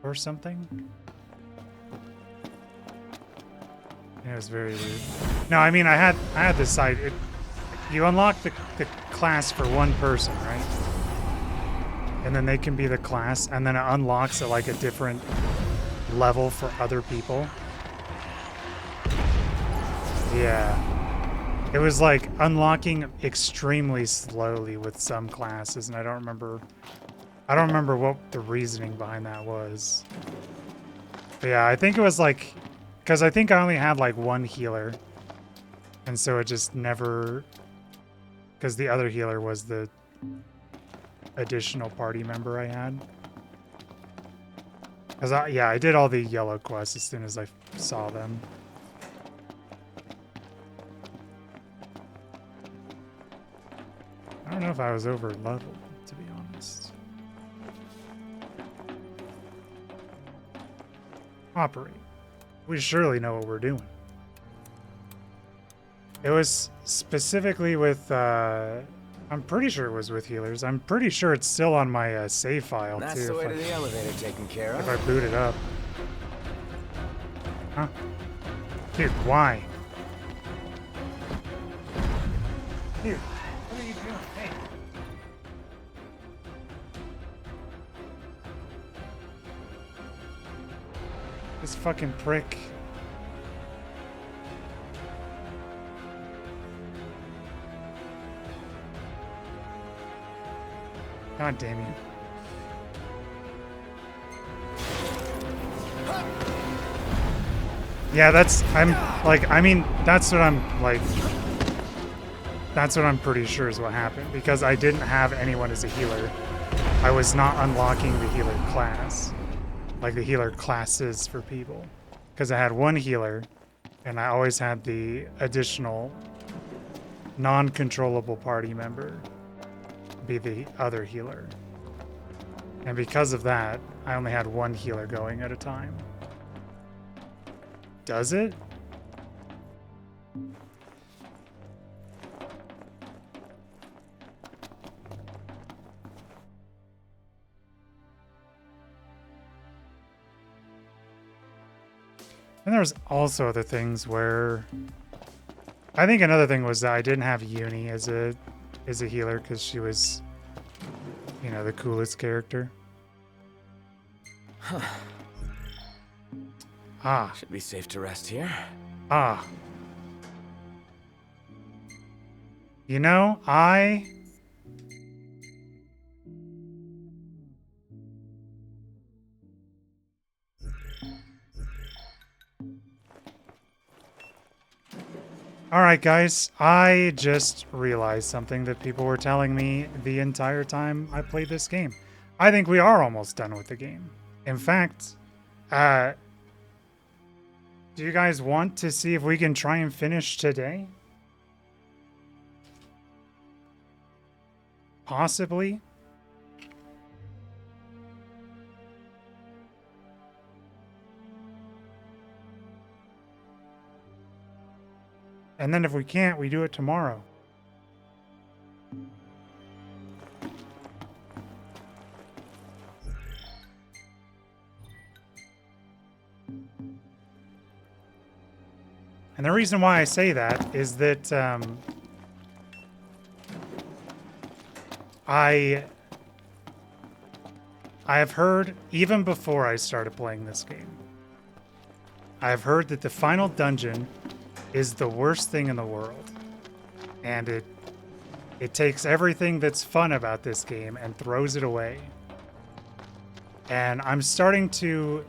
or something. It was very weird. No, I mean, I had this side. You unlock the class for one person, right? And then they can be the class, and then it unlocks at like a different level for other people. Yeah. It was like unlocking extremely slowly with some classes, and I don't remember what the reasoning behind that was. But yeah, I think it was like, because I think I only had like one healer, and so it just never, because the other healer was the additional party member I had. Because I did all the yellow quests as soon as I saw them. I don't know if I was over leveled, to be honest. Operate. We surely know what we're doing. It was specifically with, I'm pretty sure it was with healers. I'm pretty sure it's still on my save file, too. That's the way to the elevator taken care of. If I boot it up. Huh? Dude, why? Dude, what are you doing? Hey. This fucking prick. God damn you. Yeah, that's what I'm pretty sure is what happened, because I didn't have anyone as a healer. I was not unlocking the healer class, like the healer classes for people, because I had one healer and I always had the additional non-controllable party member be the other healer. And because of that, I only had one healer going at a time. Does it? And there was also other things where I think another thing was that I didn't have Uni as a healer because she was, you know, the coolest character. Huh. Ah. Should be safe to rest here. Ah. You know, I... Alright guys, I just realized something that people were telling me the entire time I played this game. I think we are almost done with the game. In fact, do you guys want to see if we can try and finish today? Possibly? And then if we can't, we do it tomorrow. And the reason why I say that is that I have heard, even before I started playing this game, I have heard that the final dungeon is the worst thing in the world. And it takes everything that's fun about this game and throws it away. And I'm starting to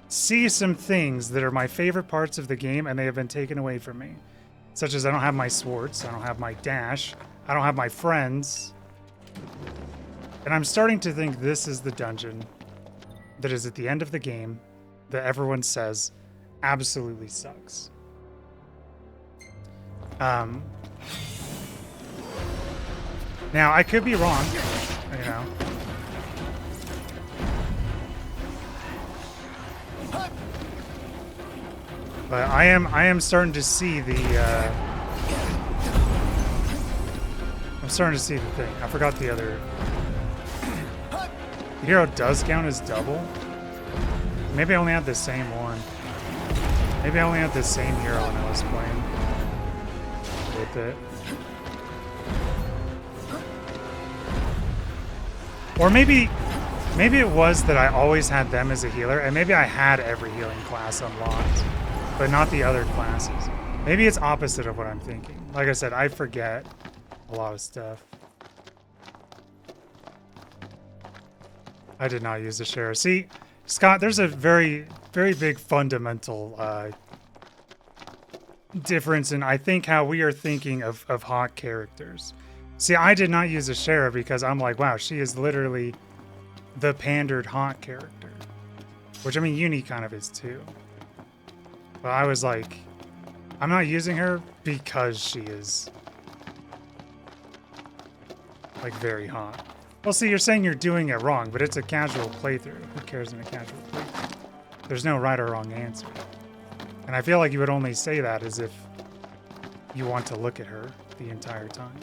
see some things that are my favorite parts of the game, and they have been taken away from me. Such as I don't have my swords, I don't have my dash, I don't have my friends. And I'm starting to think this is the dungeon that is at the end of the game that everyone says absolutely sucks. Now I could be wrong, you know. But I am starting to see the I'm starting to see the thing. I forgot the other. The hero does count as double. Maybe I only had the same one. Maybe I only had the same hero when I was playing with it. Or maybe it was that I always had them as a healer, and maybe I had every healing class unlocked, but not the other classes. Maybe it's opposite of what I'm thinking. Like I said, I forget a lot of stuff. I did not use the share. See, Scott, there's a very, very big fundamental difference in, I think, how we are thinking of hot characters. See, I did not use a share because I'm like, wow, she is literally the pandered hot character. Which, I mean, Uni kind of is too. But I was like, I'm not using her because she is, like, very hot. Well, see, you're saying you're doing it wrong, but it's a casual playthrough. Who cares in a casual playthrough? There's no right or wrong answer. And I feel like you would only say that as if you want to look at her the entire time.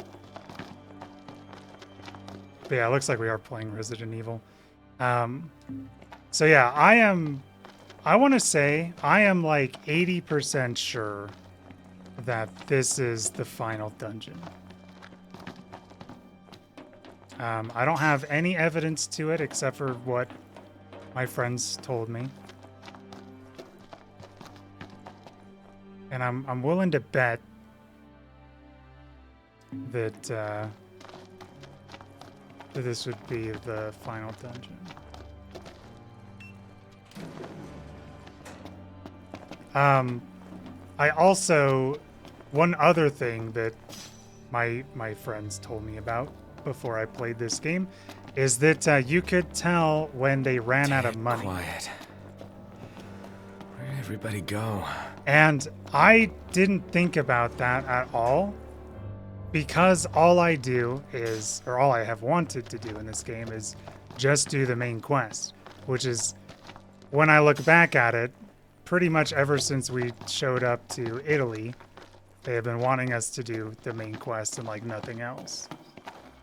But yeah, it looks like we are playing Resident Evil. So yeah, I want to say I am like 80% sure that this is the final dungeon. I don't have any evidence to it except for what my friends told me. And I'm willing to bet that that this would be the final dungeon. I also, one other thing that my friends told me about before I played this game is that you could tell when they ran out of money. Quiet. Where did everybody go? And I didn't think about that at all because all I do is, or all I have wanted to do in this game is just do the main quest, which is, when I look back at it, pretty much ever since we showed up to Italy, they have been wanting us to do the main quest and like nothing else.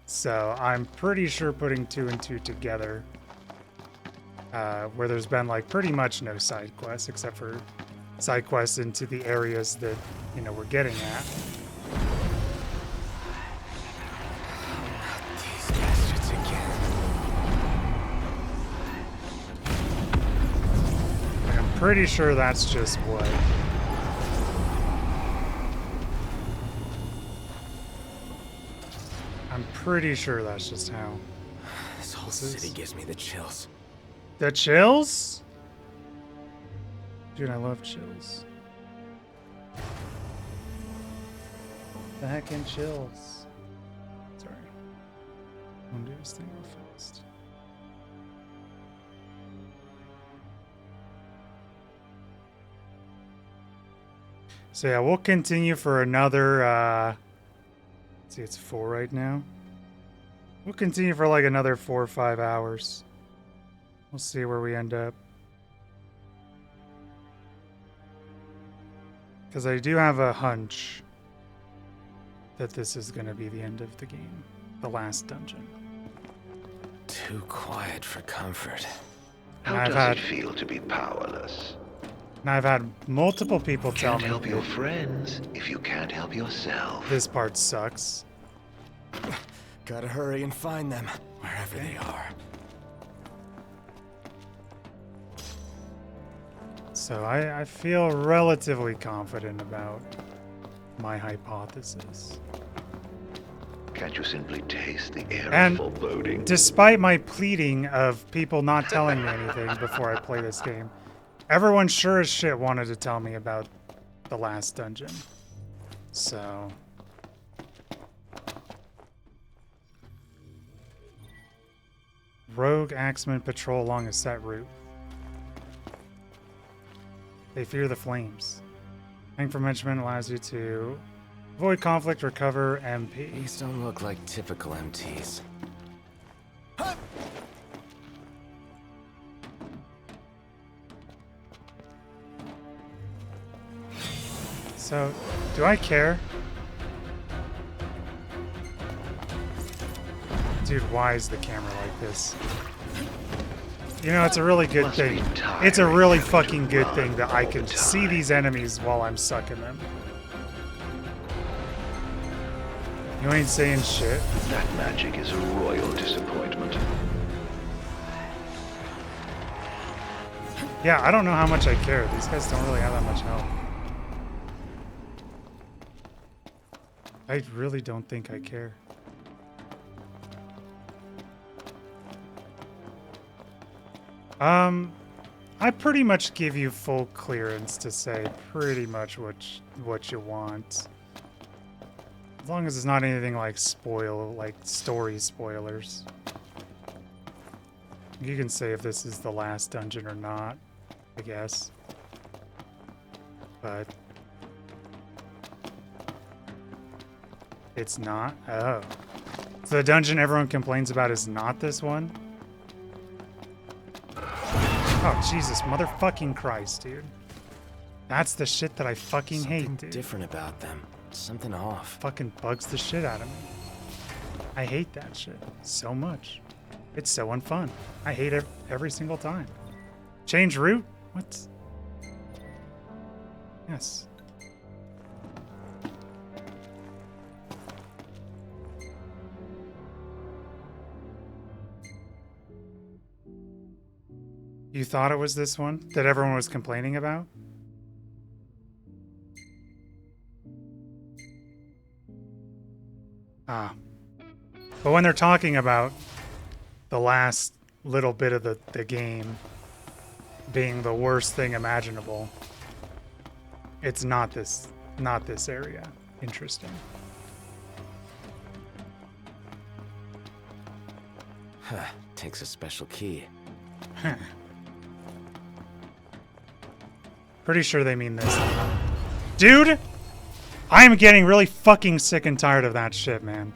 So I'm pretty sure putting 2 and 2 together, where there's been like pretty much no side quests except for side quests into the areas that, you know, we're getting at. These bastards again. Like, I'm pretty sure that's just what. I'm pretty sure that's just how. This whole city gives me the chills. The chills? Dude, I love chills. The heckin' chills. Sorry. I'm gonna do this thing real fast. So yeah, we'll continue for another, let's see, it's 4 right now. We'll continue for like another 4 or 5 hours. We'll see where we end up. Because I do have a hunch that this is going to be the end of the game. The last dungeon. Too quiet for comfort. How does it feel to be powerless? And I've had multiple people tell me Can't help your friends if you can't help yourself. this part sucks. Gotta hurry and find them, wherever they are. So I feel relatively confident about my hypothesis. Can't you simply taste the air And of foreboding? despite my pleading of people not telling me anything before I play this game, everyone sure as shit wanted to tell me about the last dungeon. So... Rogue Axemen patrol along a set route. They fear the flames. Incrementation allows you to avoid conflict, recover MP. These don't look like typical MTs. So, do I care? Dude, why is the camera like this? You know, it's a really good thing. It's a really fucking good thing that I can see these enemies while I'm sucking them. You ain't saying shit. That magic is a royal disappointment. Yeah, I don't know how much I care. These guys don't really have that much health. I really don't think I care. I pretty much give you full clearance to say pretty much what you want. As long as it's not anything like story spoilers. You can say if this is the last dungeon or not, I guess. But it's not? Oh. So the dungeon everyone complains about is not this one? Oh, Jesus, motherfucking Christ, dude. That's the shit that I fucking hate, dude. Different about them. Something off. Fucking bugs the shit out of me. I hate that shit so much. It's so unfun. I hate it every single time. Change route? What? Yes. You thought it was this one that everyone was complaining about? Ah. But when they're talking about the last little bit of the game being the worst thing imaginable, it's not this area. Interesting. Huh. Takes a special key. Huh. Pretty sure they mean this. Dude! I am getting really fucking sick and tired of that shit, man.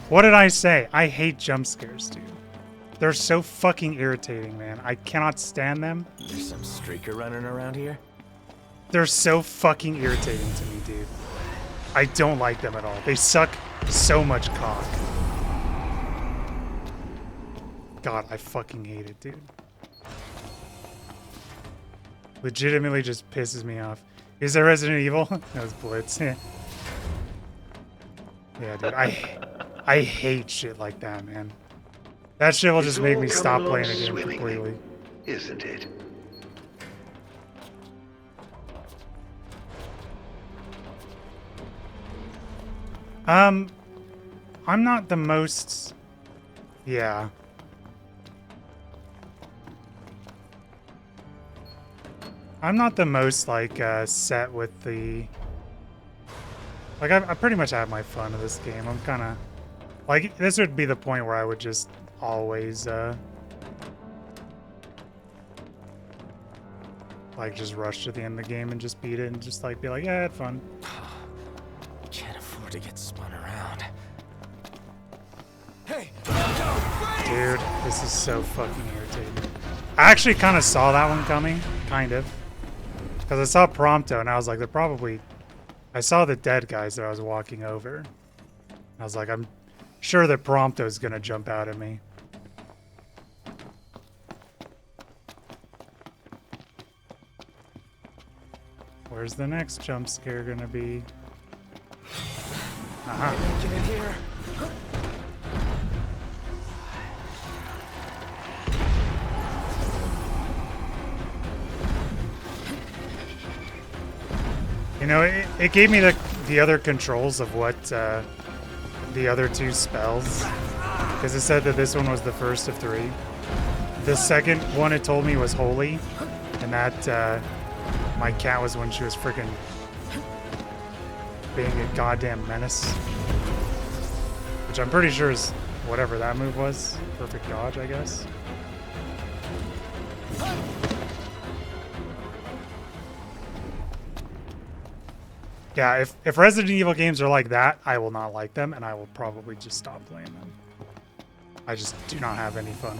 What did I say? I hate jump scares, dude. They're so fucking irritating, man. I cannot stand them. There's some streaker running around here? They're so fucking irritating to me, dude. I don't like them at all. They suck so much cock. God, I fucking hate it, dude. Legitimately just pisses me off. Is that Resident Evil? That was Blitz. Yeah, dude. I hate shit like that, man. That shit will just make me stop playing the game completely. Isn't it? I'm not the most... Yeah. I'm not the most, like, set with the... Like, I pretty much have my fun with this game. I'm kind of... Like, this would be the point where I would just always, like, just rush to the end of the game and just beat it and just, like, be like, yeah, I had fun. Can't afford to get spun around. Hey! Dude, this is so fucking irritating. I actually kind of saw that one coming. Kind of. Because I saw Prompto, and I was like, they're probably... I saw the dead guys that I was walking over. I was like, I'm sure that Prompto's going to jump out at me. Where's the next jump scare going to be? Uh-huh. Get in here. You know, it gave me the other controls of what the other two spells, because it said that this one was the first of 3. The second one it told me was holy, and that my cat was when she was freaking being a goddamn menace, which I'm pretty sure is whatever that move was. Perfect dodge, I guess. Yeah, if Resident Evil games are like that, I will not like them, and I will probably just stop playing them. I just do not have any fun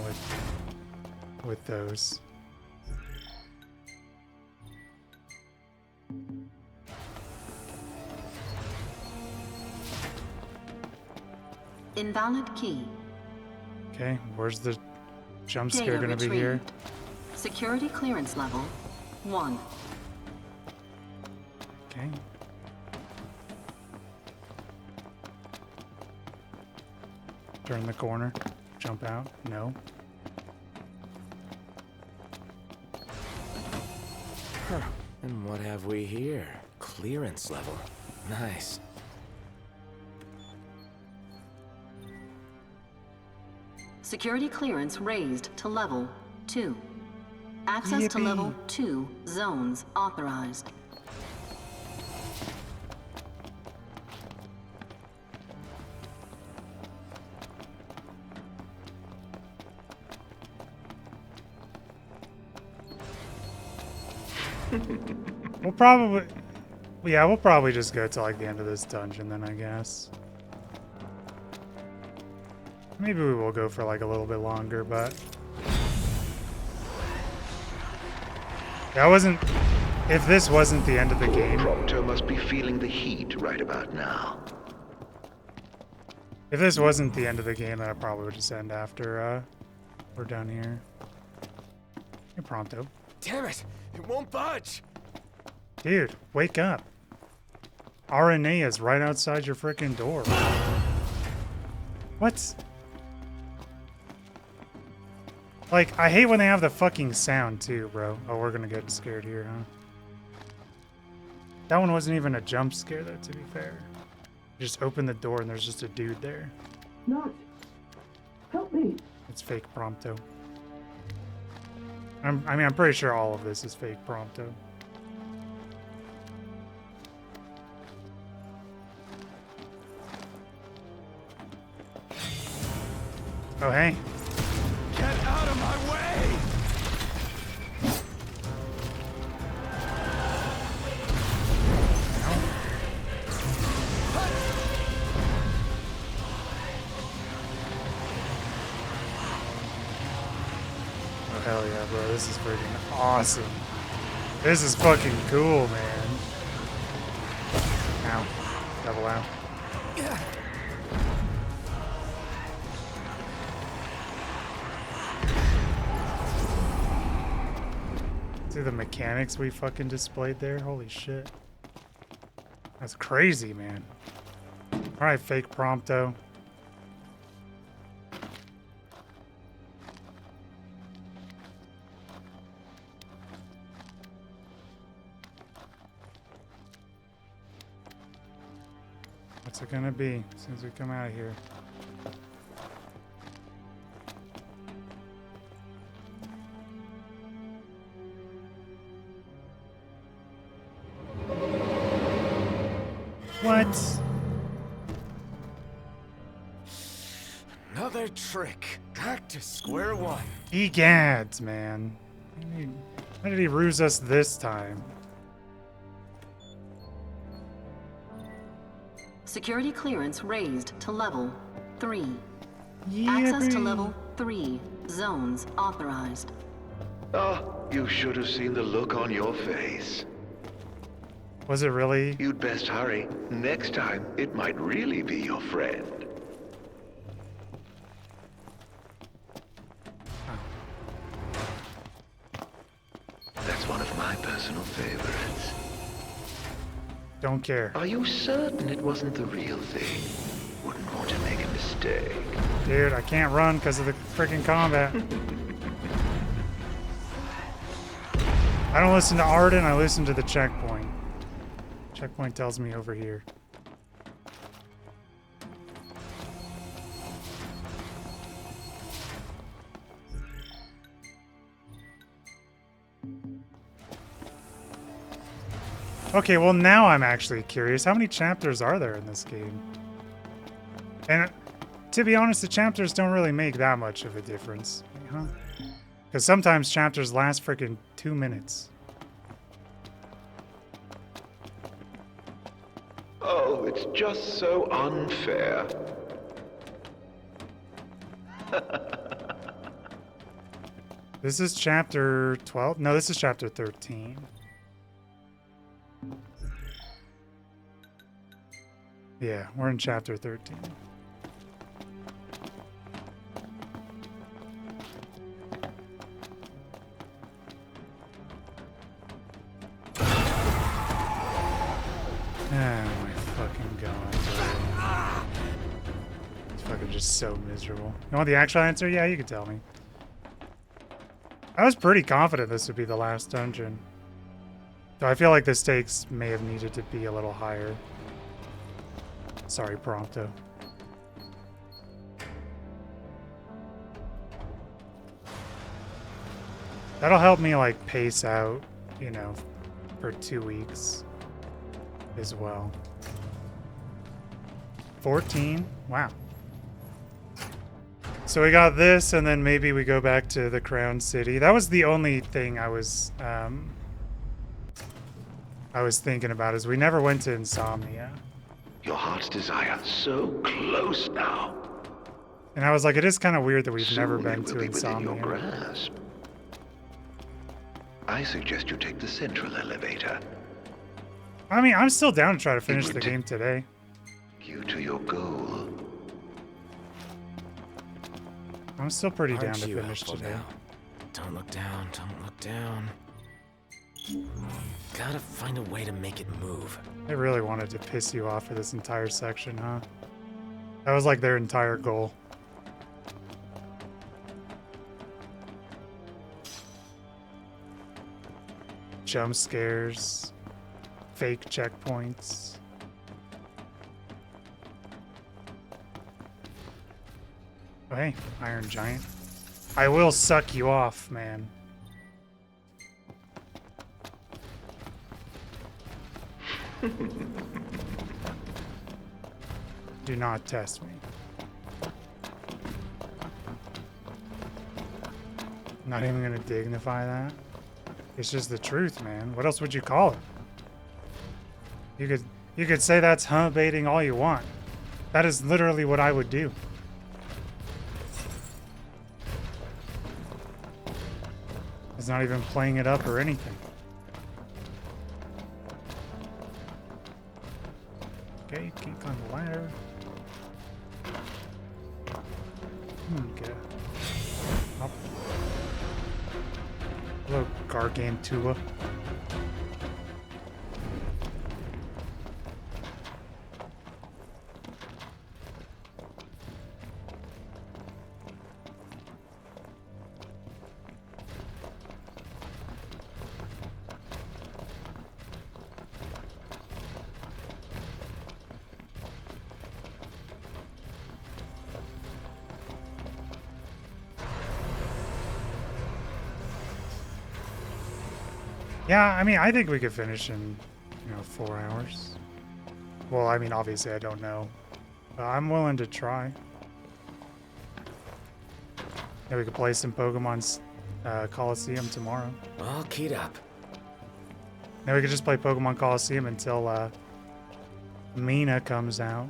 with those. Invalid key. Okay, where's the jump scare gonna be here? Security clearance level 1. Okay. Turn the corner. Jump out. No. Huh. And what have we here? Clearance level. Nice. Security clearance raised to level 2. Access to level 2 zones authorized. We'll probably... Yeah, we'll probably just go to like the end of this dungeon then, I guess. Maybe we will go for like a little bit longer, but... That wasn't... If this wasn't the end of the game... Prompto must be feeling the heat right about now. If this wasn't the end of the game, then I probably would just end after we're done here. Hey, Prompto. Damn it! It won't budge! Dude, wake up. RNA is right outside your freaking door. What? Like, I hate when they have the fucking sound too, bro. Oh, we're gonna get scared here, huh? That one wasn't even a jump scare, though, to be fair. You just open the door and there's just a dude there. Not. Help me. It's fake Prompto. I'm pretty sure all of this is fake Prompto. Oh, hey. Get out of my way! Oh, hell yeah, bro. This is freaking awesome. This is fucking cool, man. Ow. Double ow. See the mechanics we fucking displayed there? Holy shit. That's crazy, man. Alright, fake Prompto. What's it gonna be as soon as we come out of here? What? Another trick. Back to square one. Egads, man. How did he ruse us this time? Security clearance raised to level 3. Yeah, Access to baby. level 3 zones authorized. Oh, you should have seen the look on your face. Was it really? You'd best hurry. Next time, it might really be your friend. That's one of my personal favorites. Don't care. Are you certain it wasn't the real thing? Wouldn't want to make a mistake. Dude, I can't run because of the freaking combat. I don't listen to Arden, I listen to the checkpoint. Checkpoint tells me over here. Okay, well now I'm actually curious. How many chapters are there in this game? And to be honest, the chapters don't really make that much of a difference. Huh? Because sometimes chapters last freaking 2 minutes. Oh, it's just so unfair. This is chapter 12? No, this is chapter 13. Yeah, we're in chapter 13. Oh my fucking god, bro. It's fucking just so miserable. You want the actual answer? Yeah, you can tell me. I was pretty confident this would be the last dungeon. Though I feel like the stakes may have needed to be a little higher. Sorry, Prompto. That'll help me like pace out, you know, for 2 weeks as well. 14? Wow. So we got this, and then maybe we go back to the Crown City. That was the only thing I was thinking about, is we never went to Insomnia. Your heart's desire, so close now. And I was like, it is kind of weird that we've Soon never it been will to be within your Insomnia. grasp. I suggest you take the central elevator. I mean, I'm still down to try to finish the game today. You to your goal. I'm still pretty down Aren't to you finish helpful today. now? Don't look down, don't look down. Gotta find a way to make it move. They really wanted to piss you off for this entire section, huh? That was like their entire goal. Jump scares, fake checkpoints. Oh, hey, Iron Giant. I will suck you off, man. Do not test me. Not even gonna dignify that. It's just the truth, man. What else would you call it? You could say that's baiting all you want. That is literally what I would do. It's not even playing it up or anything. Okay, keep on the ladder. Okay. Up. Hello, Gargantua. Yeah, I mean, I think we could finish in, 4 hours. Well, I mean, obviously I don't know. But I'm willing to try. Yeah, we could play some Pokemon's Coliseum tomorrow. All keyed up. Then we could just play Pokemon Coliseum until Mina comes out.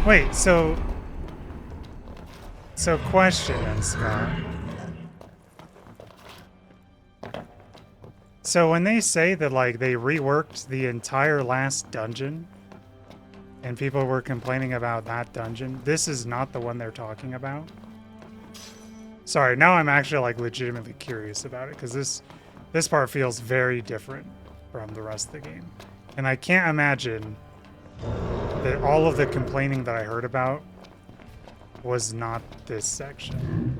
Wait, so question then, Scott. So when they say that like they reworked the entire last dungeon and people were complaining about that dungeon, this is not the one they're talking about? Sorry, now I'm actually like legitimately curious about it, because this part feels very different from the rest of the game. And I can't imagine that all of the complaining that I heard about was not this section.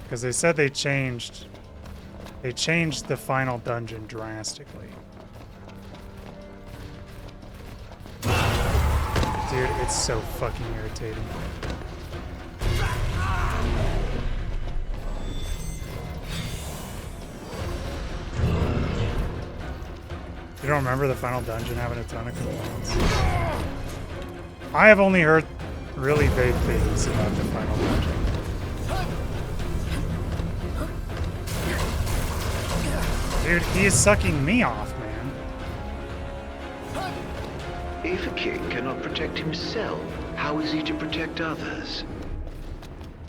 Because they said they changed the final dungeon drastically. Dude, it's so fucking irritating. You don't remember the final dungeon having a ton of complaints? I have only heard really vague things about the final dungeon. Dude, he is sucking me off, man. If a king cannot protect himself, how is he to protect others?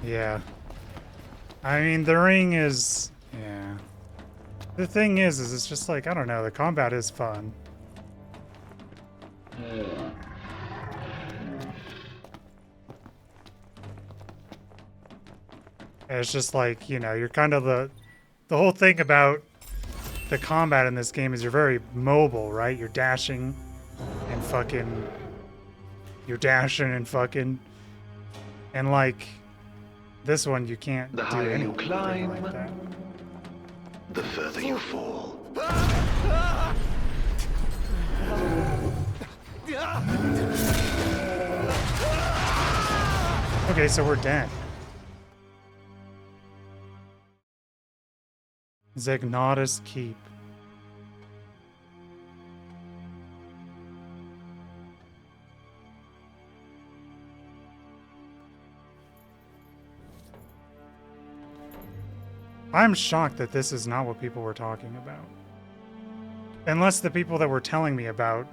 Yeah. I mean, the ring is... yeah. The thing is it's just like, I don't know, the combat is fun. And it's just like, you're kind of the whole thing about the combat in this game is you're very mobile, right? You're dashing and fucking And like this one, you can't The do higher you anything climb, like that. the further you fall. Okay, so we're dead. Zegnatus Keep. I'm shocked that this is not what people were talking about. Unless the people that were telling me about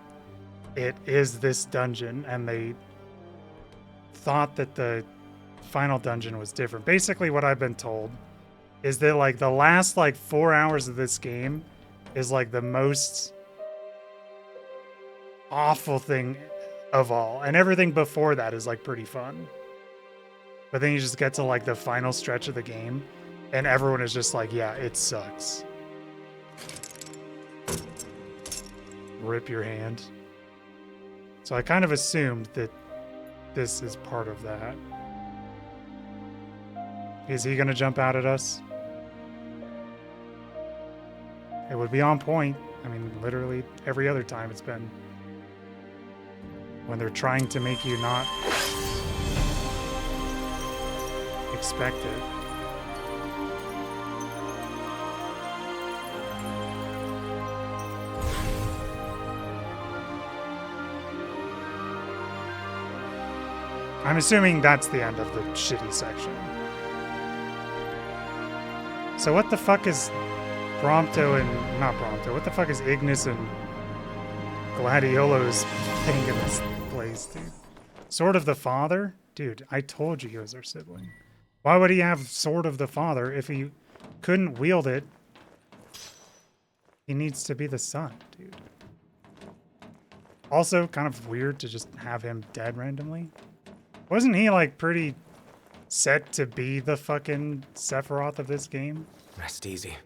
it is this dungeon and they thought that the final dungeon was different. Basically what I've been told is that like the last like 4 hours of this game is like the most awful thing of all. And everything before that is like pretty fun. But then you just get to like the final stretch of the game and everyone is just like, yeah, it sucks. Rip your hand. So I kind of assumed that this is part of that. Is he gonna jump out at us? It would be on point. I mean, literally every other time it's been when they're trying to make you not expect it. I'm assuming that's the end of the shitty section. So what the fuck is Prompto and... not Prompto, what the fuck is Ignis and Gladiolo's thing in this place, dude? Sword of the Father? Dude, I told you he was our sibling. Why would he have Sword of the Father if he couldn't wield it? He needs to be the son, dude. Also, kind of weird to just have him dead randomly. Wasn't he, like, pretty set to be the fucking Sephiroth of this game? Rest easy.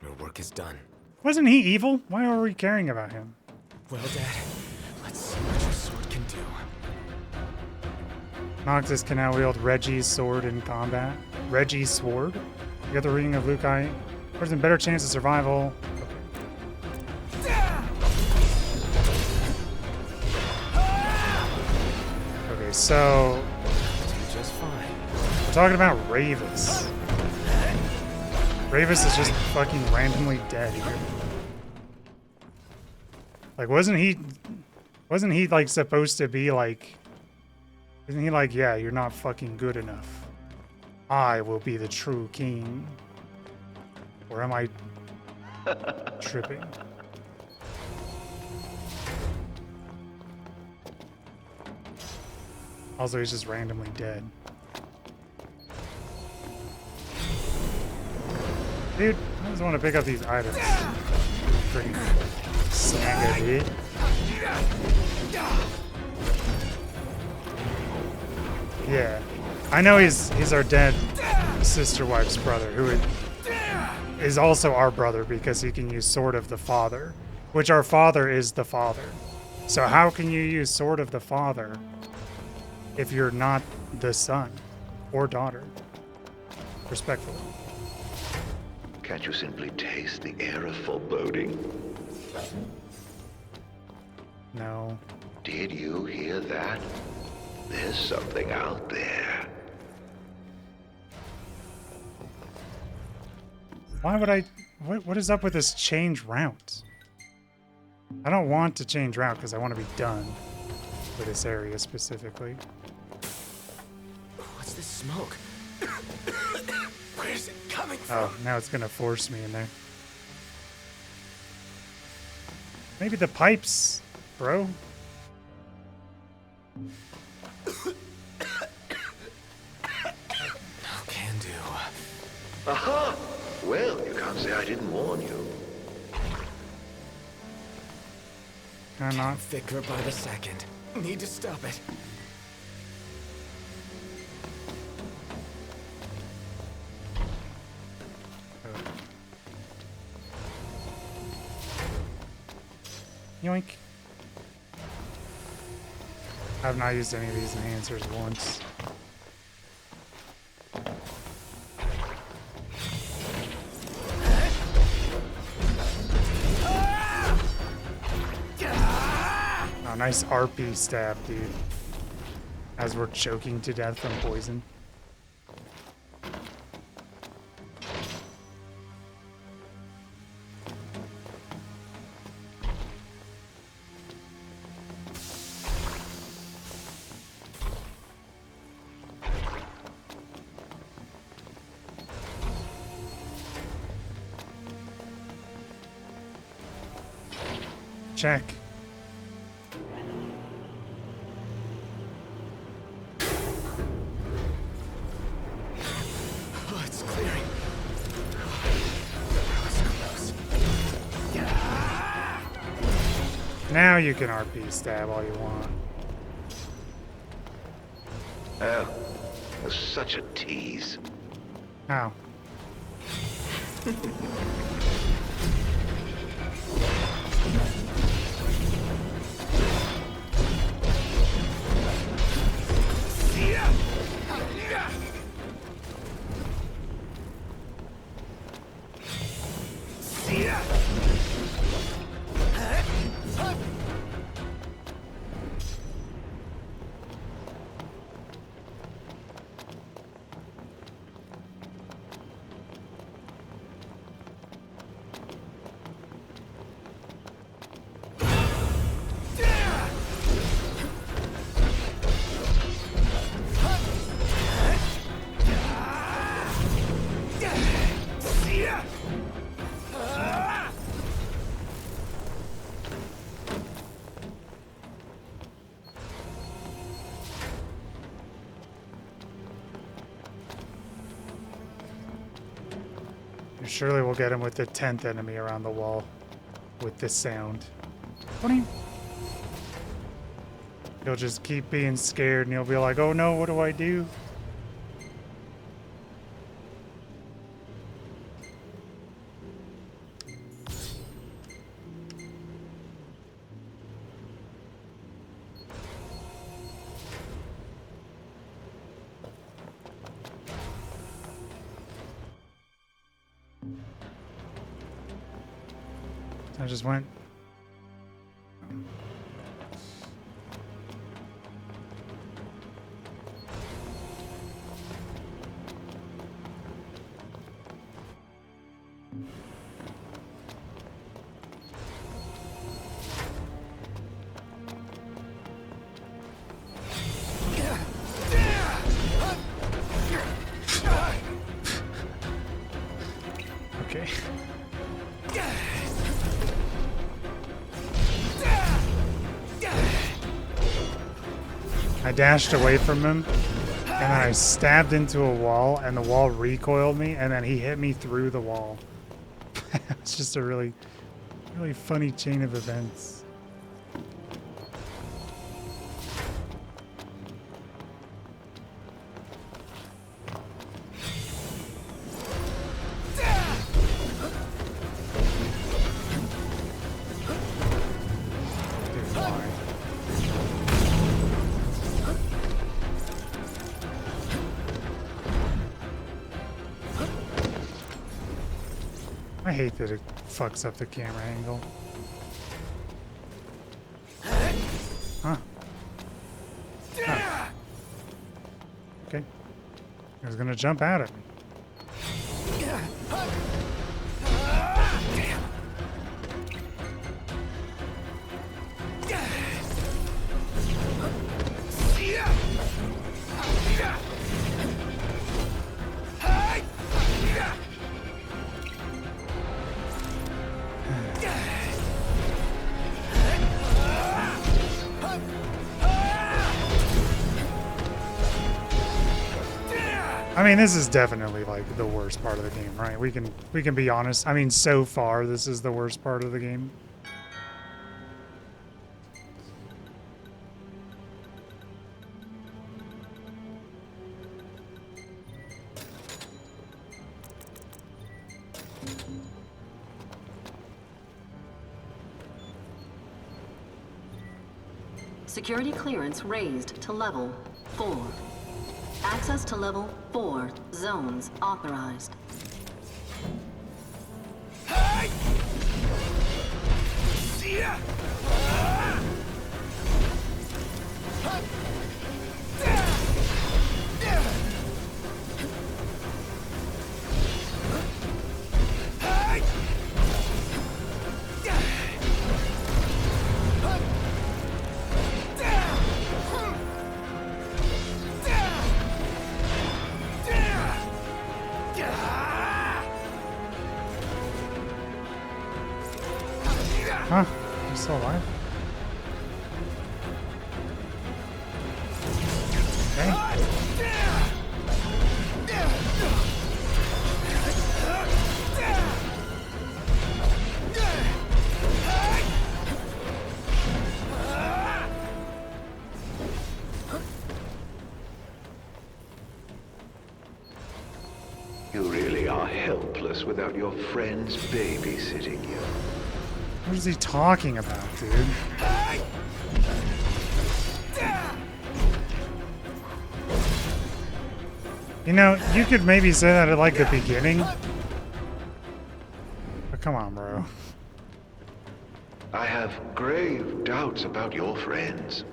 Your work is done. Wasn't he evil? Why are we caring about him? Well, Dad, let's see what your sword can do. Noctis can now wield Reggie's sword in combat. Reggie's sword? You got the reading of Lukai. Person better chance of survival. Okay, so just fine. We're talking about Ravis. Ravis is just fucking randomly dead here. Like, wasn't he like supposed to be like, isn't he like, yeah, you're not fucking good enough. I will be the true king. Or am I tripping? Also, he's just randomly dead. Dude, I just want to pick up these items. Freaking snag it. Yeah. I know he's our dead sister wife's brother, who is also our brother because he can use Sword of the Father, which our father is the Father. So how can you use Sword of the Father if you're not the son or daughter? Respectfully. Can't you simply taste the air of foreboding? No. Did you hear that? There's something out there. Why would I... What is up with this change route? I don't want to change route because I want to be done with this area specifically. What's this smoke? Where's it coming from? Oh, now it's going to force me in there. Maybe the pipes, bro. No can do. Aha! Well, you can't say I didn't warn you. Can I not? Thicker by the second. Need to stop it. Yoink. I've not used any of these enhancers once. Oh, nice RP stab, dude. As we're choking to death from poison. Check. Oh, it's clearing. Now you can RP stab all you want. Oh, that's such a tease. How? Surely we'll get him with the 10th enemy around the wall with this sound. He'll just keep being scared and he'll be like, oh no, what do I do? I just went. Okay. I dashed away from him, and then I stabbed into a wall, and the wall recoiled me, and then he hit me through the wall. It's just a really, really funny chain of events. I hate that it fucks up the camera angle. Huh. Huh. Okay. I was gonna jump out at me. I mean, this is definitely like the worst part of the game, right? We can be honest. I mean, so far this is the worst part of the game. Security clearance raised to level 4. Access to level 4 zones authorized. Huh? You still alive? Okay. You really are helpless without your friends babysitting you. What is he talking about, dude? You know, you could maybe say that at like the beginning. But come on, bro. I have grave doubts about your friends.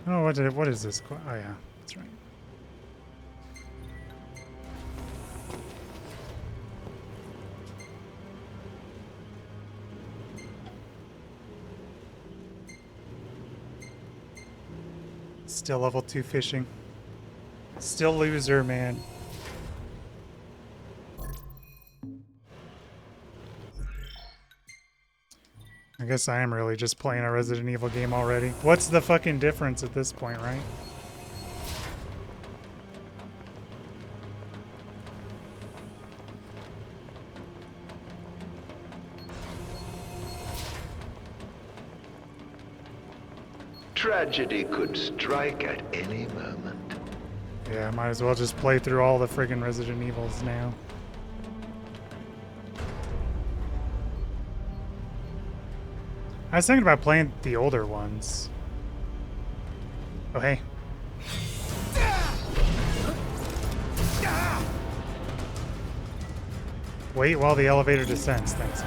Oh, what is this? Oh yeah, that's right. Still level 2 fishing. Still loser, man. I guess I am really just playing a Resident Evil game already. What's the fucking difference at this point, right? Tragedy could strike at any moment. Yeah, might as well just play through all the friggin' Resident Evils now. I was thinking about playing the older ones. Oh, hey. Wait while the elevator descends, thanks.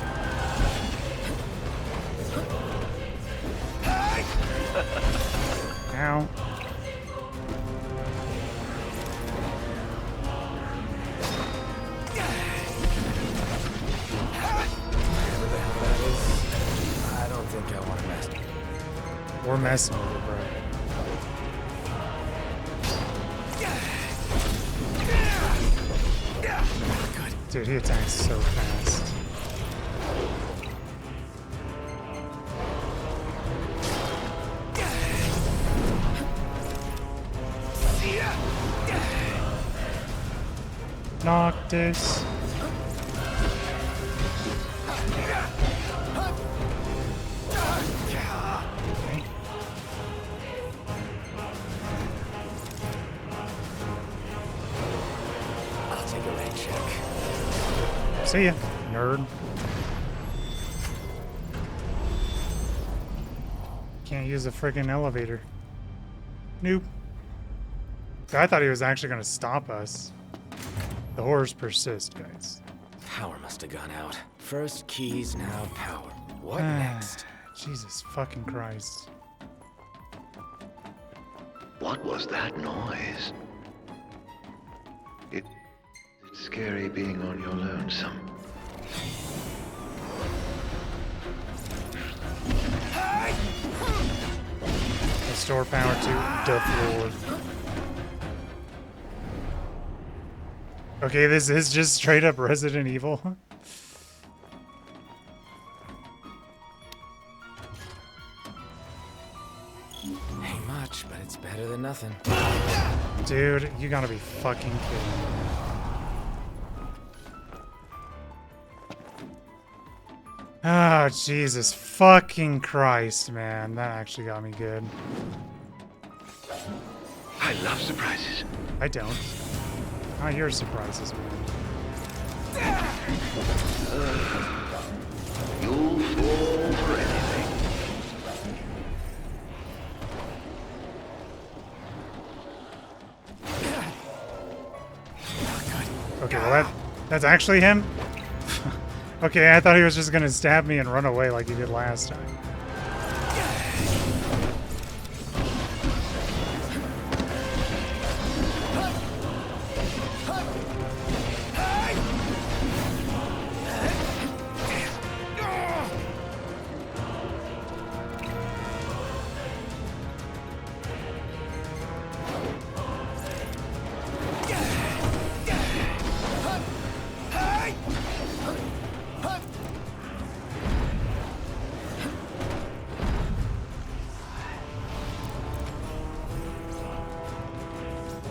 Ow. I don't think I want to mess. We're messing with it, bro. Dude, he attacks so fast. Noctis. Okay. I'll take a rain check. See ya, nerd. Can't use a friggin' elevator. Nope. I thought he was actually gonna stop us. The horrors persist, guys. Power must have gone out. First keys, now power. What next? Jesus fucking Christ. What was that noise? It's scary being on your lonesome. Restore power to the floor. Okay, this is just straight up Resident Evil. Ain't much, but it's better than nothing. Dude, you gotta be fucking kidding me. Oh, Jesus fucking Christ, man. That actually got me good. I love surprises. I don't. Not your surprises, man. You'll fall for anything. Okay, well that's actually him? Okay, I thought he was just gonna stab me and run away like he did last time.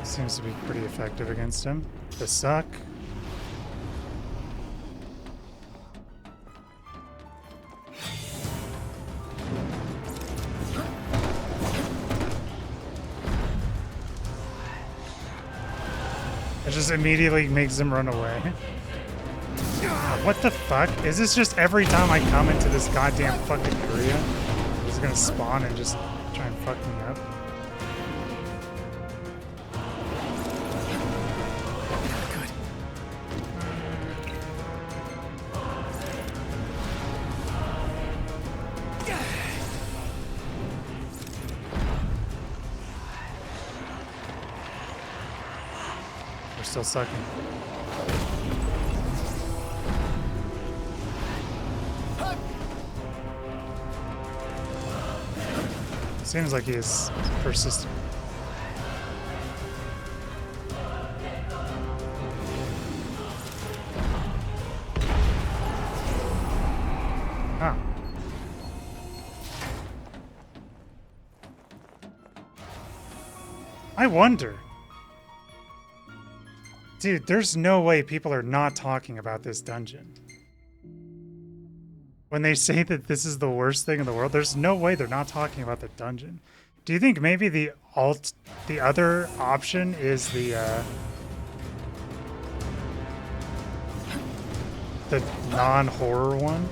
Seems to be pretty effective against him. The suck. It just immediately makes him run away. What the fuck? Is this just every time I come into this goddamn fucking area? He's gonna spawn and just try and fuck me up? We're still sucking. Seems like he is persistent. Huh. I wonder. Dude, there's no way people are not talking about this dungeon. When they say that this is the worst thing in the world, there's no way they're not talking about the dungeon. Do you think maybe the other option is the non-horror one?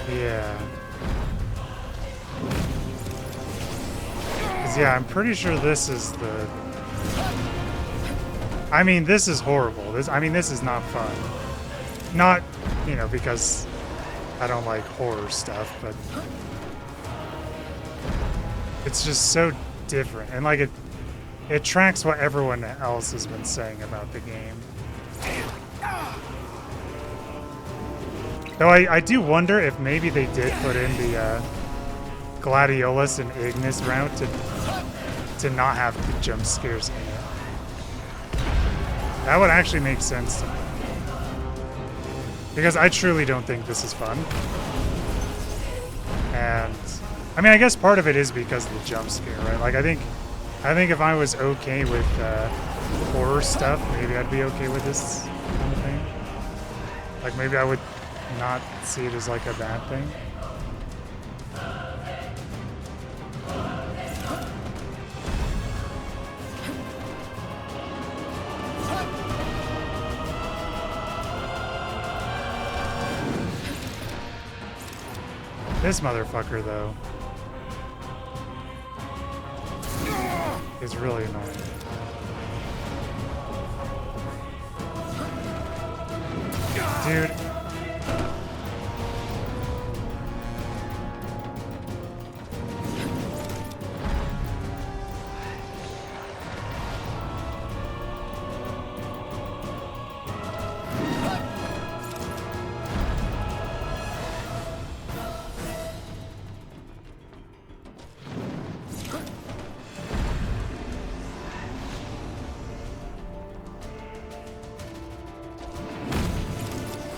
Yeah. 'Cause yeah, I'm pretty sure this is the... I mean, this is horrible. This is not fun. Not, you know, because I don't like horror stuff, but it's just so different. And like it tracks what everyone else has been saying about the game. Though I do wonder if maybe they did put in the Gladiolus and Ignis route to not have the jump scares in it. That would actually make sense to me. Because I truly don't think this is fun. And I mean, I guess part of it is because of the jump scare, right? Like I think if I was okay with horror stuff, maybe I'd be okay with this kind of thing. Like maybe I would not see it as like a bad thing. This motherfucker, though, is really annoying. Dude.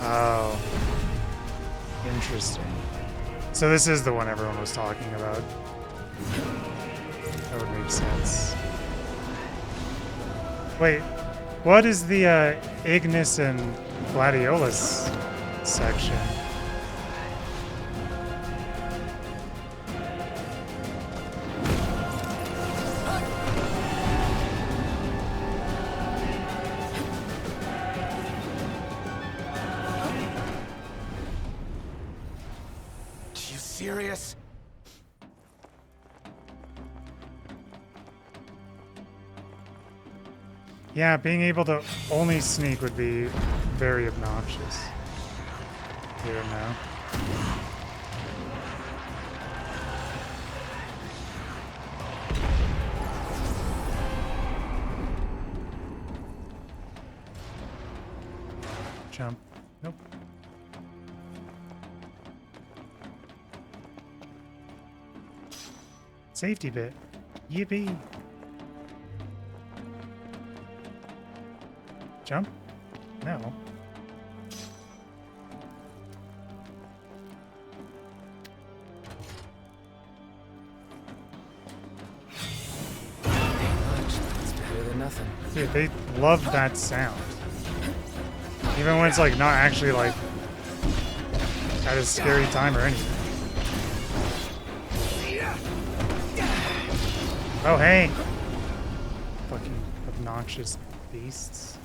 Oh. Interesting. So this is the one everyone was talking about. That would make sense. Wait, what is the Ignis and Gladiolus section? serious? Yeah, being able to only sneak would be very obnoxious. Here and now. Jump. Nope. Safety bit. Yippee. Jump? No. It's better than nothing. Dude, they love that sound. Even when it's like not actually like at a scary time or anything. Oh hey! Fucking obnoxious beasts.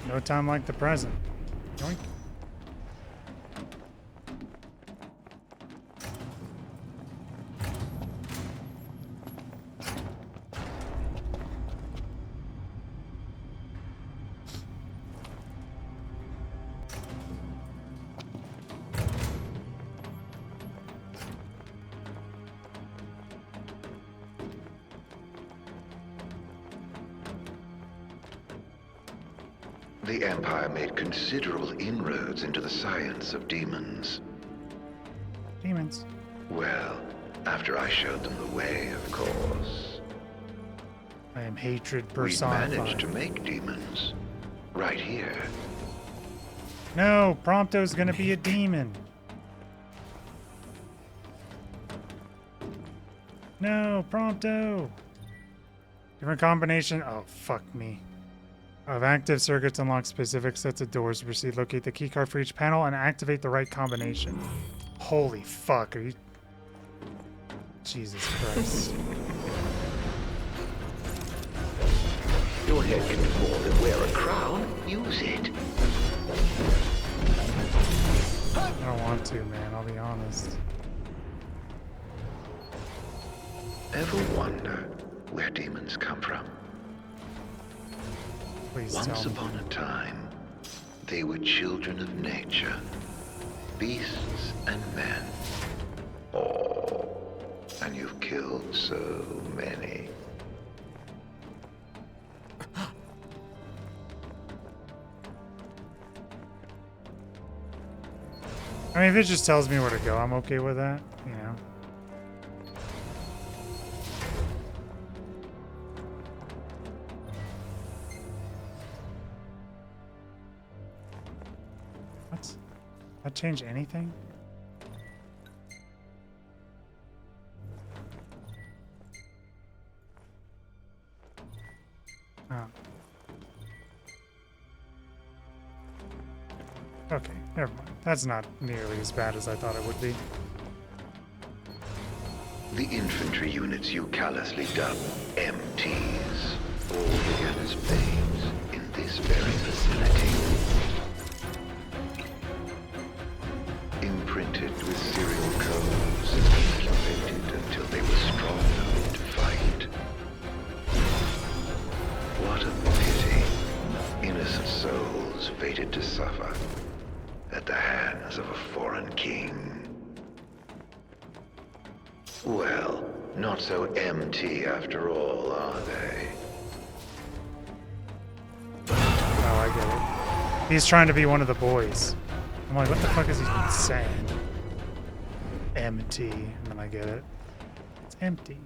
No time like the present. Yoink. The Empire made considerable inroads into the science of demons. Demons. Well, after I showed them the way, of course. I am hatred We personified. managed to make demons. Right here. No, Prompto's gonna be a demon. No, Prompto. Different combination. Oh, fuck me. Of active circuits unlock specific sets of doors to proceed. Locate the keycard for each panel and activate the right combination. Holy fuck, are you... Jesus Christ. Your head can do more than wear a crown. Use it. I don't want to, man, I'll be honest. Ever wonder where demons come from? Please Once upon a time, they were children of nature, beasts and men. Oh, and you've killed so many. I mean, if it just tells me where to go, I'm okay with that, you know. What? That change anything? Oh. Okay, never mind. That's not nearly as bad as I thought it would be. The infantry units you callously dub MTs all began as babes in this very facility. Imprinted with serial codes and incubated until they were strong enough to fight. What a pity. Innocent souls fated to suffer at the hands of a foreign king. Well, not so MT after all, are they? Oh, I get it. He's trying to be one of the boys. I'm like, what the fuck is he saying? Empty. And then I get it. It's empty.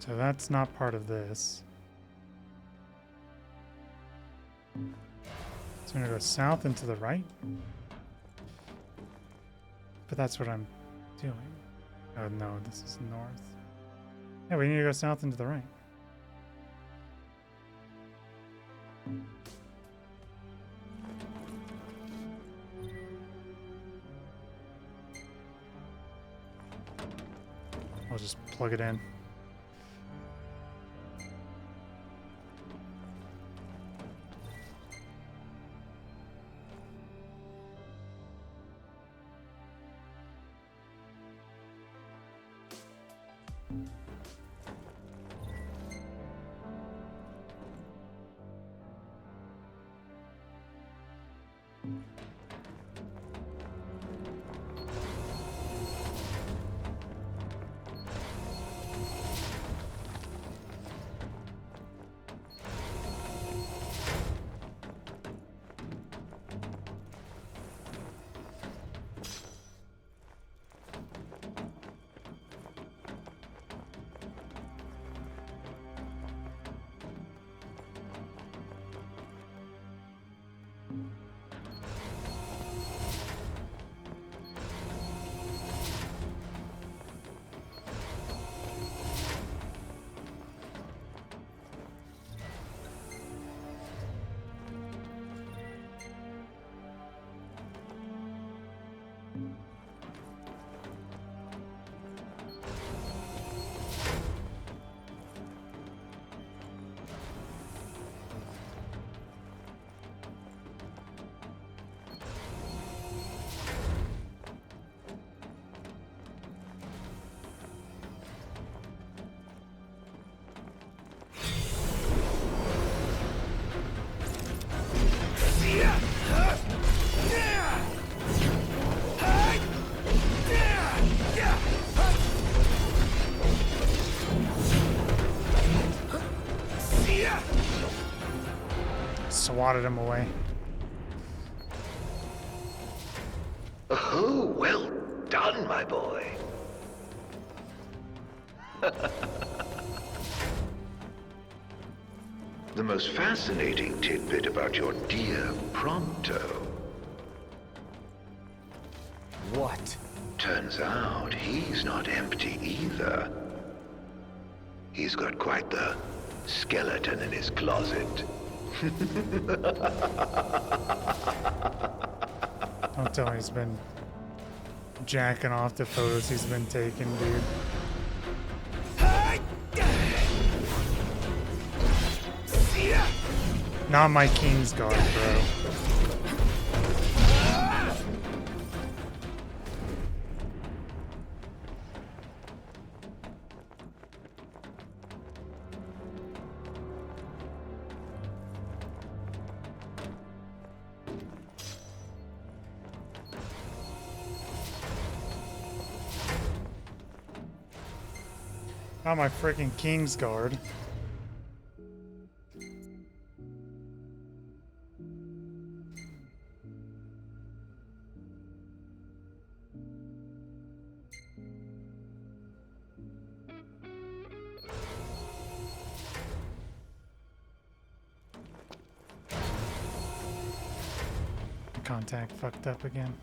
So that's not part of this. So I'm gonna go south and to the right. But that's what I'm doing. Oh no, this is north. Yeah, we need to go south and to the right. I'll just plug it in. Swatted him away. Oh, well done, my boy. The most fascinating tidbit about your dear Pronto. What? Turns out he's not empty either. He's got quite the skeleton in his closet. Don't tell me he's been jacking off the photos he's been taking, dude. Not my King's Guard, bro. Not my freaking King's Guard. Contact fucked up again.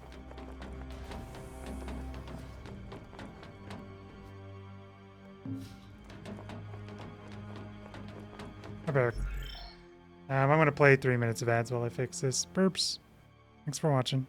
We're back. I'm gonna play 3 minutes of ads while I fix this. Burps. Thanks for watching.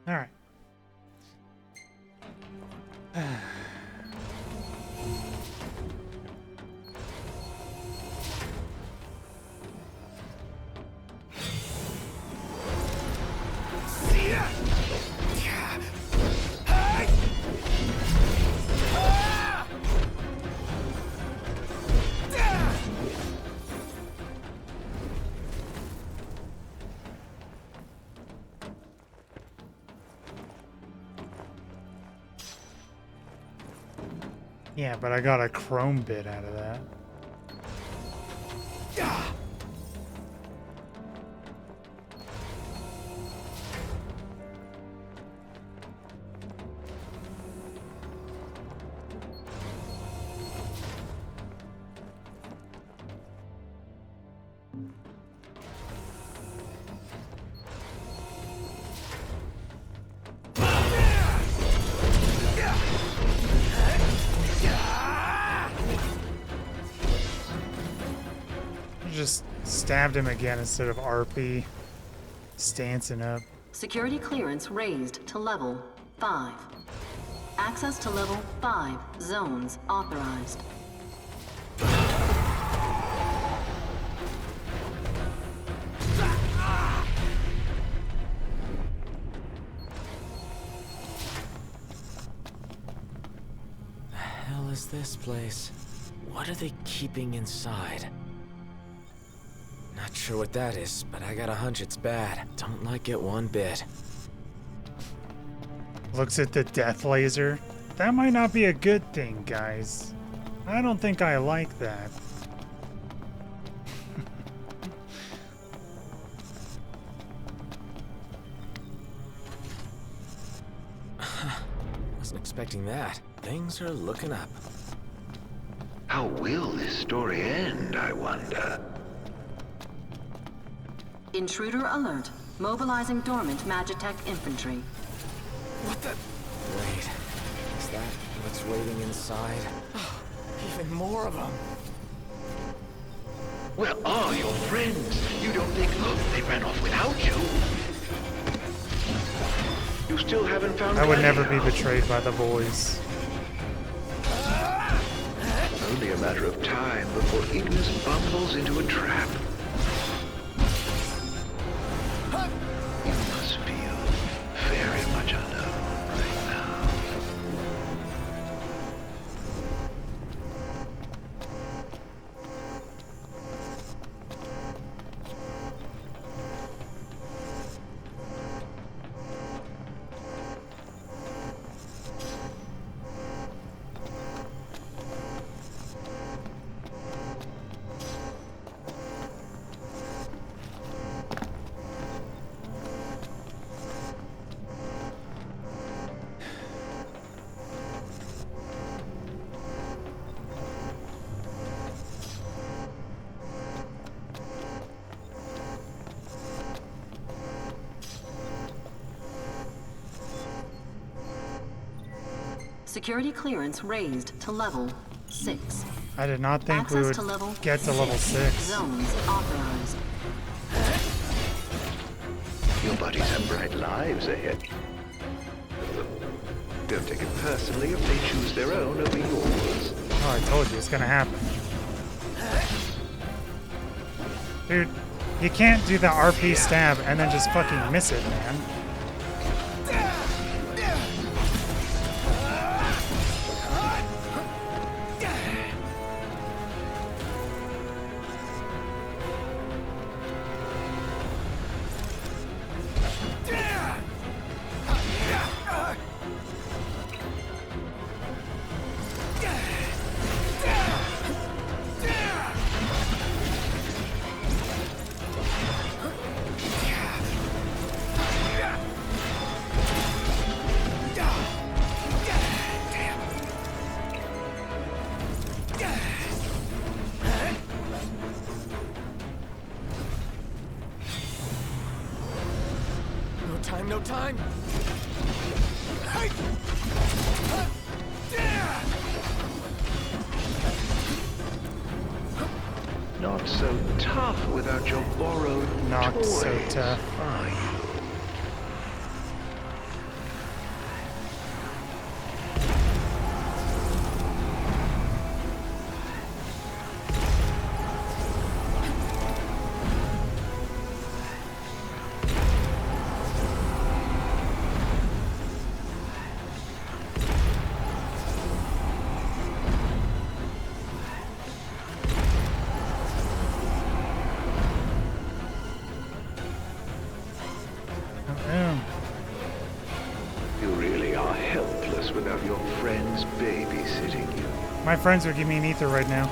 All right. Yeah, but I got a chrome bit out of that. Just stabbed him again instead of RP stancing up. Security clearance raised to level 5. Access to level 5 zones authorized. The hell is this place? What are they keeping inside? Not sure what that is, but I got a hunch it's bad. Don't like it one bit. Looks at the death laser. That might not be a good thing, guys. I don't think I like that. Wasn't expecting that. Things are looking up. How will this story end, I wonder? Intruder alert. Mobilizing dormant Magitech infantry. What the? Wait. Is that what's waiting inside? Even more of them. Where are your friends? You don't think they ran off without you? You still haven't found I would never be betrayed by the boys. Only a matter of time before Ignis bumbles into a trap. You must feel very much alone right now. Security clearance raised to level 6. I did not think Access we would to level get to level 6. Zones authorized. Your buddies have bright lives ahead. Don't take it personally if they choose their own over yours. Oh, I told you, it's gonna happen. Dude, you can't do the RP stab and then just fucking miss it, man. No time. Not so tough without your borrowed Not toys, so tough. are you? My friends would give me an ether right now.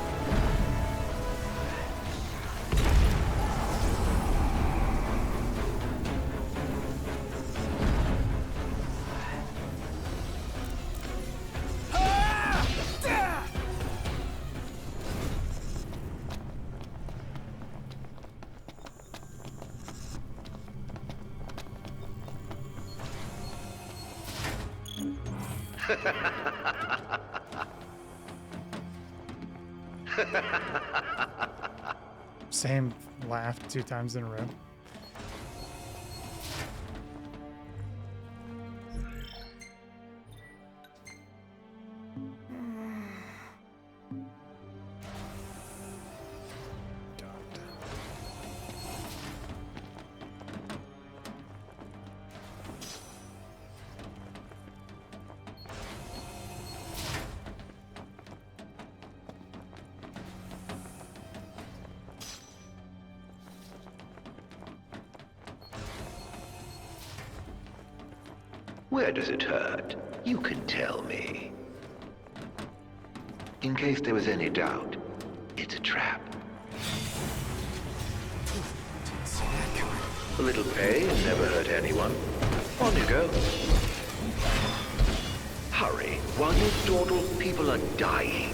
Same laugh 2 times in a row. Where does it hurt? You can tell me. In case there was any doubt, it's a trap. A little pain never hurt anyone. On you go. Hurry, while you dawdle, people are dying.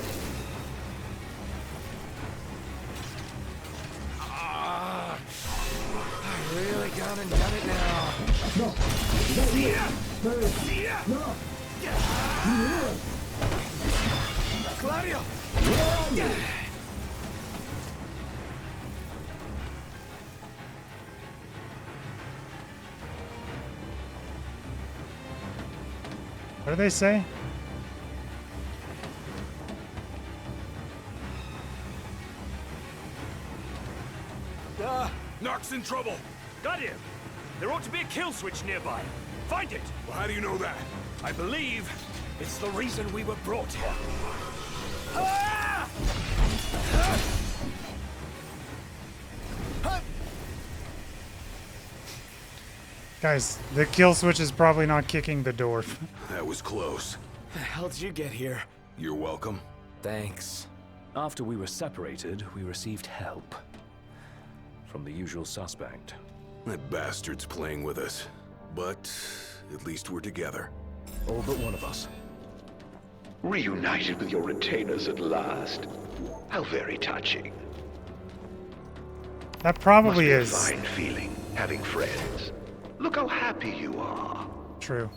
I really gone and done it now. No. No. Claudio! What do they say? Narc's in trouble. Got him. There ought to be a kill switch nearby. Find it. Well, how do you know that? I believe it's the reason we were brought here. Guys, the kill switch is probably not kicking the door. That was close. The hell did you get here? You're welcome. Thanks. After we were separated, we received help. From the usual suspect. That bastard's playing with us. But at least we're together. All but one of us. Reunited with your retainers at last. How very touching. That probably Must be is. a fine feeling, having friends. Look how happy you are. True.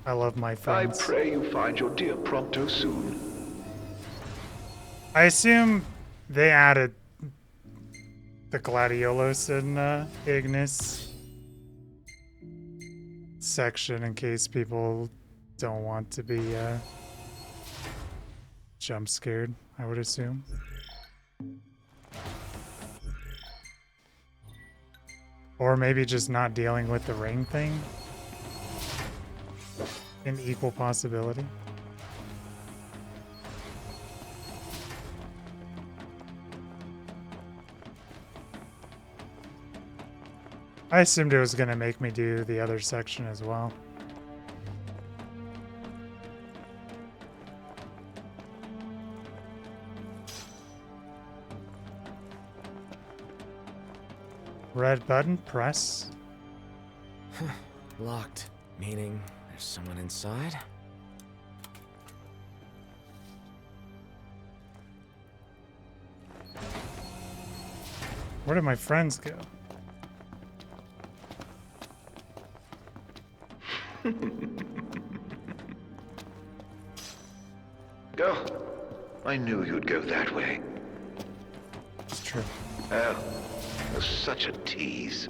I love my friends. I pray you find your dear Prompto soon. I assume they added the Gladiolos and Ignis section in case people don't want to be jump scared, I would assume. Or maybe just not dealing with the ring thing. An equal possibility. I assumed it was going to make me do the other section as well. Red button, press. Locked, meaning there's someone inside? Where did my friends go? Go. I knew you'd go that way. It's true. Oh, you're such a tease.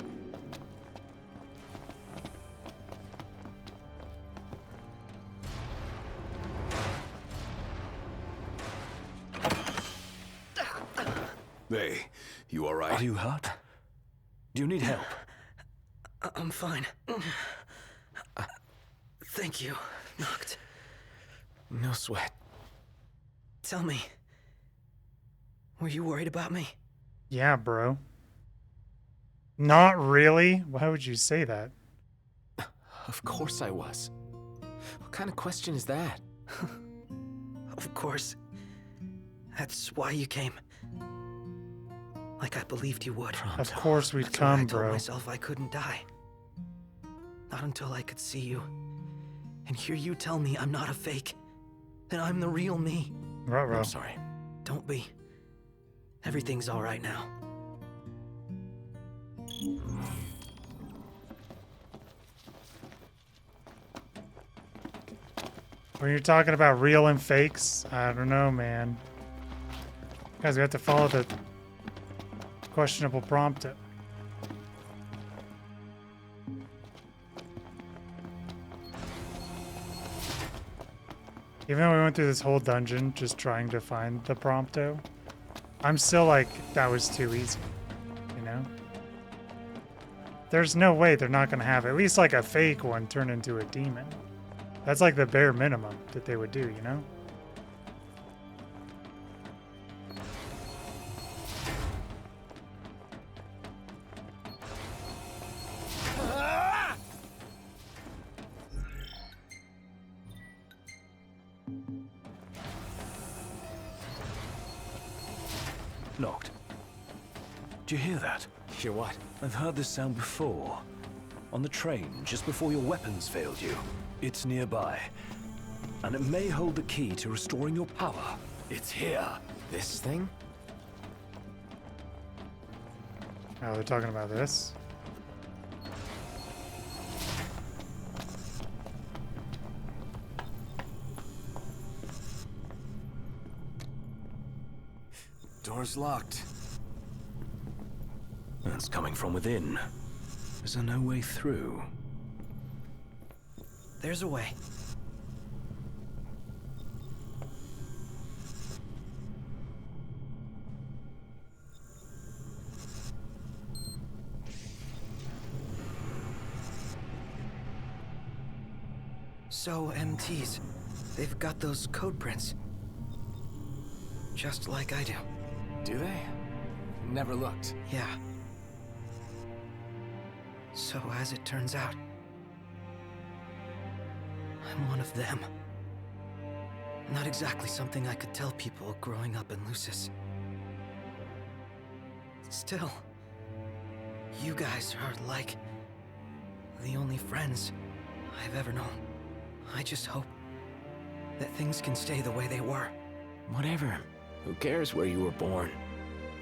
Hey, you all right? Are you hurt? Do you need help? I'm fine. Thank you, Knocked. No sweat. Tell me, were you worried about me? Yeah, bro. Not really? Why would you say that? Of course I was. What kind of question is that? Of course. That's why you came. Like I believed you would. Of course we'd That's why come, I told bro. myself I couldn't die. Not until I could see you. And hear you tell me I'm not a fake. That I'm the real me. Ruh-roh. I'm sorry. Don't be. Everything's alright now. When you're talking about real and fakes, I don't know, man. Guys, we have to follow the questionable prompt. Even though we went through this whole dungeon just trying to find the prompto, I'm still like, that was too easy, you know? There's no way they're not gonna have at least like a fake one turn into a demon. That's like the bare minimum that they would do, you know? Locked. Do you hear that? Hear what? I've heard this sound before. On the train, just before your weapons failed you. It's nearby. And it may hold the key to restoring your power. It's here. This thing? Oh, they're talking about this? Door's locked. That's coming from within. Is there no way through? There's a way. So, MTs, they've got those code prints. Just like I do. Do they? Never looked. Yeah. So, as it turns out, I'm one of them. Not exactly something I could tell people growing up in Lucis. Still, you guys are like the only friends I've ever known. I just hope that things can stay the way they were. Whatever. Who cares where you were born?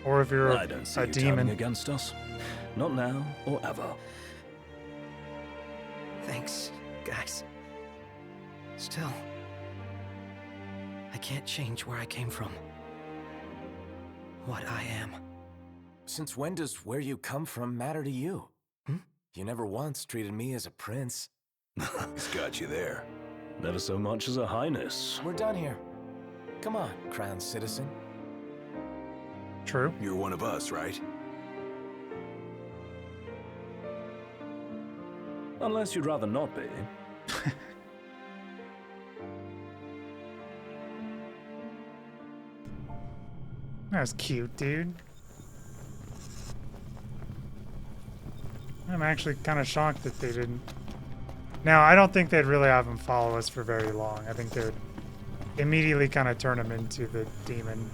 Or if you're I don't see a you demon. turning against us. Not now or ever. Thanks, guys. Still, I can't change where I came from. What I am. Since when does where you come from matter to you? You never once treated me as a prince. He's got you there. Never so much as a highness. We're done here. Come on, crowned citizen. True. You're one of us, right? Unless you'd rather not be. That was cute, dude. I'm actually kind of shocked that they didn't. Now, I don't think they'd really have him follow us for very long. I think they'd immediately kind of turn him into the demon.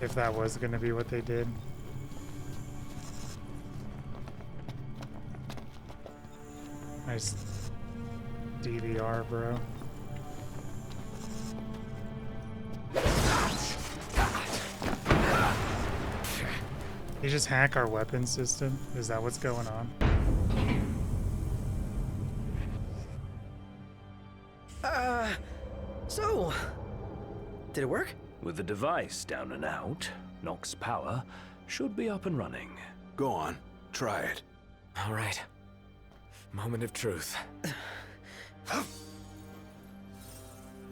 If that was going to be what they did. Nice DVR, bro. You just hack our weapon system? Is that what's going on? So, did it work? With the device down and out, Nox's power should be up and running. Go on, try it. All right. Moment of truth.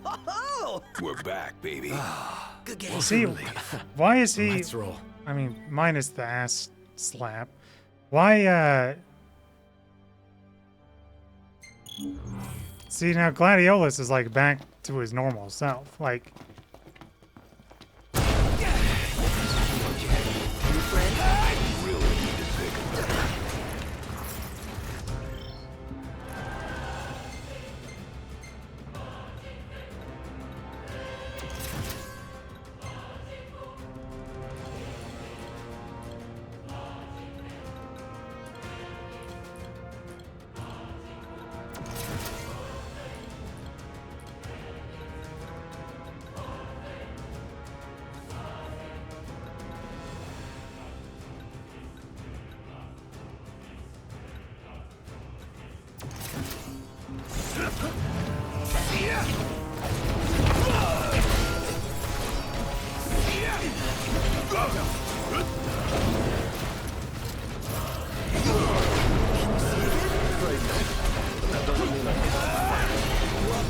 Oh! We're back, baby. Good game. See, why is he? Let's roll. I mean, minus the ass slap. Why, See, now Gladiolus is like back to his normal self. Like,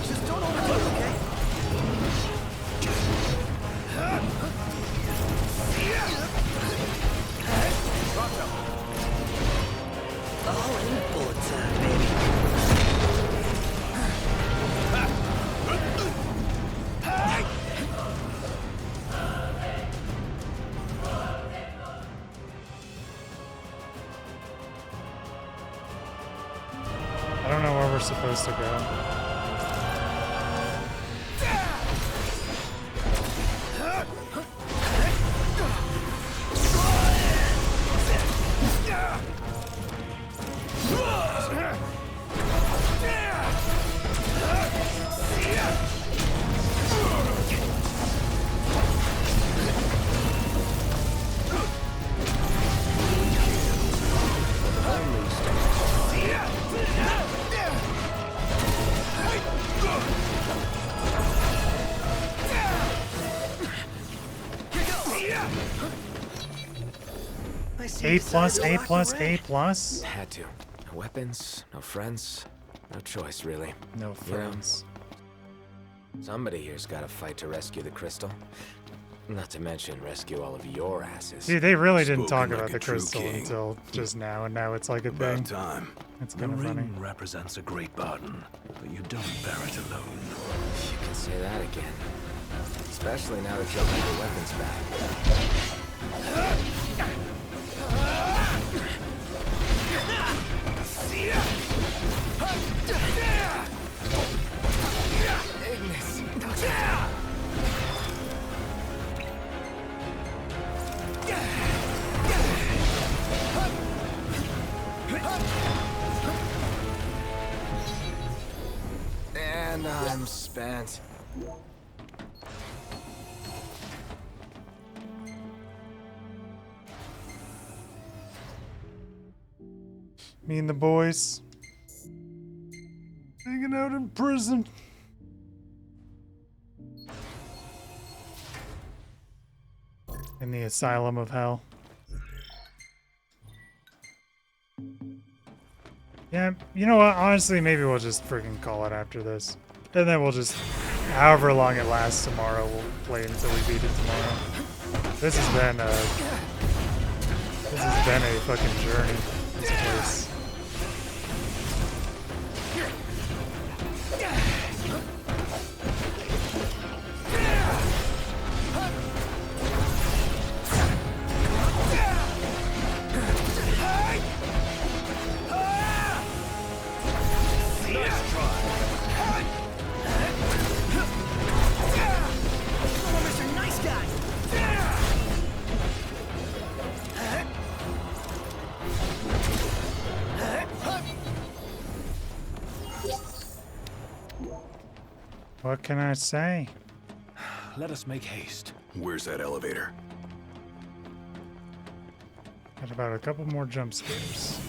Just don't overdo it, okay? All in bullet time, baby. I don't know where we're supposed to go. A plus, A plus, A plus. Had to. No weapons, no friends, no choice, really. No friends. You know, somebody here's got to fight to rescue the crystal. Not to mention rescue all of your asses. Dude, they really didn't talk Spoken about like the a true crystal king. until just now, and now it's like a thing. About time. It's The kind of funny. ring represents a great burden, but you don't bear it alone. You can say that again. Especially now that you'll have your weapons back. Ignis. And I'm spent. Me and the boys hanging out in prison. In the asylum of hell. Yeah, you know what? Honestly, maybe we'll just freaking call it after this. And then we'll just, however long it lasts tomorrow, we'll play until we beat it tomorrow. This has been a fucking journey, this place. What can I say? Let us make haste. Where's that elevator? Got about a couple more jump scares.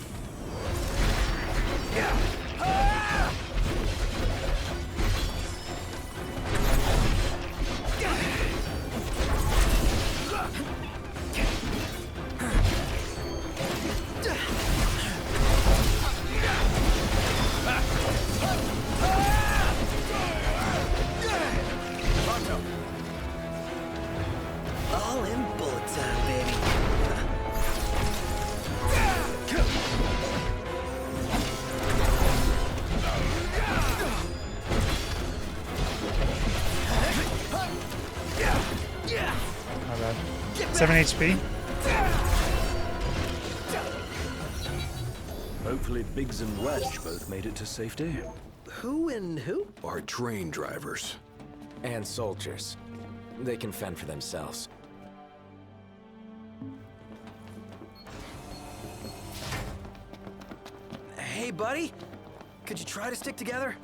All in bullet time, baby. Not bad. 7 HP. Hopefully Biggs and Wedge both made it to safety. Who and who? Our train drivers. And soldiers. They can fend for themselves. Hey, buddy. Could you try to stick together?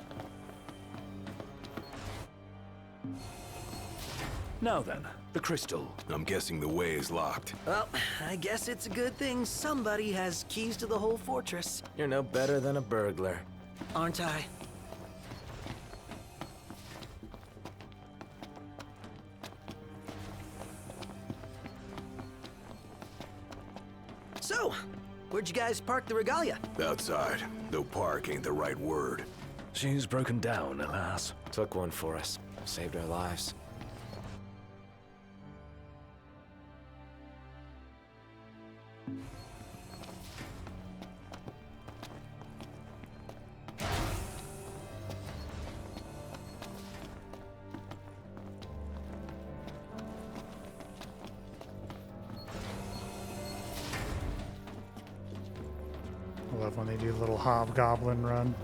Now then, the crystal. I'm guessing the way is locked. Well, I guess it's a good thing somebody has keys to the whole fortress. You're no better than a burglar, aren't I? So, where'd you guys park the regalia? Outside, though park ain't the right word. She's broken down, alas. Took one for us. Saved our lives. I love when they do a little hobgoblin run.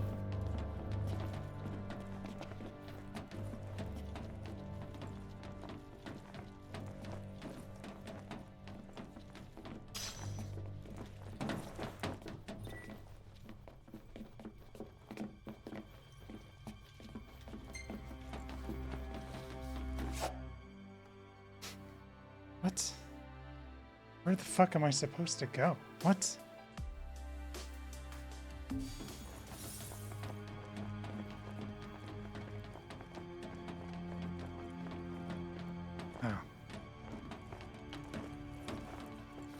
What? Where the fuck am I supposed to go? What? Oh.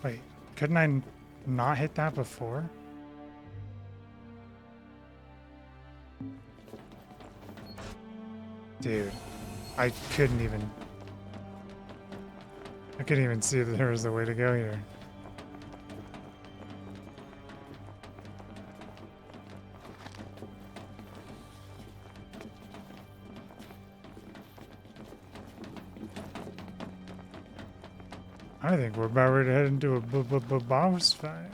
Wait, couldn't I not hit that before? Dude, I couldn't even see that there was a way to go here. I think we're about ready to head into a boss fight.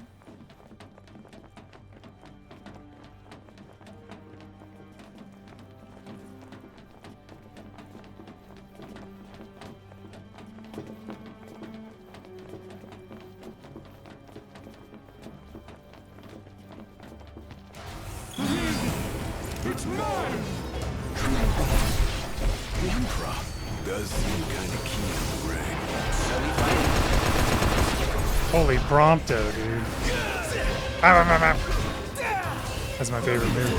It's mine! The Emperor does seem kinda keen on the ring. Holy Prompto, dude. That's my favorite move.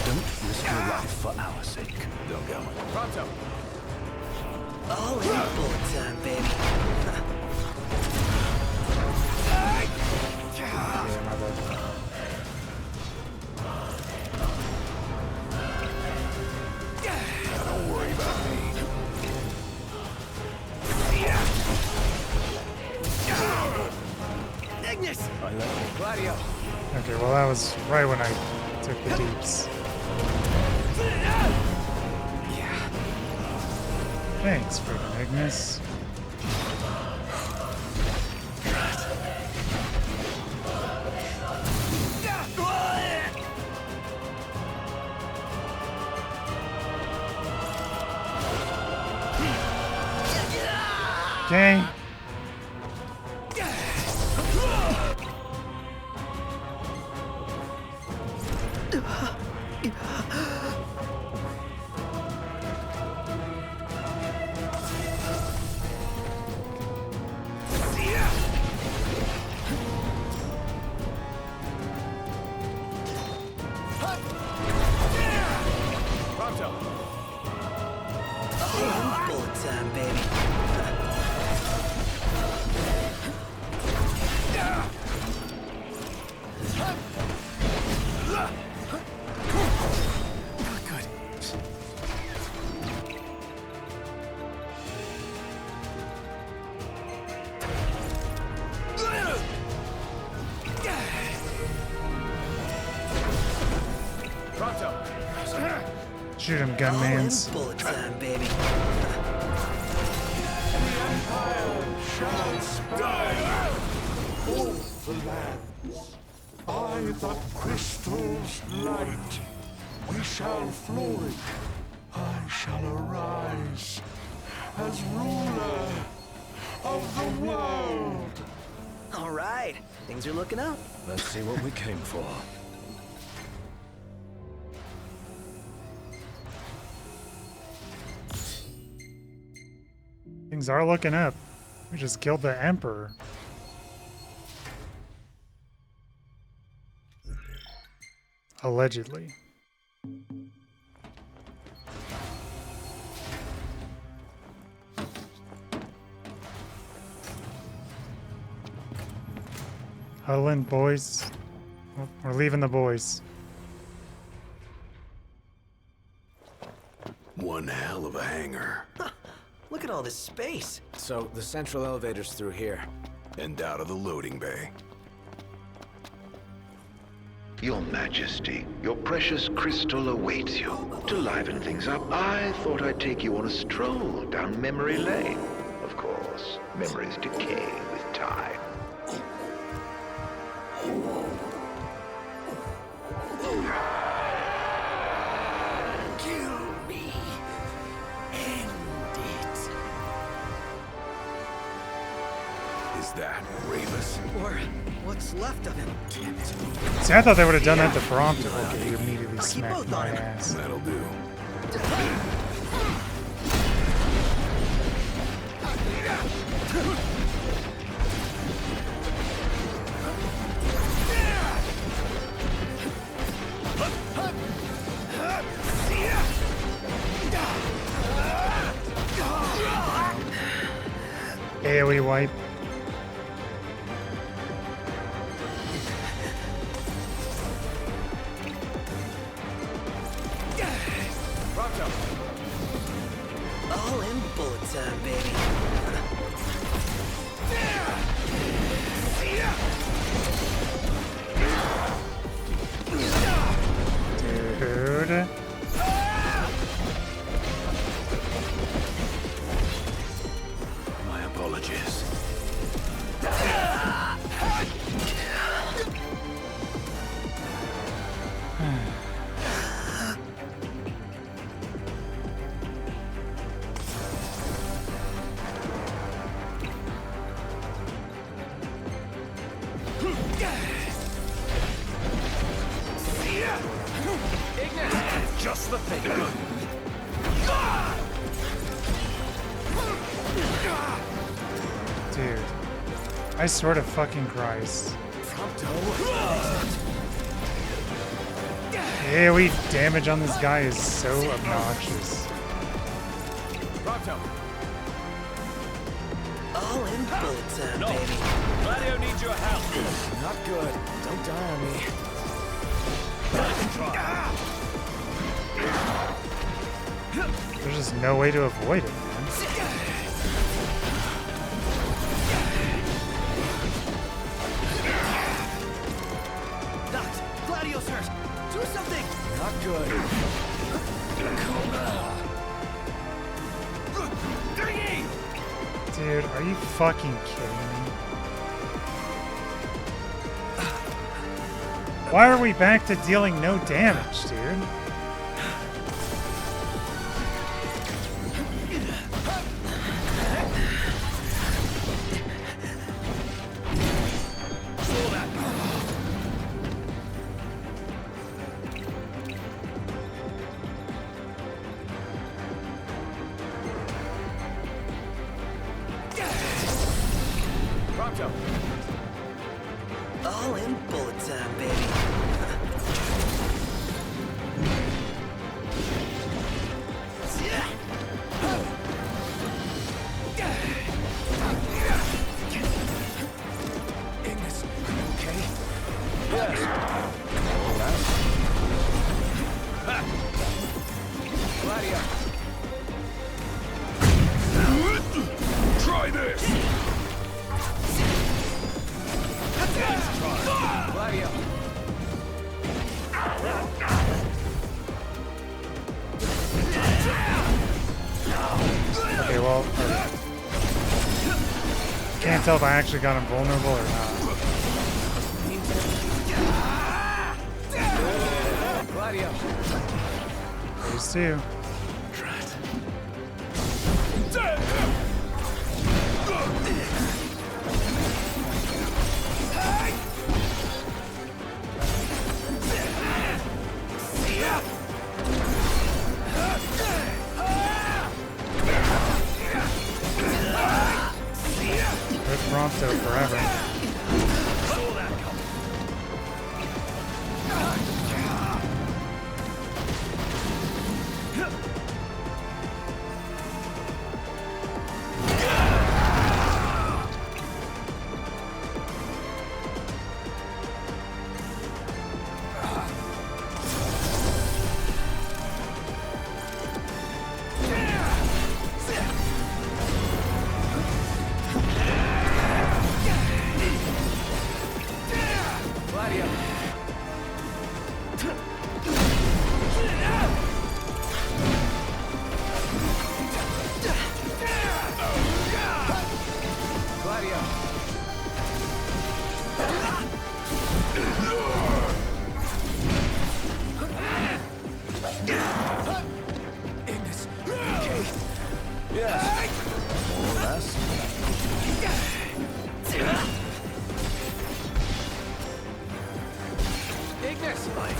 Don't risk your life for our sake. Don't get one. Pronto. Oh, it's bullet time, baby. Yeah, my bad. Don't worry about me. Ignis! I let you. Gladio. Okay, well that was right when I took the deeps. Thanks, freaking Ignis. Okay. Pronto. Oh, bullet time, baby. Pronto. Shoot him, gunmans. Bullet time, baby. Shall spread all the lands. By the crystal's light, we shall flourish. I shall arise as ruler of the world. All right, things are looking up. Let's see what we came for. I Things are looking up. We just killed the Emperor. Allegedly. Huddle in, boys. We're leaving the boys. One hell of a hangar. Look at all this space. So, the central elevator's through here. And out of the loading bay. Your Majesty, your precious crystal awaits you. To liven things up, I thought I'd take you on a stroll down memory lane. Of course, memories decay with time. Kill me. End it. Is that Ravus? Or what's left of him? See, I thought they would have done that to Prompto. Okay, he immediately smacked my ass. That'll do. AoE wipe. All in bullet time, baby. Dude. My apologies. Just the thing. Dude. I swear to fucking Christ. AoE damage on this guy is so obnoxious. All in bullet time, No. baby. Gladio needs your help. Not good. Don't die on me. There's just no way to avoid it, man. Doc, Gladio's hurt. Do something. Not good. Dude, are you fucking kidding me? Why are we back to dealing no damage, dude? All in bullet time, baby. Ignis, okay? Yes. Gladio. Try this! Gladio. Okay, well, can't tell if I actually got him vulnerable or not. Gladio. These two. So forever. Saw that coming.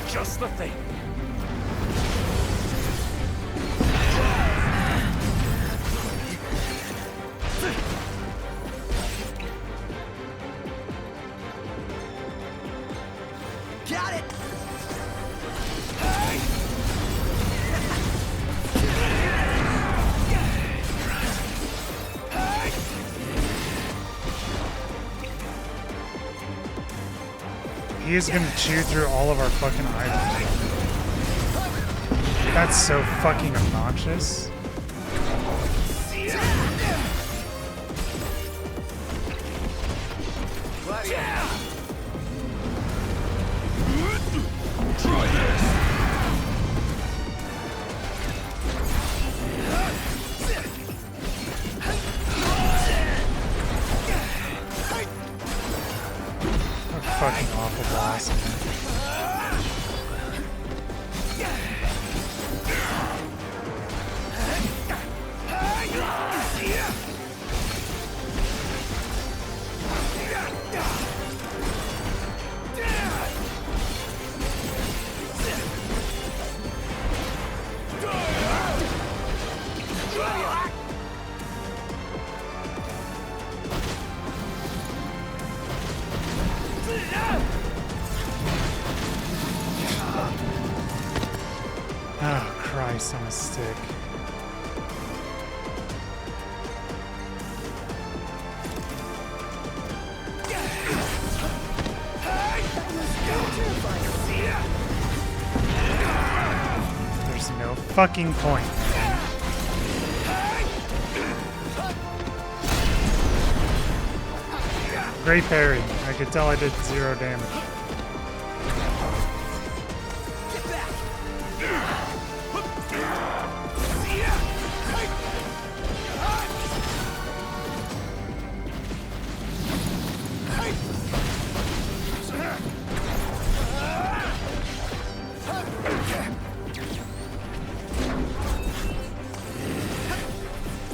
Just the thing. Got it! He is gonna chew through all of our fucking items. That's so fucking obnoxious. Try this. Fucking awful boss, man. Oh, Christ on a stick. There's no fucking point. Great parry. I could tell I did 0 damage.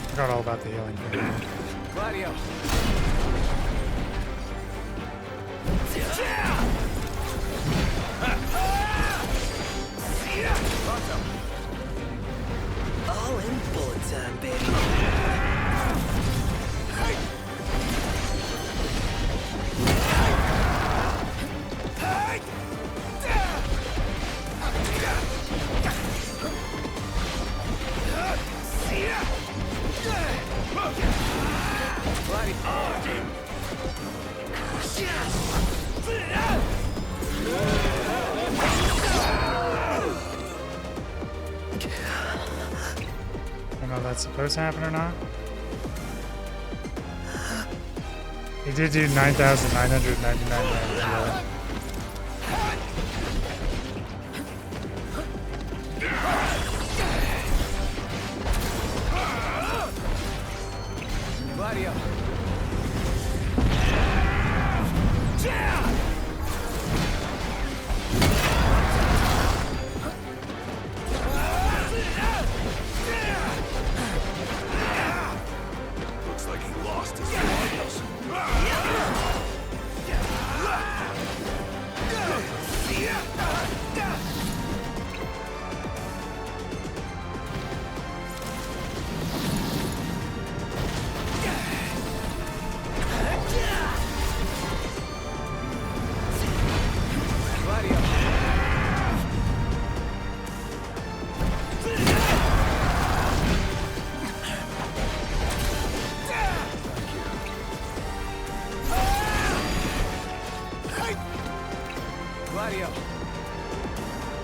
Forgot all about the healing. Gladio. All in bullet time, baby. I don't know if that's supposed to happen or not. He did do 9,999 damage. Though. Gladio. Looks like he lost his focus.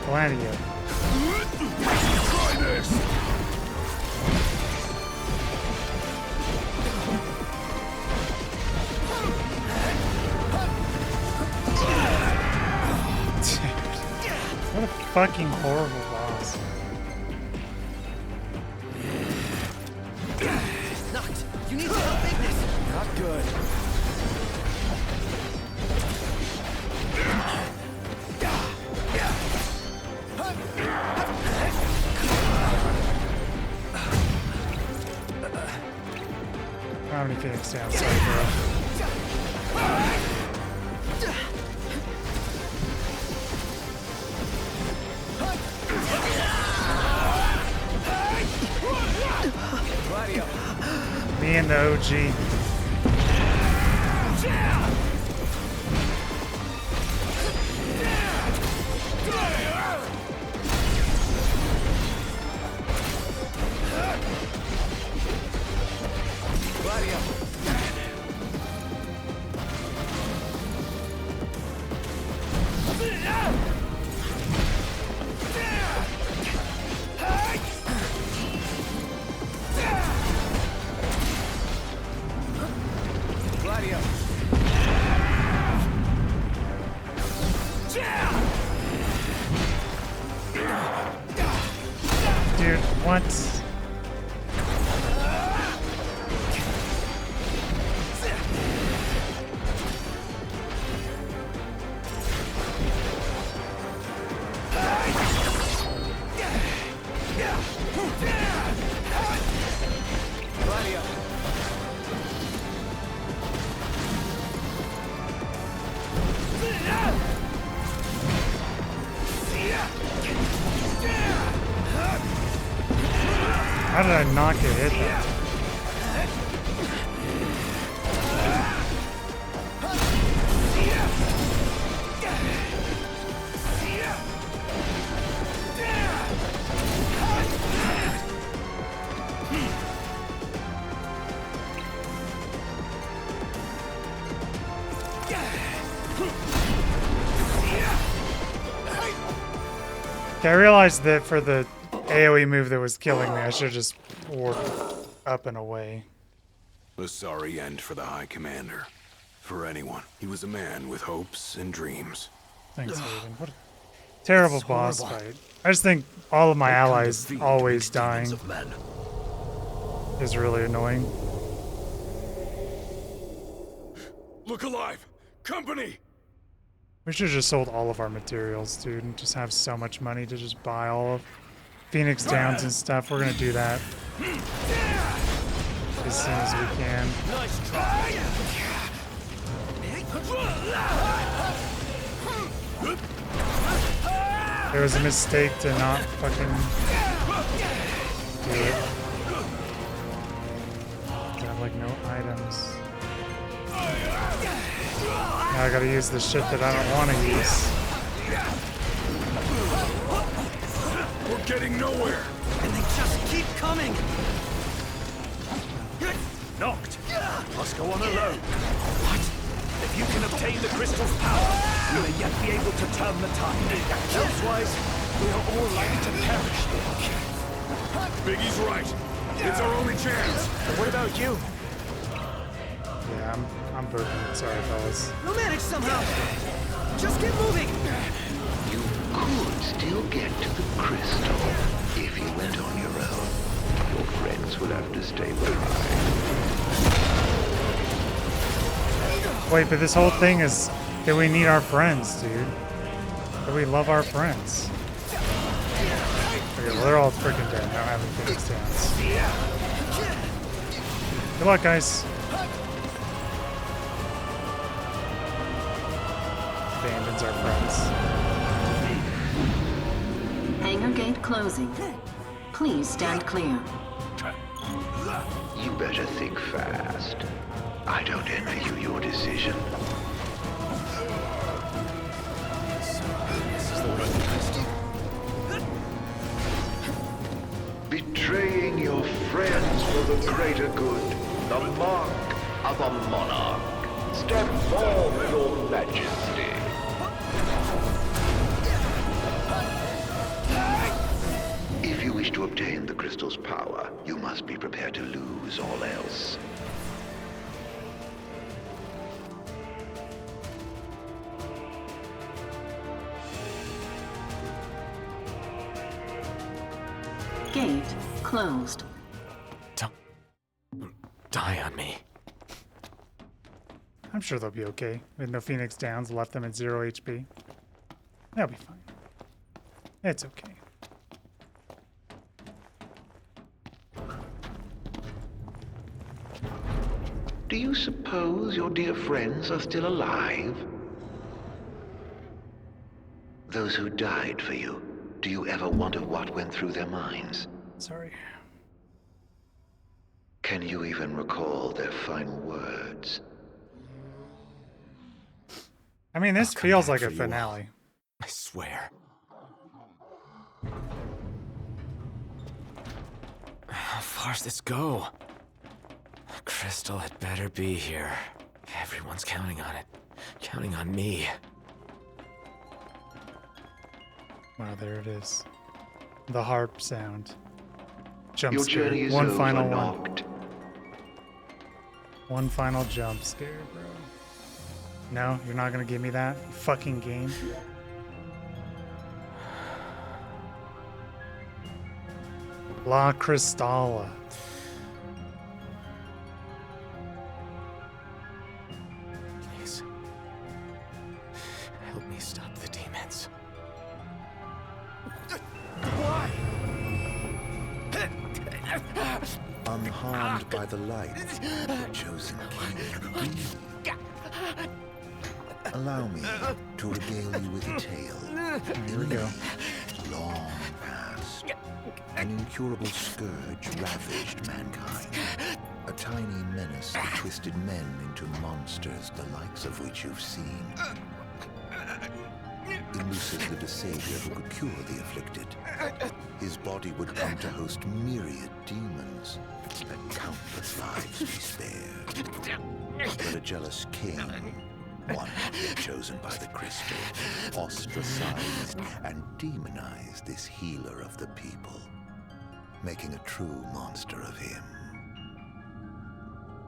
Gladio. Try this! What a fucking horrible boss. Noct, you need to help make this. Not good. How many Phoenix down? Sorry, bro. Me and the OG. Dude, what? How did I not get hit that? Okay, I realized that for the AoE move that was killing me, I should have just warped up and away. A sorry end for the High Commander. For anyone. He was a man with hopes and dreams. Thanks, Raven. What a terrible boss fight. I just think all of my allies always dying is really annoying. Look alive! Company! We should have just sold all of our materials, dude, and just have so much money to just buy all of Phoenix Downs and stuff. We're gonna do that as soon as we can. Nice try. It was a mistake to not fucking do it. I have like no items. Now I gotta use the shit that I don't want to use. We're getting nowhere! And they just keep coming! Knocked. Must go on alone. What? If you can obtain the crystal's power, you may yet be able to turn the tide. Elsewise, we are all like to perish. Biggie's right. It's our only chance. What about you? Yeah, I'm broken. Sorry, fellas. We'll manage somehow. Just get moving. You could still get to the crystal if you went on your own. Your friends will have to stay behind. Wait, but this whole thing is that we need our friends, dude. That we love our friends. Okay, well, they're all freaking dead. I don't have any Phoenix Downs. Good luck, guys. Abandons our friends. Hangar gate closing. Please stand clear. You better think fast. I don't envy you your decision. Betraying your friends for the greater good. The mark of a monarch. Step forth, your majesty. obtain the crystal's power, you must be prepared to lose all else. Gate closed. Don't die on me. I'm sure they'll be okay. With no Phoenix Downs, left them at 0 HP. They'll be fine. It's okay. Do you suppose your dear friends are still alive? Those who died for you, do you ever wonder what went through their minds? Sorry. Can you even recall their final words? I mean, this feels like a finale. I swear. How far's this go? Crystal had better be here. Everyone's counting on it. Counting on me. Wow, there it is. The harp sound. Jump Your scare. journey is One over, final one. Noct. One final jump scare, bro. No, you're not gonna give me that? You fucking game. La Cristalla. Please. Help me stop the demons. Why? Unharmed by the light, the chosen king. Allow me to regale you with a tale. Here we go. Long past, an incurable scourge ravaged mankind. A tiny menace that twisted men into monsters, the likes of which you've seen. In Lucis lived a savior who could cure the afflicted. His body would come to host myriad demons, and countless lives be spared. But a jealous king, one chosen by the crystal, ostracized and demonized this healer of the people, making a true monster of him.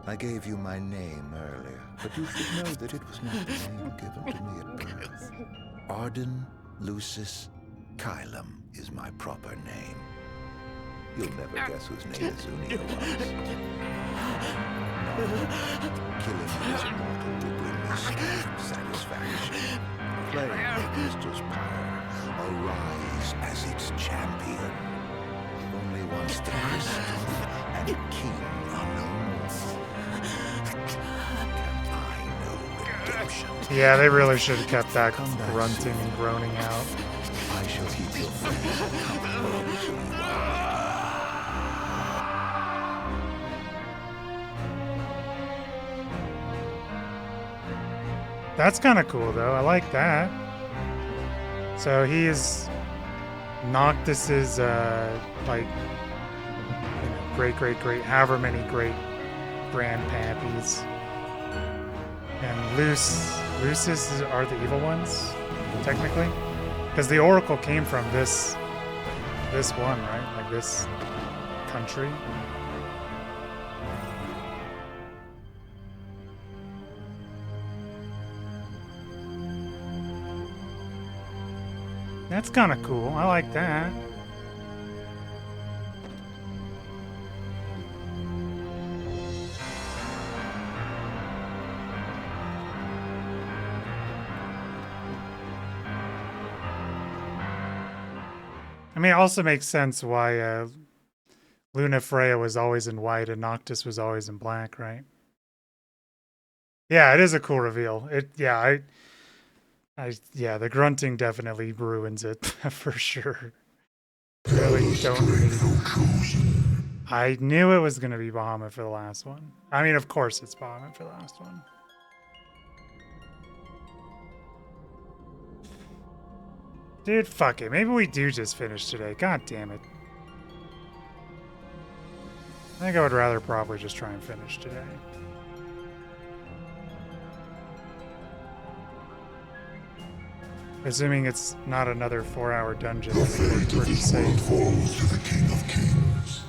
I gave you my name earlier, but you should know that it was not the name given to me at birth. Arden Lucis Kylum is my proper name. You'll never guess whose name Azunia was. Killing his immortal will bring me slight satisfaction. Playing the crystal's power, arise as its champion. Only once the crystal and the king are no more, can I know redemption. Yeah, they really should have kept that grunting and groaning out. I shall keep your friends comfortable till you are. That's kind of cool, though. I like that. So he's Noctis's, like, great, however many great grandpappies. And Lucis are the evil ones, technically, because the Oracle came from this one, right? Like this country. That's kind of cool. I like that. I mean, it also makes sense why Luna Freya was always in white and Noctis was always in black, right? Yeah, it is a cool reveal. Yeah, the grunting definitely ruins it for sure. Really don't need. I knew it was gonna be Bahamut for the last one. I mean, of course it's Bahamut for the last one. Dude, fuck it. Maybe we do just finish today. God damn it. I think I would rather probably just try and finish today. Assuming it's not another 4-hour dungeon. The fate of this world falls to the King of Kings.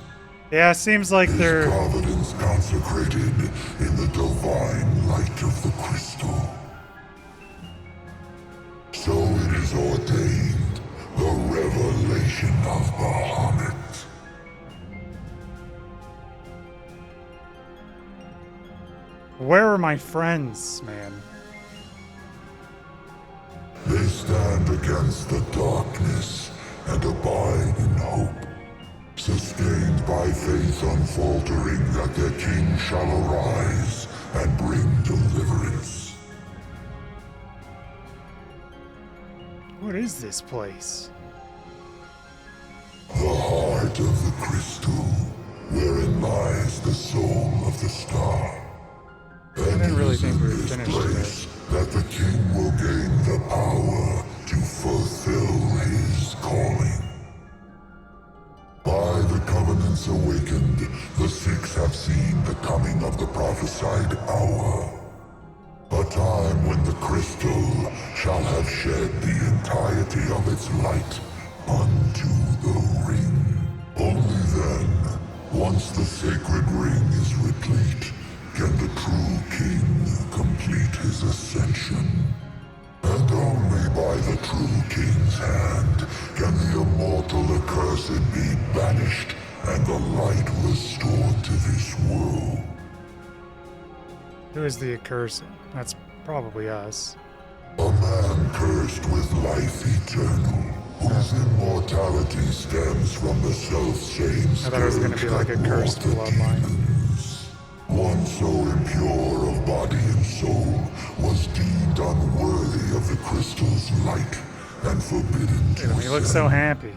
Yeah, it seems like His they're... providence consecrated in the divine light of the crystal. So it is ordained, the revelation of Bahamut. Where are my friends, man? They stand against the darkness and abide in hope, sustained by faith unfaltering that their king shall arise and bring deliverance. What is this place? The heart of the crystal, wherein lies the soul of the star. I didn't really think we were This finished place yet. that the king will gain the power to fulfill his calling. By the covenants awakened, the Six have seen the coming of the prophesied hour. A time when the crystal shall have shed the entirety of its light unto the ring. Only then, once the sacred ring is replete, can the true king complete his ascension. And only by the true king's hand can the immortal accursed be banished and the light restored to this world. Who is the accursed? That's probably us. A man cursed with life eternal, whose immortality stems from the self-same I thought it was going to be like a cursed bloodline. One so impure of body and soul was deemed unworthy of the crystal's light and forbidden to He looks so happy.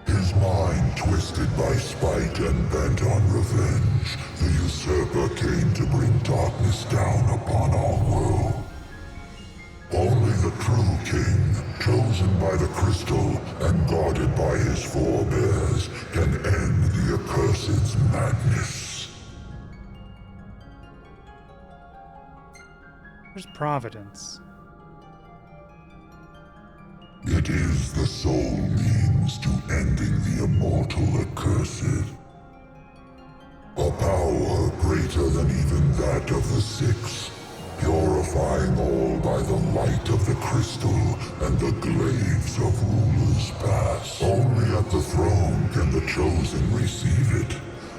His mind twisted by spite and bent on revenge, the usurper came to bring darkness down upon our world. Only the true king, chosen by the crystal and guarded by his forebears, can end the accursed's madness. Where's Providence? It is the sole means to ending the immortal accursed. A power greater than even that of the Six, purifying all by the light of the crystal and the glaives of rulers past. Only at the throne can the chosen receive it,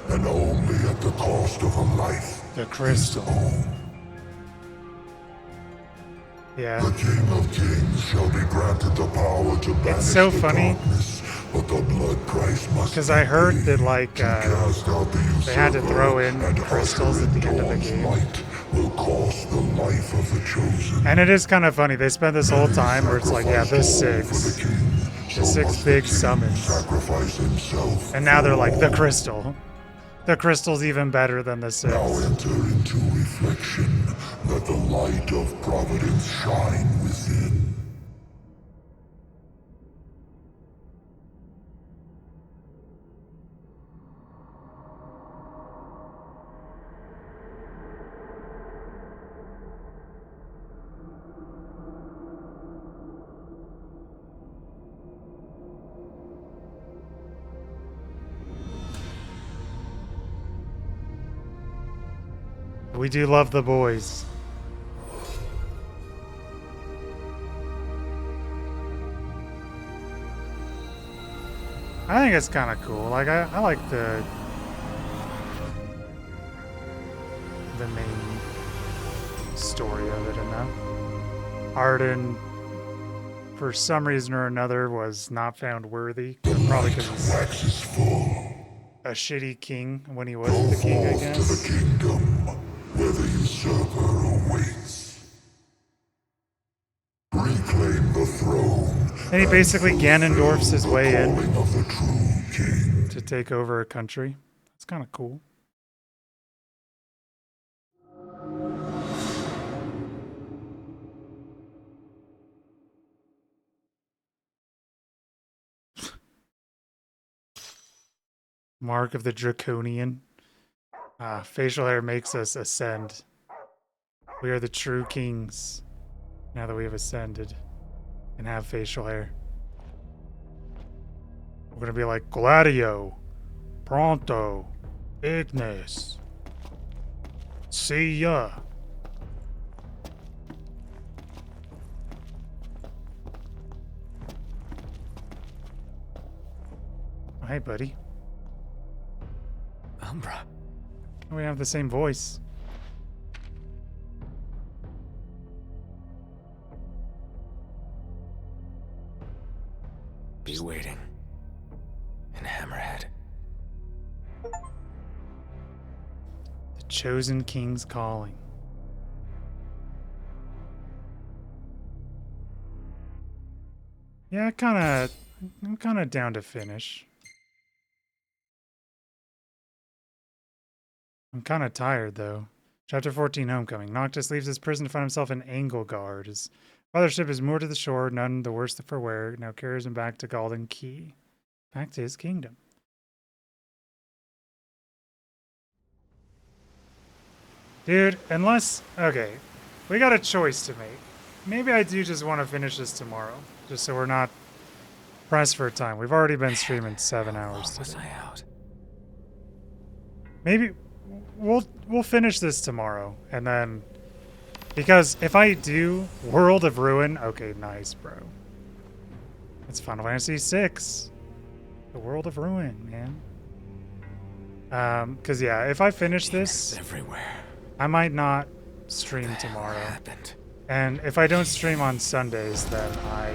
and only at the cost of a life. The crystal. Yeah. The King of Kings shall be granted the power to banish it's so the funny darkness, but the blood price must because I heard that like they had to throw in crystals at the end of the game. Will cost the life of the chosen. And it is kind of funny. They spent this whole time where it's like, yeah, the Six big summons. Sacrifice himself. And now they're like, the crystal. The crystal's even better than the Six. Now enter into reflection. Let the light of providence shine within. We do love the boys. I think it's kind of cool. Like I like the main story of it enough. Arden, for some reason or another, was not found worthy. Probably because he's a shitty king when he wasn't the king, I guess. To the kingdom, where the usurper awaits. Reclaim the throne. And he basically Ganondorfs his way in Of the true king. to take over a country. It's kind of cool. Mark of the Draconian. Facial hair makes us ascend. We are the true kings now that we have ascended. and have facial hair. We're gonna be like Gladio, Pronto, Ignis. See ya. Hey, buddy. Umbra. We have the same voice. Be waiting. In Hammerhead. The Chosen King's calling. Yeah, I'm kind of down to finish. I'm kind of tired, though. Chapter 14, Homecoming. Noctis leaves his prison to find himself in Angelgard. His father's ship is moored to the shore, none the worse for wear. Now carries him back to Golden Key. Back to his kingdom. Dude, unless... Okay. We got a choice to make. Maybe I do just want to finish this tomorrow. Just so we're not pressed for time. We've already been streaming 7 hours today. Was I out? Maybe... We'll finish this tomorrow, and then, because if I do World of Ruin, okay, nice, bro. It's Final Fantasy VI, the World of Ruin, man. Cause yeah, if I finish this, everywhere. I might not stream tomorrow. And if I don't stream on Sundays, then I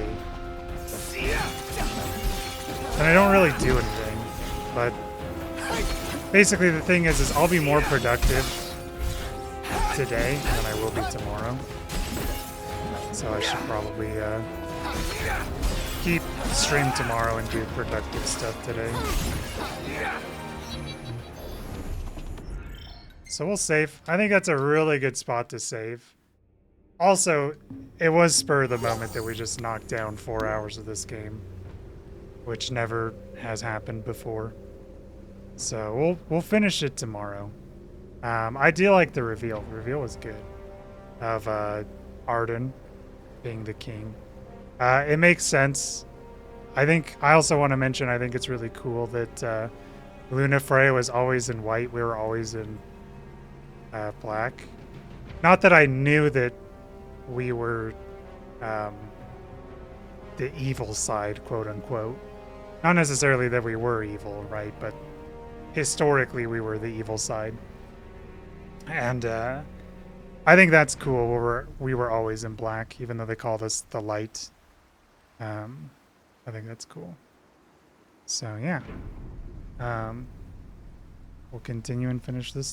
don't really do anything, but. Basically, the thing is I'll be more productive today than I will be tomorrow. So I should probably keep stream tomorrow and do productive stuff today. So we'll save. I think that's a really good spot to save. Also, it was spur of the moment that we just knocked down 4 hours of this game, which never has happened before. So we'll finish it tomorrow. I do like the reveal. The reveal was good of Arden being the king. It makes sense. I also want to mention I think it's really cool that Lunafreya was always in white. We were always in black. Not that I knew that we were the evil side, quote unquote. Not necessarily that we were evil, right? But historically, we were the evil side. And I think that's cool. We were always in black, even though they called us the light. I think that's cool. So, yeah. We'll continue and finish this tomorrow.